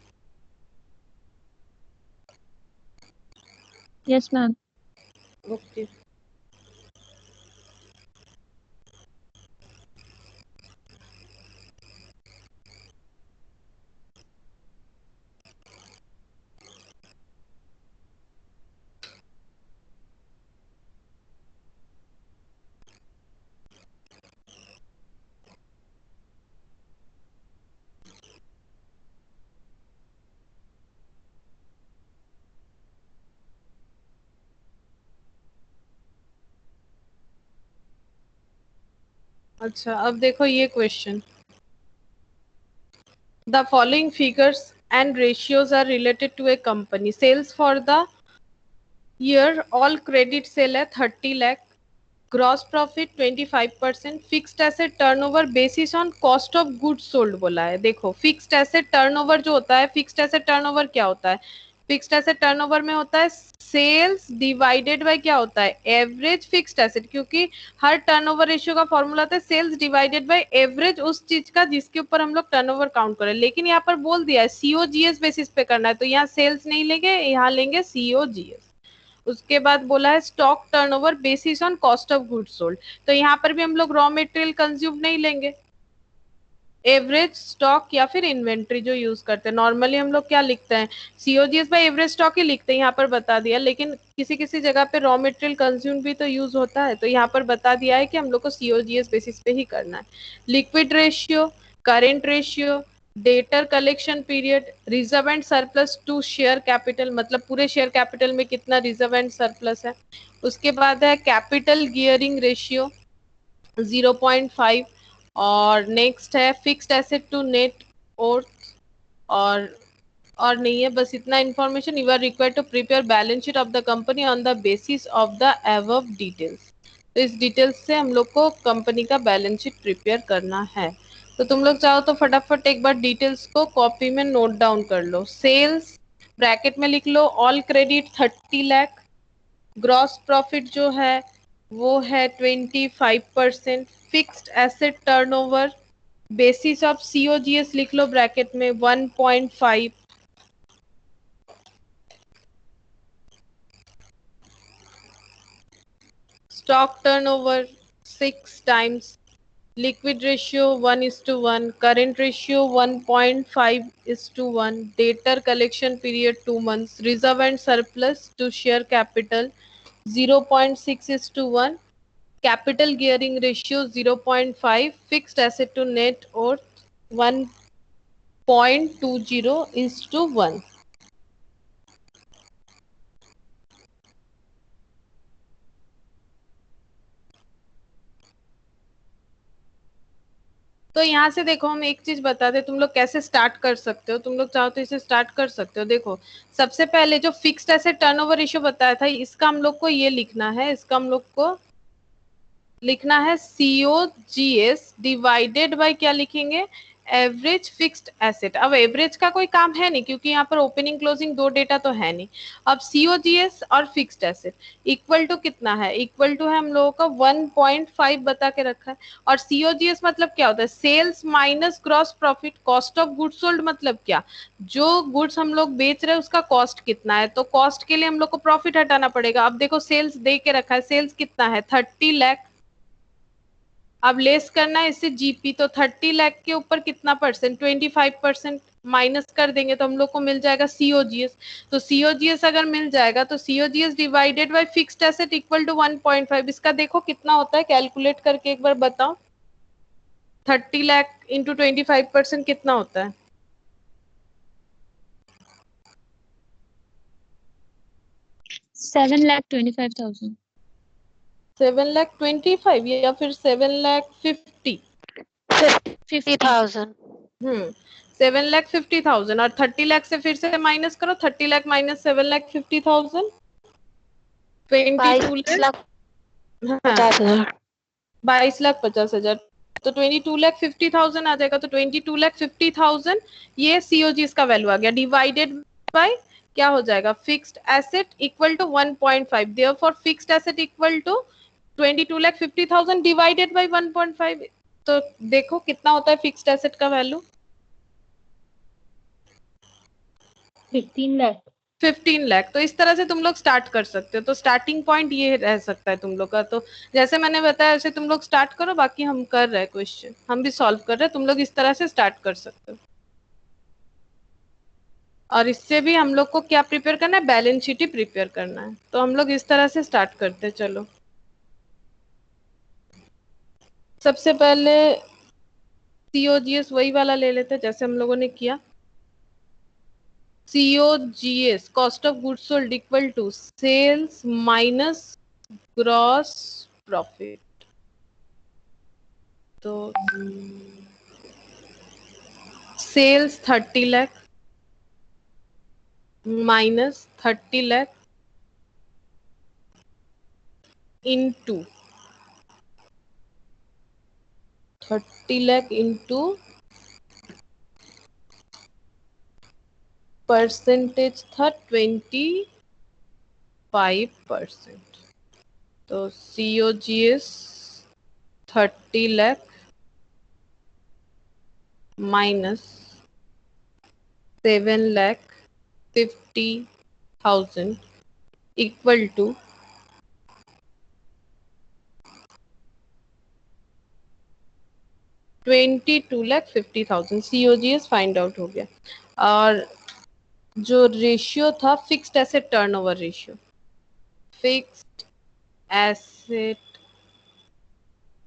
Yes ma'am. ओके। अच्छा, अब देखो ये question. The following figures and ratios are related to a company. Sales for the year, all credit sale है 30 lakh, gross profit 25%, fixed asset turnover basis on cost of goods sold बोला है। देखो fixed asset turnover जो होता है, fixed asset turnover क्या होता है? फिक्स्ड एसेट टर्नओवर में होता है सेल्स डिवाइडेड बाय क्या होता है एवरेज फिक्स्ड एसेट, क्योंकि हर टर्नओवर रेशियो का फॉर्मूला होता है सेल्स डिवाइडेड बाय एवरेज उस चीज का जिसके ऊपर हम लोग टर्नओवर काउंट करें। लेकिन यहाँ पर बोल दिया है सीओजीएस बेसिस पे करना है, तो यहाँ सेल्स नहीं लेंगे, यहाँ लेंगे सीओजीएस। उसके बाद बोला है stock turnover basis on cost of goods sold, तो यहाँ पर भी हम लोग रॉ मटेरियल कंज्यूम नहीं लेंगे, एवरेज स्टॉक या फिर इन्वेंट्री जो यूज करते हैं। नॉर्मली हम लोग क्या लिखते हैं सीओजीएस बाय एवरेज स्टॉक ही लिखते हैं, यहाँ पर बता दिया, लेकिन किसी किसी जगह पे रॉ मटेरियल कंज्यूम भी तो यूज होता है, तो यहाँ पर बता दिया है कि हम लोग को सीओजीएस बेसिस पे ही करना है। Liquid ratio, current ratio, debtor collection period, reserve and surplus to share capital, मतलब पूरे शेयर कैपिटल में कितना रिजर्व एंड सरप्लस है। उसके बाद है कैपिटल गियरिंग रेशियो 0.5, और नेक्स्ट है fixed asset to net worth, और नहीं है, बस इतना information. You are required to prepare balance sheet of the company on the basis of the above details. तो इस डिटेल्स से हम लोग को कंपनी का बैलेंस शीट प्रिपेयर करना है। तो तुम लोग चाहो तो फटाफट एक बार डिटेल्स को कॉपी में नोट डाउन कर लो। सेल्स ब्रैकेट में लिख लो all credit 30 lakh, gross profit जो है वो है 25%, fixed asset turnover basis of COGS लिख लो ब्रैकेट में 1.5, stock turnover 6 times, liquid ratio 1:1, current ratio 1.5:1, debtor collection period 2 months, reserve and surplus to share capital 0.6:1, capital gearing ratio 0.5, fixed asset to net worth 1.20:1. तो यहाँ से देखो हम एक चीज बताते हैं, तुम लोग कैसे स्टार्ट कर सकते हो। तुम लोग चाहो तो इसे स्टार्ट कर सकते हो। देखो सबसे पहले जो फिक्स्ड एसेट टर्नओवर रेशियो बताया था, इसका हम लोग को ये लिखना है, इसका हम लोग को लिखना है COGS डिवाइडेड बाय क्या लिखेंगे, एवरेज फिक्स्ड एसेट। अब एवरेज का कोई काम है नहीं क्योंकि यहाँ पर ओपनिंग क्लोजिंग दो डेटा तो है नहीं। अब COGS और फिक्स्ड एसेट इक्वल टू कितना है, इक्वल टू है हम लोगों का 1.5 बता के रखा है। और COGS मतलब क्या होता है, sales minus gross profit. Cost of goods sold मतलब क्या, जो गुड्स हम लोग बेच रहे हैं उसका कॉस्ट कितना है, तो कॉस्ट के लिए हम लोग को प्रॉफिट हटाना पड़ेगा। अब देखो सेल्स दे के रखा है, सेल्स कितना है 30 लाख, अब लेस करना है इससे जीपी, तो 30 लाख के ऊपर कितना परसेंट, 25% माइनस कर देंगे तो हम लोग को मिल जाएगा COGS। तो COGS अगर मिल जाएगा तो COGS divided by fixed asset equal to 1.5। इसका देखो कितना होता है, कैलकुलेट करके एक बार बताओ। 30 लाख इंटू 25% कितना होता है, 7,25,000। 7,25,000 या फिर 7,50,000? 50,000। 7,50,000 और 30 लाख से फिर से माइनस करो, 30 लाख माइनस 7,50,000, 22 लाख, हाँ 50,000। 22,50,000, तो 22,50,000 आ जाएगा। तो 22,50,000 ये COGS का वैल्यू आ गया, डिवाइडेड बाय क्या हो जाएगा, fixed asset equal to 1.5। Therefore fixed asset equal to 22,50,000 divided by 1.5। तो देखो कितना होता है फिक्स्ड एसेट का वैल्यू, 15 लाख। 15 लाख। तो इस तरह से तुम लोग स्टार्ट कर सकते हो। तो स्टार्टिंग पॉइंट ये रह सकता है तुम लोग का। तो जैसे मैंने बताया वैसे तुम लोग स्टार्ट करो, बाकी हम कर रहे हैं क्वेश्चन, हम भी सॉल्व कर रहे हैं, तुम लोग इस तरह से स्टार्ट कर सकते हो। और इससे भी हम लोग को क्या प्रिपेयर करना है, बैलेंस शीट ही प्रिपेयर करना है। तो हम लोग इस तरह से स्टार्ट करते हैं। चलो सबसे पहले COGS वही वाला ले लेते हैं जैसे हम लोगों ने किया। COGS cost of goods sold equal to sales minus gross profit. तो sales 30 lakh minus 30 lakh into 30 lakh into percentage था 25%। तो COGS 30 lakh minus 7,50,000 equal to 22,50,000। COGS find out हो गया। और जो रेशियो था fixed asset turnover ratio, fixed asset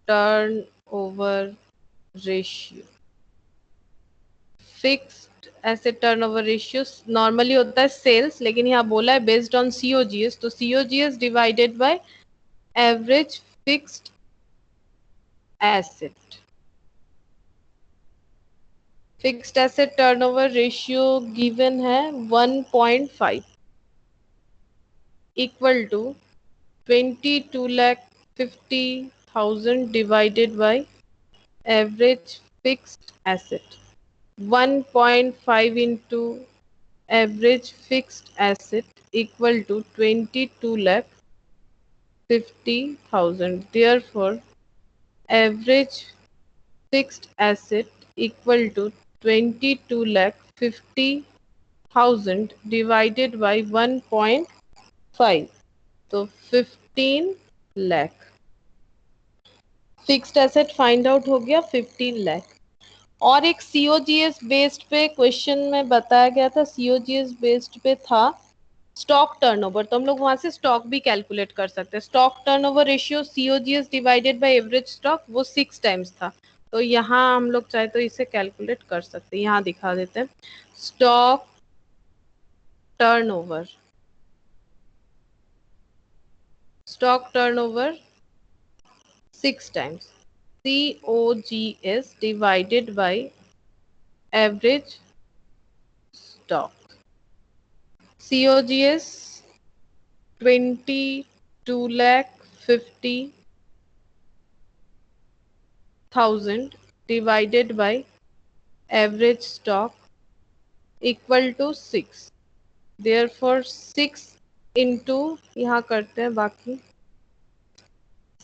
turnover ratio, fixed asset turnover ratio normally होता है सेल्स, लेकिन यहाँ बोला है बेस्ड ऑन COGS, तो COGS divided by average fixed asset. Fixed asset turnover ratio given है 1.5 equal to 22,50,000 divided by average fixed asset. 1.5 into average fixed asset equal to 22,50,000. Therefore, average fixed asset equal to 22,50,000 divided by 1.5. तो 15 lakh. Fixed asset find out हो गया 15 लाख। और एक COGS based पे question में बताया गया था, सीओजीएस बेस्ड पे था स्टॉक टर्नओवर, तो हम लोग वहां से स्टॉक भी कैलकुलेट कर सकते हैं। Stock turnover ratio COGS divided by average stock वो 6 टाइम्स था, तो यहाँ हम लोग चाहे तो इसे कैलकुलेट कर सकते हैं। यहाँ दिखा देते हैं stock turnover, stock turnover 6 times COGS divided by average stock. COGS 22,50,000 divided by average stock equal to 6. Therefore 6 into, यहाँ करते हैं बाकी,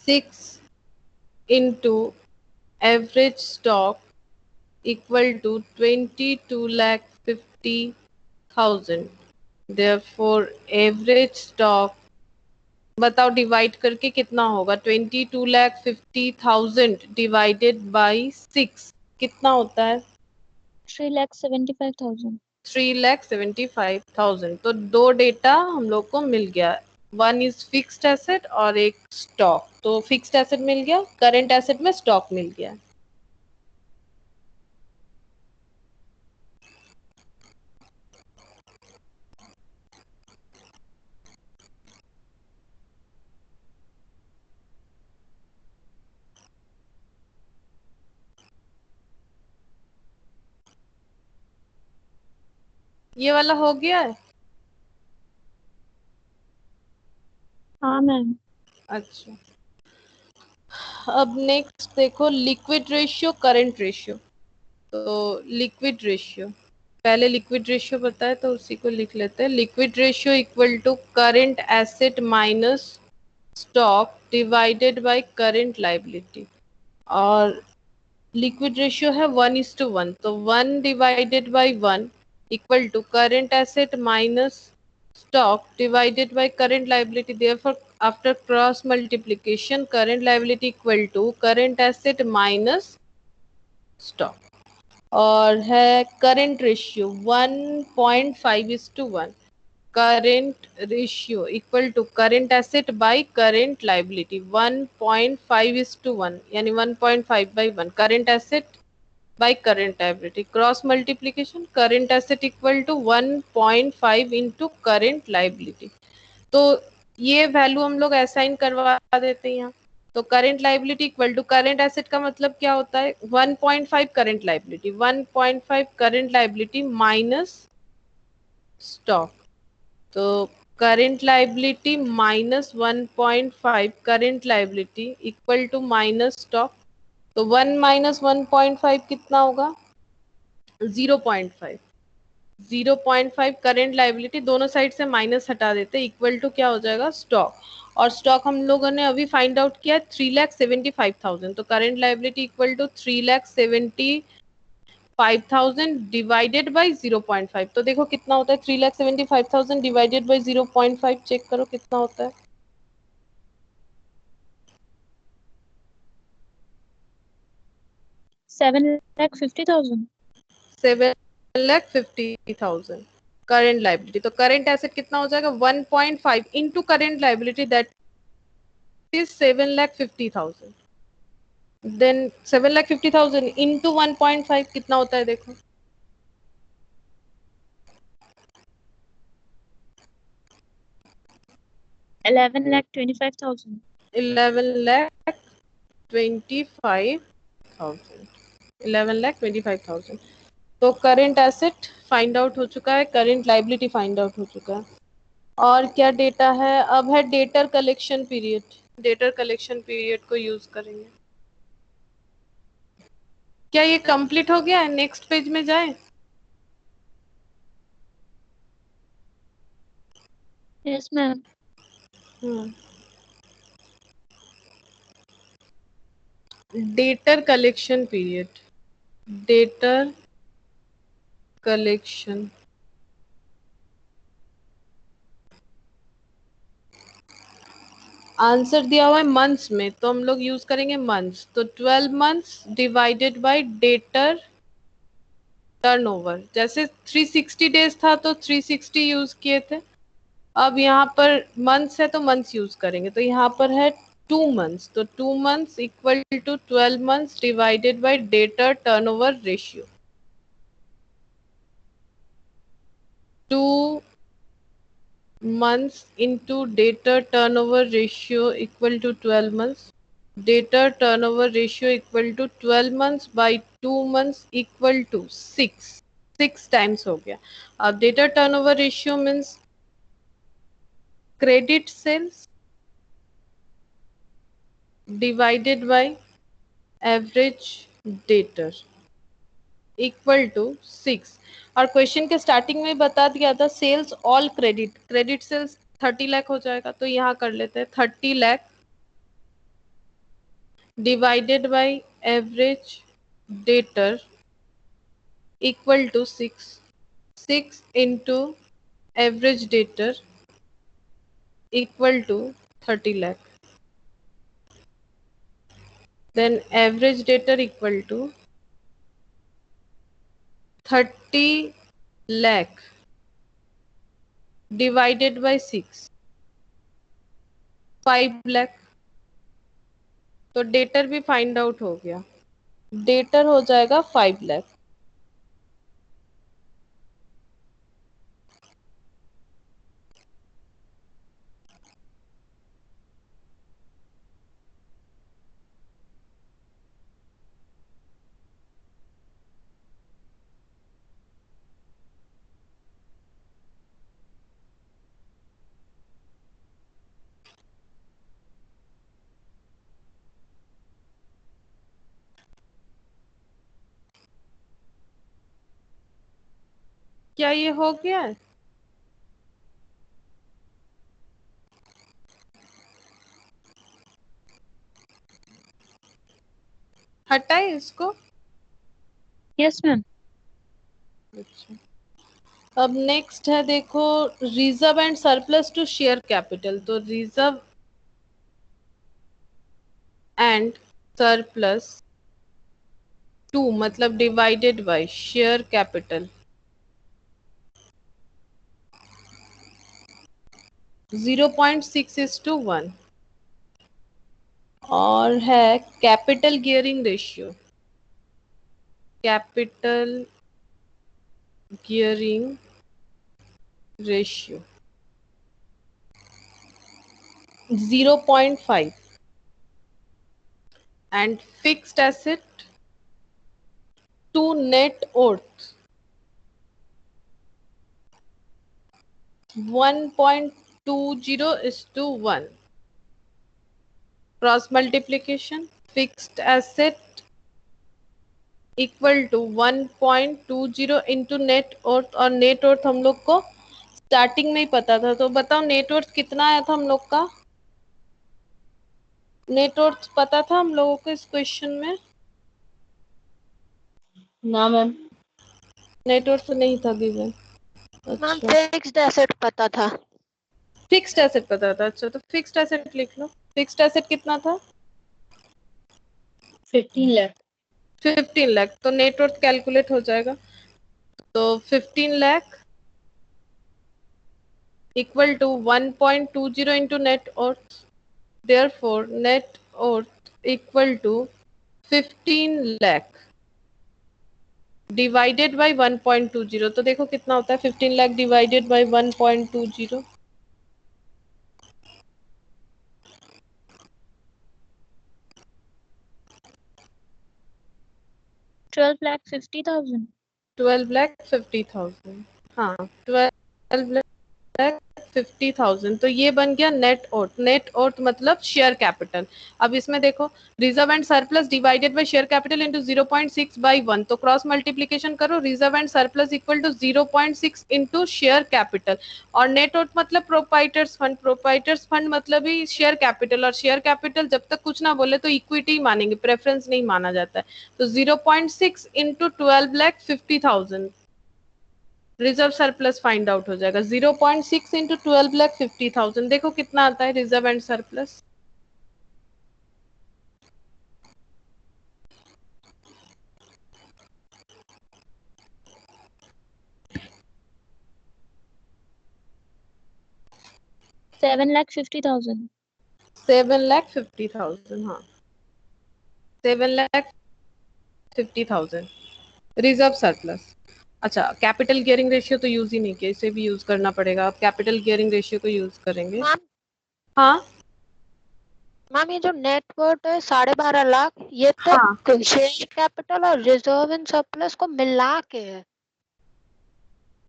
6 into average stock equal to 22,50,000. Therefore average stock, बताओ डिवाइड करके कितना होगा, 22,50,000 डिवाइडेड बाई 6 कितना होता है? 3,75,000। 3,75,000। तो दो डेटा हम लोग को मिल गया, वन इज फिक्स्ड एसेट और एक स्टॉक। तो फिक्स्ड एसेट मिल गया, करंट एसेट में स्टॉक मिल गया। ये वाला हो गया है? हाँ मैम। अच्छा, अब नेक्स्ट देखो लिक्विड रेशियो, करंट रेशियो। तो लिक्विड रेशियो, पहले लिक्विड रेशियो बताए तो उसी को लिख लेते हैं। Liquid ratio equal to current asset minus stock divided by current liability. और लिक्विड रेशियो है 1:1, तो 1 divided by 1 equal to current asset minus stock divided by current liability. Therefore after cross multiplication current liability equal to current asset minus stock। और है current ratio 1.5:1, current ratio equal to current asset by current liability 1.5:1, यानी 1.5/1 current asset by current liability। Cross multiplication current asset equal to 1.5 into current liability. तो ये value हम लोग assign करवा देते हैं यहाँ। तो current liability equal to current asset का मतलब क्या होता है, 1.5 current liability, 1.5 current liability minus stock. तो current liability minus 1.5 current liability equal to minus stock. तो 1 माइनस 1.5 कितना होगा, 0.5। 0.5 करंट लायबिलिटी, दोनों साइड से माइनस हटा देते, इक्वल टू क्या हो जाएगा, स्टॉक। और स्टॉक हम लोगों ने अभी फाइंड आउट किया 3,75,000। तो current liability equal to 3,75,000 divided by 0.5। तो देखो कितना होता है, 3,75,000 डिवाइडेड बाई 0.5, चेक करो कितना होता है। 7,50,000। 7,50,000 करंट लायबिलिटी। तो करंट एसेट कितना हो जाएगा, 1.5 into current liability, that is 7,50,000। Then 7,50,000 into 1.5 कितना होता है, देखो 11,25,000। 11,25,000। 11,25,000। तो करंट एसेट फाइंड आउट हो चुका है, करंट लायबिलिटी फाइंड आउट हो चुका है। और क्या डेटा है, अब है debtor collection period. Debtor collection period को यूज करेंगे। क्या ये कंप्लीट हो गया है, नेक्स्ट पेज में जाए? Yes ma'am. Debtor collection period, debtor collection answer दिया हुआ है मंथ्स में, तो हम लोग यूज करेंगे मंथ्स। तो 12 months divided by debtor turnover. जैसे 360 डेज था तो 360 यूज किए थे, अब यहाँ पर मंथ्स है तो मंथ्स यूज करेंगे। तो यहाँ पर है 2 मंथ्स, तो 2 months equal to 12 months divided by debtor turnover ratio. 2 months into debtor turnover ratio equal to 12 months. Debtor turnover ratio equal to 12 months by 2 months equal to 6. 6 times हो गया। अब debtor turnover ratio means credit sales divided by average debtor equal to 6। और question के starting में बता दिया था sales all credit, credit sales 30 lakh हो जाएगा, तो यहाँ कर लेते हैं 30 lakh divided by average debtor equal to 6। 6 into average debtor equal to 30 lakh, then average debtor equal to 30 lakh divided by 6, 5 lakh। तो डेटर भी फाइंड आउट हो गया, डेटर हो जाएगा 5 लाख। क्या ये हो गया है? हटाए इसको। Yes ma'am. अच्छा, अब नेक्स्ट है देखो reserve and surplus to share capital. तो रिजर्व एंड सरप्लस टू मतलब डिवाइडेड बाय शेयर कैपिटल 0.6:1 और है capital gearing ratio, capital gearing ratio 0.5 and fixed asset to net worth 1.20:1। Cross multiplication fixed asset equal to 1.20 into net worth, और net worth हम लोग को starting में ही पता था। तो बताओ नेट वर्थ कितना आया था हम लोग का? नेट वर्थ पता था हम लोगों को इस क्वेश्चन में? ना मैम। नेट वर्थ नहीं था गिवन। मैम अच्छा, फिक्स्ड एसेट पता था। फिक्स्ड एसेट पता था। अच्छा, तो फिक्स्ड एसेट लिख लो। फिक्स्ड एसेट कितना था? 15 लाख। 15 लाख। तो नेट वर्थ कैलकुलेट हो जाएगा। तो 15 lakh equal to 1.20 into net worth. Therefore, net worth equal to 15 lakh divided by 1.20। तो देखो कितना होता है 15 लाख divided by 1.20। 12,50,000। 12,50,000। हाँ, 12,50,000। तो ये बन गया नेट ओट। नेट ओट मतलब शेयर कैपिटल। अब इसमें देखो reserve and surplus divided by share capital into 0.6/1। तो क्रॉस मल्टीप्लीकेशन करो, reserve and surplus equal to 0.6 into share capital. और नेट ओट मतलब प्रोपाइटर्स फंड, प्रोपाइटर्स फंड मतलब ही शेयर कैपिटल। और शेयर कैपिटल जब तक कुछ ना बोले तो इक्विटी ही मानेंगे, प्रेफरेंस नहीं माना जाता है। तो 0.6 into 12,50,000 reserve surplus find out हो जाएगा। 0.6 इंटू 12,50,000। देखो कितना आता है रिजर्व एंड सरप्लस। 7,50,000। 7,50,000, हाँ 7,50,000 रिजर्व सरप्लस। अच्छा, कैपिटल गियरिंग रेशियो तो यूज ही नहीं किया, इसे भी यूज करना पड़ेगा। अब कैपिटल गियरिंग रेशियो को यूज करेंगे। मैम हाँ मैम ये जो नेटवर्थ है 12.5 लाख, ये तो हाँ शेयर कैपिटल और रिजर्व एंड सरप्लस को मिला के है।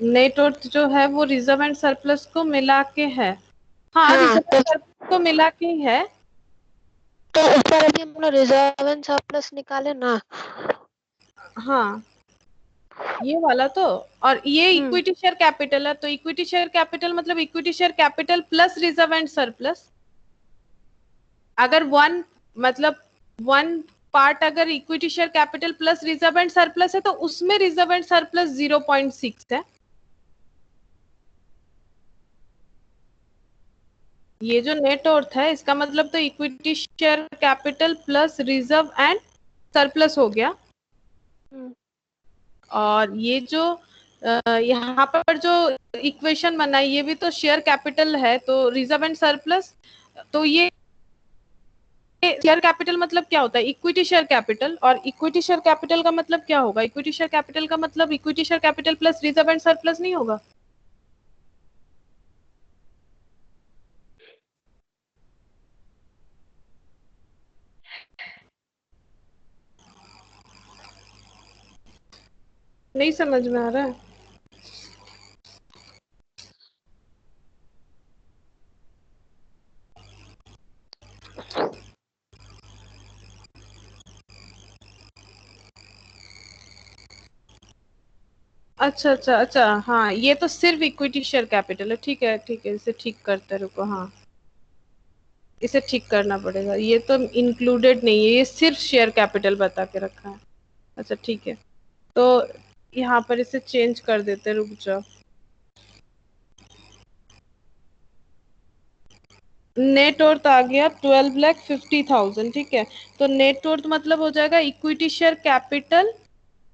नेट वर्थ जो है वो रिजर्व एंड सरप्लस को मिला के है। हाँ, हाँ रिजर्व एंड सरप्लस को मिला के ही है। तो ऊपर अभी हम लोग रिजर्व एंड सरप्लस निकाले ना। हाँ, ये वाला तो। और ये इक्विटी शेयर कैपिटल है, तो इक्विटी शेयर कैपिटल मतलब equity share capital plus reserve and surplus. अगर वन पार्ट अगर equity share capital plus reserve and surplus है, तो उसमें रिजर्व एंड सरप्लस 0.6 है। ये जो नेट वर्थ है, इसका मतलब तो equity share capital plus reserve and surplus हो गया। और ये जो यहाँ पर जो इक्वेशन बना है, ये भी तो शेयर कैपिटल है, तो रिजर्व एंड सरप्लस। तो ये शेयर कैपिटल मतलब क्या होता है? Equity share capital. और इक्विटी शेयर कैपिटल का मतलब क्या होगा? इक्विटी शेयर कैपिटल का मतलब equity share capital plus reserve and surplus नहीं होगा? नहीं समझ में आ रहा है? अच्छा अच्छा अच्छा, हाँ ये तो सिर्फ इक्विटी शेयर कैपिटल है। ठीक है ठीक है, इसे ठीक करते रुको। हाँ, इसे ठीक करना पड़ेगा, ये तो इंक्लूडेड नहीं है, ये सिर्फ शेयर कैपिटल बता के रखा है। अच्छा ठीक है, तो यहाँ पर इसे चेंज कर देते, रुक जाओ। नेट वर्थ आ गया 12,50,000। ठीक है, तो नेट वर्थ मतलब हो जाएगा equity share capital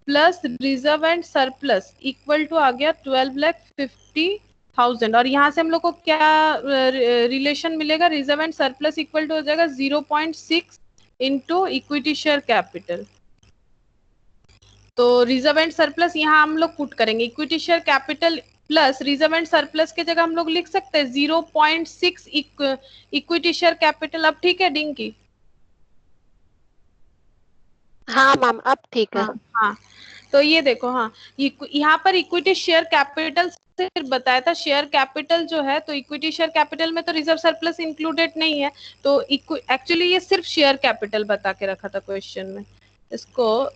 plus reserve and surplus equal to आ गया 12,50,000। और यहाँ से हम लोग को क्या रिलेशन मिलेगा? Reserve and surplus equal to हो जाएगा 0.6 इंटू इक्विटी शेयर कैपिटल। तो रिजर्व एंड सरप्लस यहाँ हम लोग पुट करेंगे, equity share capital plus reserve and surplus के जगह हम लोग लिख सकते हैं 0.6 इक्विटी शेयर कैपिटल। अब ठीक है डिंकी? हाँ मैम अब ठीक है। हाँ हाँ, तो ये देखो, हाँ यहाँ पर इक्विटी शेयर कैपिटल से बताया था। शेयर कैपिटल जो है, तो इक्विटी शेयर कैपिटल में तो रिजर्व सरप्लस इंक्लूडेड नहीं है, तो एक्चुअली ये सिर्फ शेयर कैपिटल बता के रखा था क्वेश्चन में। इसको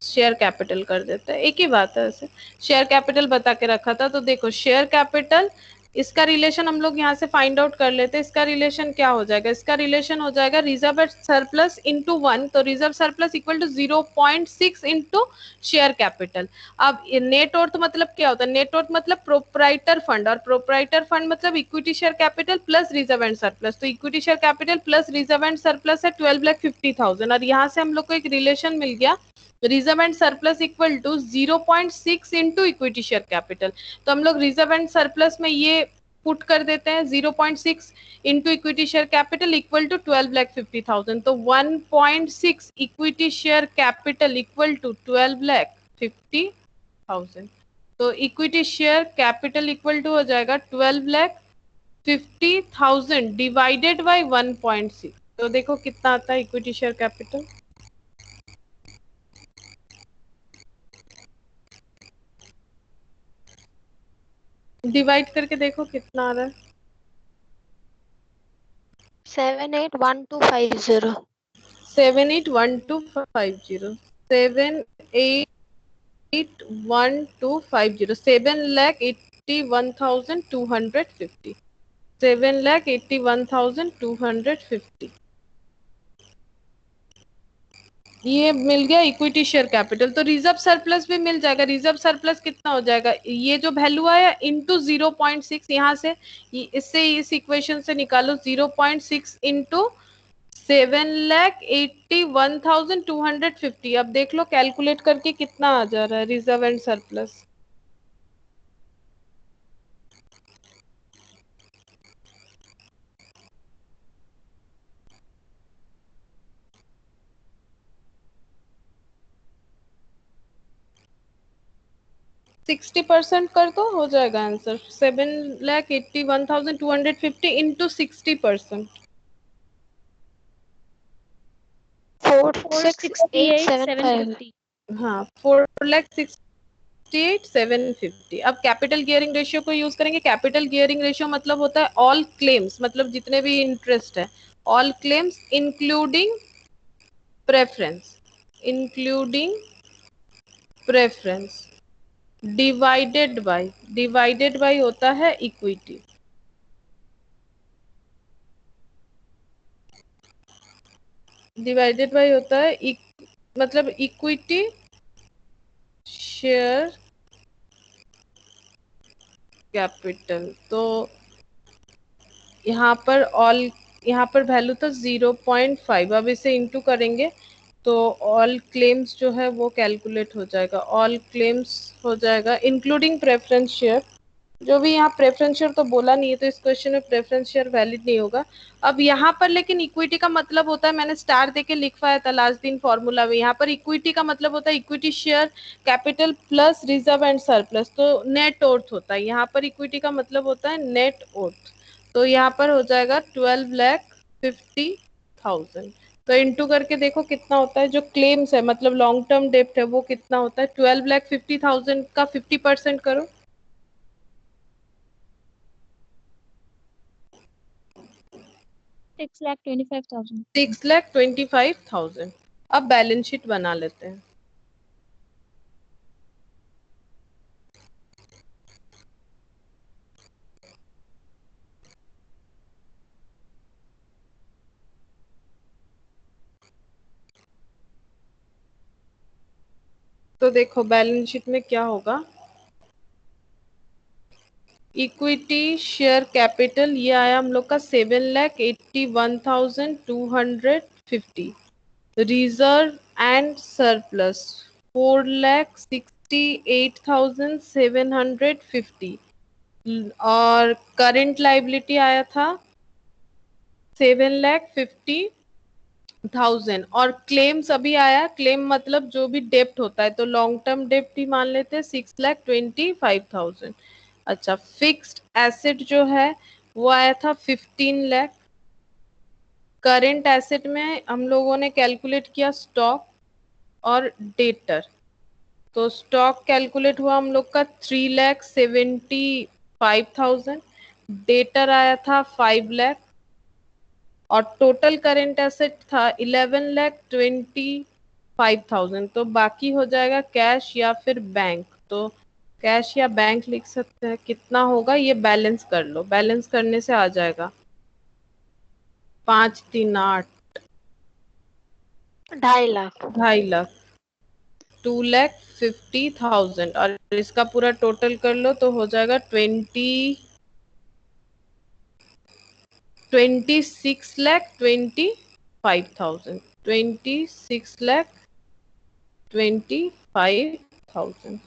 शेयर कैपिटल कर देते हैं, एक ही बात है। वैसे शेयर कैपिटल बता के रखा था, तो देखो शेयर कैपिटल, इसका रिलेशन हम लोग यहाँ से फाइंड आउट कर लेते हैं। इसका रिलेशन क्या हो जाएगा? इसका रिलेशन हो जाएगा रिजर्व सरप्लस इंटू 1, तो reserve surplus equal to 0.6 into share capital. अब नेट वर्थ मतलब क्या होता है? नेट वर्थ मतलब प्रोप्राइटर फंड, और प्रोप्राइटर फंड मतलब equity share capital plus reserve and surplus. तो equity share capital plus reserve and surplus है 12,50,000। और यहाँ से हम लोग को एक रिलेशन मिल गया, reserve and surplus equal to 0.6 into equity share capital. तो हम लोग रिजर्व एंड सरप्लस में ये पुट कर देते हैं 0.6 into equity share capital equal to 12,50,000। तो 1.6 equity share capital equal to 12,50,000। तो equity share capital equal to हो जाएगा 12,50,000 डिवाइडेड बाई 1.6। तो देखो कितना आता है इक्विटी शेयर कैपिटल। डिवाइड करके देखो कितना आ रहा है। 781250। 781250 781250 7,81,250 7,81,250 ये मिल गया इक्विटी शेयर कैपिटल। तो रिजर्व सरप्लस भी मिल जाएगा। रिजर्व सरप्लस कितना हो जाएगा? ये जो वैल्यू आया इंटू 0.6, यहाँ से इससे इस इक्वेशन से निकालो 0.6 इंटू 7,81,250। अब देख लो कैलकुलेट करके कितना आ जा रहा है रिजर्व एंड सरप्लस। 60% कर दो, हो जाएगा आंसर। 7,81,250 इंटू 60%। 4,68,750। हाँ, 4,68,750। अब कैपिटल गियरिंग रेशियो को यूज करेंगे। कैपिटल गियरिंग रेशियो मतलब होता है ऑल क्लेम्स, मतलब जितने भी इंटरेस्ट है, all claims including preference, including preference divided by होता है इक्विटी। डिवाइडेड बाय होता है मतलब इक्विटी शेयर कैपिटल। तो यहाँ पर वैल्यू था 0.5। अब इसे इंटू करेंगे तो ऑल क्लेम्स जो है वो कैलकुलेट हो जाएगा। ऑल क्लेम्स हो जाएगा इंक्लूडिंग प्रेफरेंस शेयर। जो भी यहाँ प्रेफरेंस शेयर तो बोला नहीं है, तो इस क्वेश्चन में प्रेफरेंस शेयर वैलिड नहीं होगा। अब यहाँ पर लेकिन इक्विटी का मतलब होता है, मैंने स्टार देके लिखवाया था लास्ट दिन फॉर्मूला में, यहाँ पर इक्विटी का मतलब होता है equity share capital plus reserve and surplus, तो नेट ओर्थ होता है। यहाँ पर इक्विटी का मतलब होता है नेट ओर्थ। तो यहाँ पर हो जाएगा 12,50,000। तो इंटू करके देखो कितना होता है। जो क्लेम्स है मतलब लॉन्ग टर्म डेप्ट है वो कितना होता है। 12,50,000 का 50% करो। 6,25,000। 6,25,000। अब बैलेंस शीट बना लेते हैं। तो देखो बैलेंस शीट में क्या होगा। इक्विटी शेयर कैपिटल ये आया हम लोग का 7,81,250। Reserve and surplus 4,68,750। और करंट लाइबिलिटी आया था 7,50,000। और क्लेम्स अभी आया, क्लेम मतलब जो भी डेप्ट होता है, तो लॉन्ग टर्म डेप्ट ही मान लेते हैं 6,25,000। अच्छा, फिक्स्ड एसेट जो है वो आया था 15 लाख। करंट एसेट में हम लोगों ने कैलकुलेट किया स्टॉक और डेटर। तो स्टॉक कैलकुलेट हुआ हम लोग का 3,75,000। डेटर आया था 5 लाख। और टोटल करंट एसेट था 11,25,000। तो बाकी हो जाएगा कैश या फिर बैंक। तो कैश या बैंक लिख सकते हैं। कितना होगा ये बैलेंस कर लो, बैलेंस करने से आ जाएगा 5,3,8 2.5 लाख। 2.5 लाख 2,50,000। और इसका पूरा टोटल कर लो तो हो जाएगा 26,25,000। 26,25,000।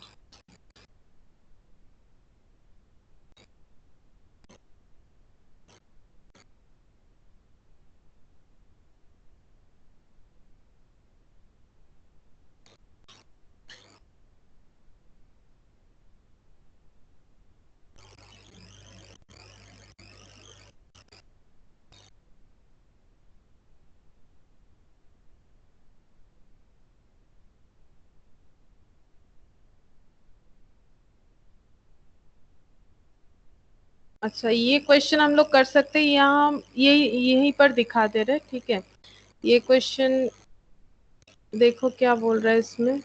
अच्छा, ये क्वेश्चन हम लोग कर सकते हैं। यहाँ ये यहीं पर दिखा दे रहे, ठीक है। ये क्वेश्चन देखो क्या बोल रहा है इसमें।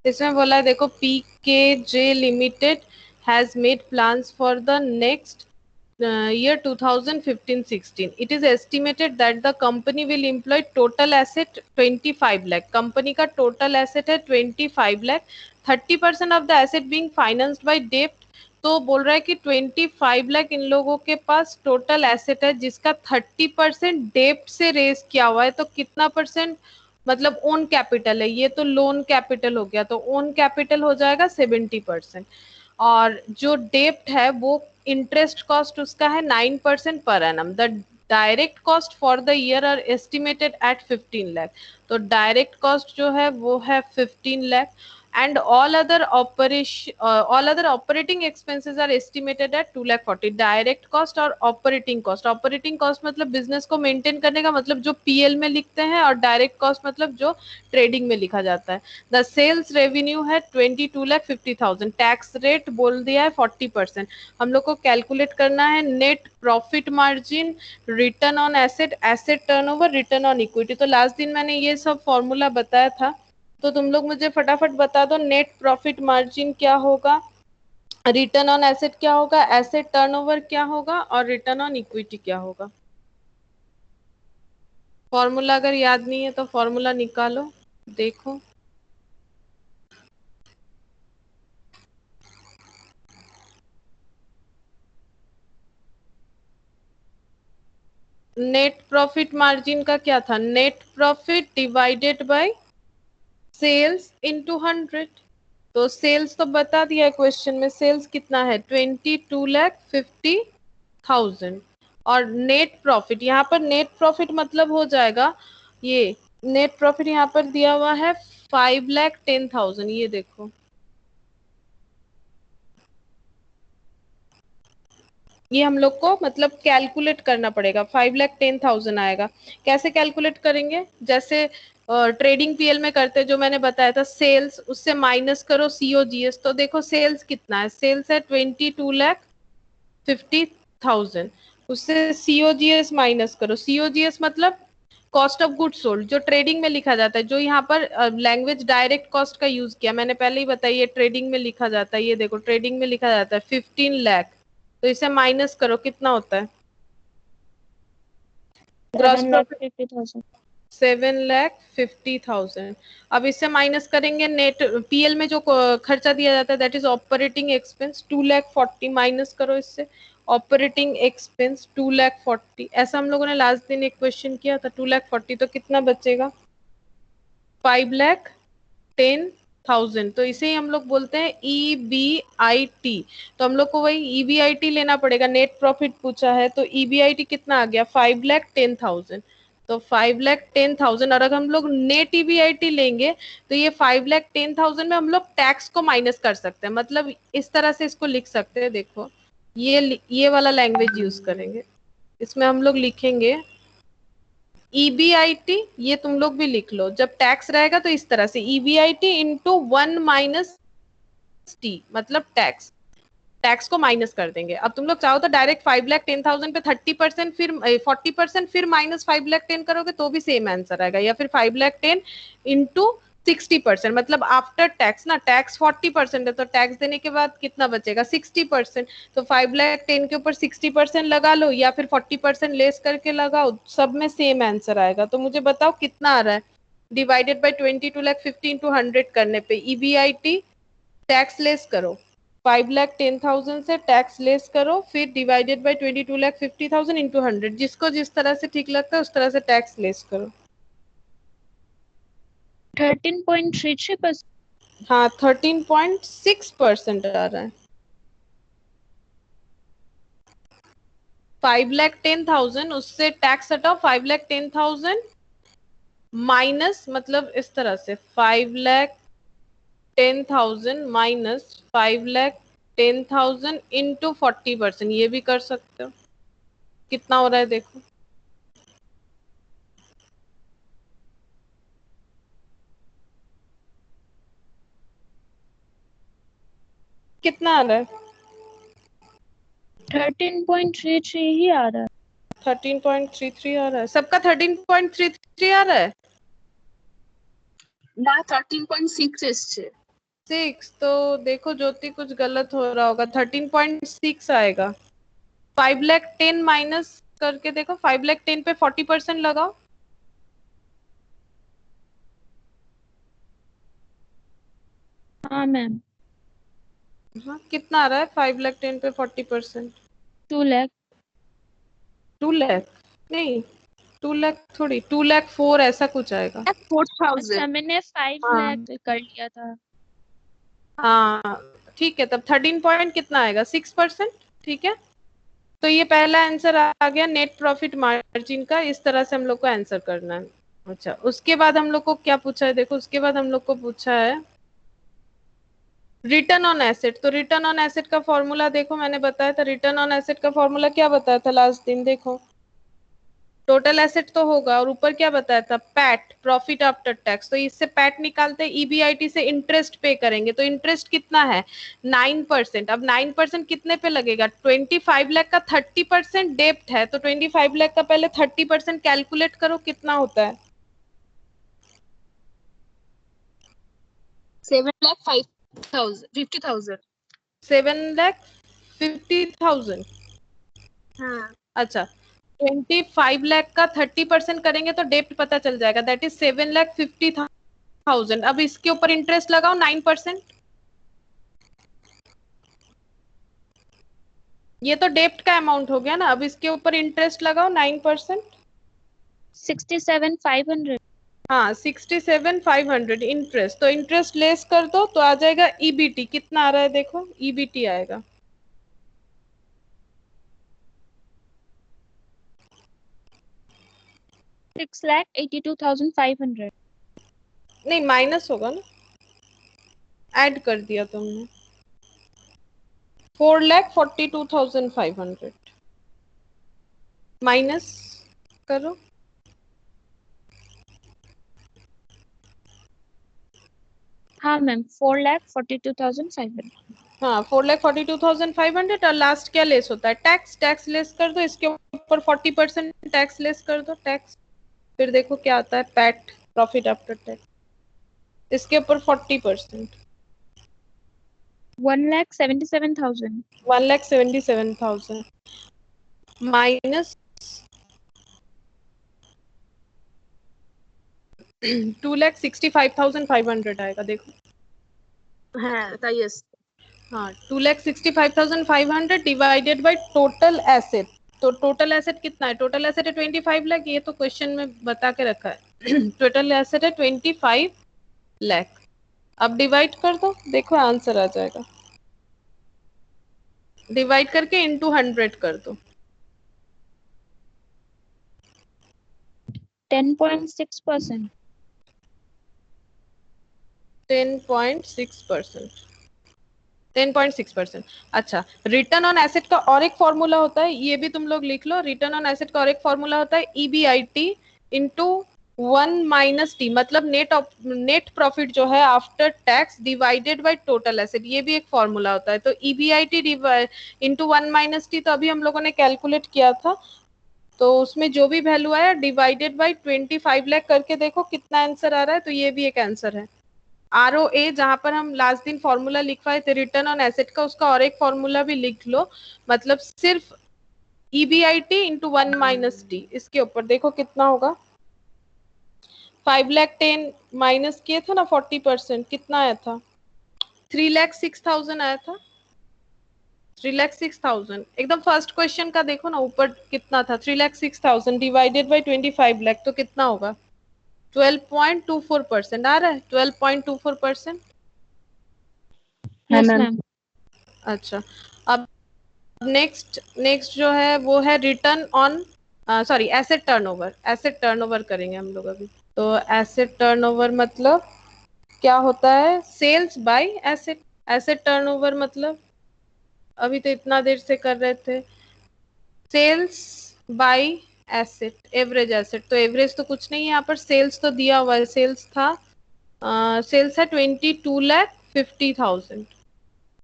इसमें बोला है देखो, PKJ limited has made plans for the next year 2015-16. It is estimated that the company will employ total asset 25 lakh. Company का total asset है 25 lakh. 30% of the asset being financed by debt, तो बोल रहा है कि 25 लाख इन लोगों के पास total asset है जिसका 30% डेप्ट से रेज किया हुआ है, तो कितना परसेंट मतलब ओन कैपिटल है? ये तो लोन कैपिटल हो गया, तो ओन कैपिटल हो जाएगा 70%। और जो डेप्ट है वो इंटरेस्ट कॉस्ट उसका है 9% पर annum. The direct cost for the year are estimated at 15 lakh. तो डायरेक्ट कॉस्ट जो है वो है 15 lakh. and all other operating expenses are estimated at 2,40,000। Direct cost और ऑपरेटिंग कॉस्ट, ऑपरेटिंग कॉस्ट मतलब बिजनेस को मेंटेन करने का, मतलब जो पीएल में लिखते हैं, और डायरेक्ट कॉस्ट मतलब जो ट्रेडिंग में लिखा जाता है। द सेल्स रेवेन्यू है 22,50,000। टैक्स रेट बोल दिया है 40%। हम लोग को कैलकुलेट करना है net profit margin, return on asset, asset turnover, return on equity. तो लास्ट दिन मैंने ये सब फॉर्मूला बताया था, तो तुम लोग मुझे फटाफट बता दो नेट प्रॉफिट मार्जिन क्या होगा, रिटर्न ऑन एसेट क्या होगा, एसेट टर्नओवर क्या होगा, और रिटर्न ऑन इक्विटी क्या होगा। फॉर्मूला अगर याद नहीं है तो फॉर्मूला निकालो, देखो। नेट प्रॉफिट मार्जिन का क्या था? Net profit divided by sales into 100। तो सेल्स तो बता दिया है क्वेश्चन में, सेल्स कितना है 22,50,000। और नेट प्रॉफिट, यहाँ पर नेट प्रॉफिट मतलब हो जाएगा, ये नेट प्रॉफिट यहाँ पर दिया हुआ है 5,10,000। ये देखो, ये हम लोग को मतलब कैलकुलेट करना पड़ेगा। 5,10,000 आएगा। कैसे कैलकुलेट करेंगे? जैसे ट्रेडिंग पीएल में करते, जो मैंने बताया था, सेल्स उससे माइनस करो सीओजीएस। तो देखो सेल्स कितना है, सेल्स है 22,50,000। उससे सीओजीएस माइनस करो। सीओजीएस मतलब कॉस्ट ऑफ गुड सोल्ड, जो ट्रेडिंग में लिखा जाता है। जो यहाँ पर लैंग्वेज डायरेक्ट कॉस्ट का यूज किया, मैंने पहले ही बताया, ट्रेडिंग में लिखा जाता है। ये देखो ट्रेडिंग में लिखा जाता है 15 लाख। तो इसे माइनस करो, कितना होता है? Gross profit 7,50,000। 7,50,000। अब इससे माइनस करेंगे नेट पीएल में जो खर्चा दिया जाता है, that is operating expense 2,40,000। Minus करो इससे ऑपरेटिंग एक्सपेंस 2,40,000। ऐसा हम लोगों ने लास्ट दिन एक क्वेश्चन किया था, 2,40,000। तो कितना बचेगा? 5,10,000। तो इसे ही हम लोग बोलते हैं EBIT। तो हम लोग को वही EBIT लेना पड़ेगा। नेट प्रॉफिट पूछा है तो EBIT कितना आ गया? 5,10,000। तो 5,10,000। और अगर हम लोग नेट EBIT लेंगे तो ये 5,10,000 में हम लोग टैक्स को माइनस कर सकते हैं। मतलब इस तरह से इसको लिख सकते हैं। देखो ये वाला लैंग्वेज यूज करेंगे। इसमें हम लोग लिखेंगे EBIT, ये तुम लोग भी लिख लो। जब टैक्स रहेगा तो इस तरह से EBIT इंटू 1 माइनस टी, मतलब टैक्स, टैक्स को माइनस कर देंगे। अब तुम लोग चाहो तो डायरेक्ट 5,10,000 पे 30%, फिर 40%, फिर माइनस 5,10,000 करोगे तो भी सेम आंसर आएगा। या फिर 5,10,000 इंटू 60%, मतलब आफ्टर टैक्स ना, टैक्स 40% है तो टैक्स देने के बाद कितना बचेगा? 60%। तो 5,10,000 के ऊपर 60% लगा लो, या फिर 40% लेस करके लगाओ, सब में सेम आंसर आएगा। तो मुझे बताओ कितना आ रहा है? डिवाइडेड बाई 22,50,000 इंटू 100 करने पे EBIT टैक्स लेस करो, 5,10,000 से टैक्स लेस करो, फिर डिवाइडेड बाई 22,50,000 इंटू 100। जिसको जिस तरह से ठीक लगता है उस तरह से टैक्स लेस करो। 13.33%। हाँ 13.6% आ रहा है। 5,10,000 उससे टैक्स हटाओ, 5,10,000 माइनस, मतलब इस तरह से 5,10,000 माइनस 5,10,000 इंटू 40%, ये भी कर सकते हो। कितना हो रहा है देखो, कितना आ रहा है? 13.33 ही आ रहा है। 13.33 आ रहा है। सबका 13.33 आ रहा है। না 13.6 এসছে। 6 तो देखो ज्योति कुछ गलत हो रहा होगा। 13.6 आएगा। 5,10,000 माइनस करके देखो, 5,10,000 पे 40% लगाओ। हाँ मैम। हाँ कितना आ रहा है 5,10,000 पे 40%? 2 लाख। 2 लाख नहीं, 2 लाख थोड़ी, 2,04,000 ऐसा कुछ आएगा। 4,000। अच्छा मैंने 5 हाँ लाख कर लिया था। हाँ ठीक है, तब 13 पॉइंट कितना आएगा, 6%। ठीक है, तो ये पहला आंसर आ गया नेट प्रॉफिट मार्जिन का। इस तरह से हम लोग को आंसर करना है। अच्छा उसके बाद हम लोग को क्या पूछा है, देखो उसके बाद हम लोग को पूछा है रिटर्न ऑन एसेट। तो रिटर्न ऑन एसेट का फॉर्मूला देखो, मैंने बताया था रिटर्न ऑन एसेट का फॉर्मूला क्या बताया था लास्ट दिन, देखो टोटल एसेट तो होगा और ऊपर क्या बताया था, पैट, प्रॉफिट आफ्टर टैक्स। तो इससे पैट निकालते हैं, ईबीआईटी से इंटरेस्ट पे करेंगे। तो इंटरेस्ट कितना है, 9%। अब 9% कितने पे लगेगा, 25 लाख का 30% डेप्ट है, तो 25 लाख का पहले 30% कैलकुलेट करो कितना होता है। 7,50,000। 7,50,000। हाँ। अच्छा 25 लाख का 30% करेंगे तो डेप्ट पता चल जाएगा, दैट इज 7,50,000। अब इसके ऊपर इंटरेस्ट लगाओ 9%। ये तो डेप्ट का अमाउंट हो गया ना, अब इसके ऊपर इंटरेस्ट लगाओ 9%। 67,500। हाँ 67,500 इंटरेस्ट, तो इंटरेस्ट लेस कर दो तो आ जाएगा ईबीटी। कितना आ रहा है देखो, ईबीटी आएगा 6,82,500। नहीं माइनस होगा ना, ऐड कर दिया तुमने, 4,42,500 माइनस करो। हाँ मैम 4,42,500। हाँ 4,42,500 और लास्ट क्या लेस होता है, टैक्स। टैक्स लेस कर दो, इसके ऊपर 40% टैक्स लेस कर दो, टैक्स। फिर देखो क्या आता है, पैट, प्रॉफिट आफ्टर टैक्स, इसके ऊपर 40%, 1,77,000। 1,77,000 माइनस 2,65,500 आएगा देखो। हाँ ताई हाँ 2,65,500 डिवाइडेड बाय टोटल एसेट। तो टोटल एसेट कितना है, टोटल एसेट है 25 लाख, ये तो क्वेश्चन में बता के रखा है टोटल एसेट है 25 लाख। अब डिवाइड कर दो, देखो आंसर आ जाएगा। डिवाइड करके इनटू 100 कर दो। 10.6%। 10.6%। 10.6%। अच्छा रिटर्न ऑन एसेट का और एक फॉर्मूला होता है, ये भी तुम लोग लिख लो। रिटर्न ऑन एसेट का और एक फॉर्मूला होता है ईबीआईटी इंटू 1 - टी, मतलब नेट प्रॉफिट जो है after tax divided by total asset, ये भी एक फॉर्मूला होता है। तो ईबीआईटी इंटू 1 - टी तो अभी हम लोगों ने कैलकुलेट किया था, तो उसमें जो भी वैल्यू आया डिवाइडेड बाय 25 लाख करके देखो कितना आंसर आ रहा है। तो ये भी एक आंसर है। आरओए जहां पर हम लास्ट दिन फॉर्मूला लिखवाए थे रिटर्न ऑन एसेट का, उसका और एक फॉर्मूला भी लिख लो, मतलब सिर्फ ईबीआईटी इंटू 1 - टी, इसके ऊपर देखो कितना होगा। 5,10,000 माइनस किए थे ना 40%, कितना आया था, 3,06,000 आया था। 3,06,000 एकदम फर्स्ट क्वेश्चन का देखो ना, ऊपर कितना था, 3,06,000 डिवाइडेड बाई 25 लाख तो कितना होगा, 12.24% आ रहा है, 12.24%। हाँ यस मैम। मैम। अच्छा अब नेक्स्ट जो है वो है return on, sorry asset turnover. Asset turnover करेंगे हम लोग अभी। तो एसेट टर्नओवर मतलब क्या होता है, sales by asset. Asset turnover मतलब अभी तो इतना देर से कर रहे थे, sales by asset, average asset. तो एवरेज तो कुछ नहीं है यहाँ पर, सेल्स तो दिया हुआ है, सेल्स था सेल्स है 22,50,000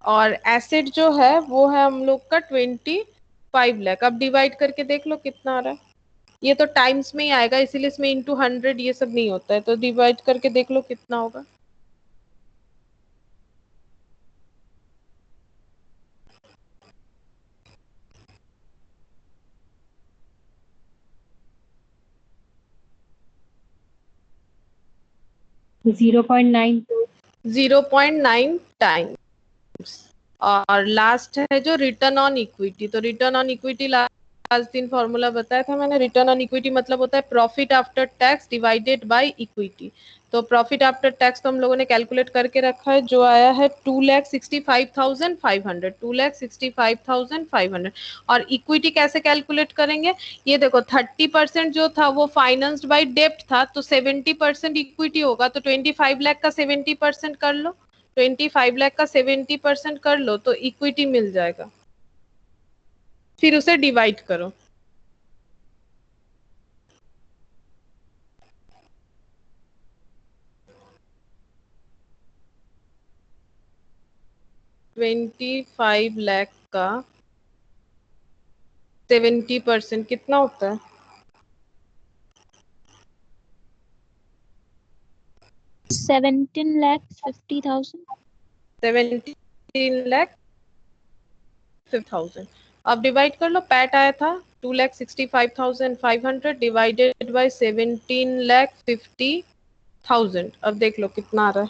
और एसेट जो है वो है हम लोग का 25 लाख। अब डिवाइड करके देख लो कितना आ रहा है, ये तो टाइम्स में ही आएगा इसीलिए इसमें इंटू 100 ये सब नहीं होता है, तो डिवाइड करके देख लो कितना होगा। $0.92। 0.9 टाइम्स और लास्ट है जो रिटर्न ऑन इक्विटी। तो रिटर्न ऑन इक्विटी लास्ट दिन फॉर्मूला बताया था मैंने। रिटर्न ऑन इक्विटी मतलब होता है profit after tax divided by equity. तो प्रॉफिट आफ्टर टैक्स तो हम लोगों ने कैलकुलेट करके रखा है, जो आया है 2,65,500, 2,65,500। और इक्विटी कैसे कैलकुलेट करेंगे, ये देखो 30% जो था वो फाइनेंस्ड बाय डेब्ट था, तो 70% इक्विटी होगा, तो 25 लाख का 70% कर लो, 25 लाख का 70% कर लो तो इक्विटी मिल जाएगा, फिर उसे डिवाइड करो। $25 लाख का 70% कितना होता है? 17,50,000। 17,50,000। अब डिवाइड कर लो, पैट आया था 2,65,500 डिवाइडेड बाय 17,50,000। अब देख लो कितना आ रहा है,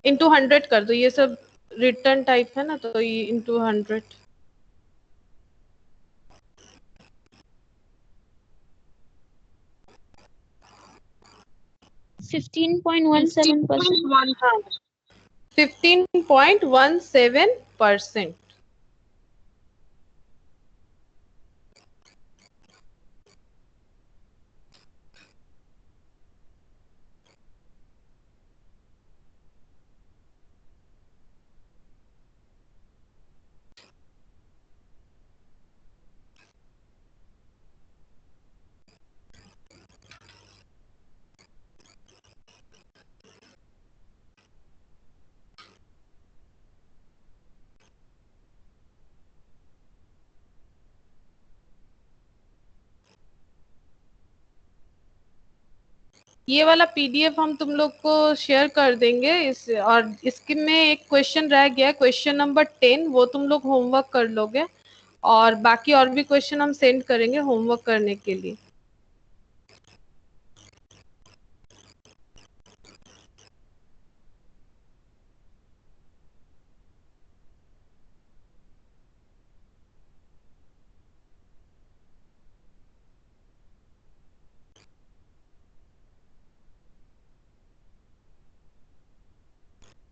इंटू 100 कर दो, ये सब रिटर्न टाइप है ना, तो ये इंटू 100। 15.17%। 15.17%। ये वाला पीडीएफ हम तुम लोग को शेयर कर देंगे इस, और इसके में एक क्वेश्चन रह गया, क्वेश्चन नंबर 10, वो तुम लोग होमवर्क कर लोगे, और बाकी और भी क्वेश्चन हम सेंड करेंगे होमवर्क करने के लिए।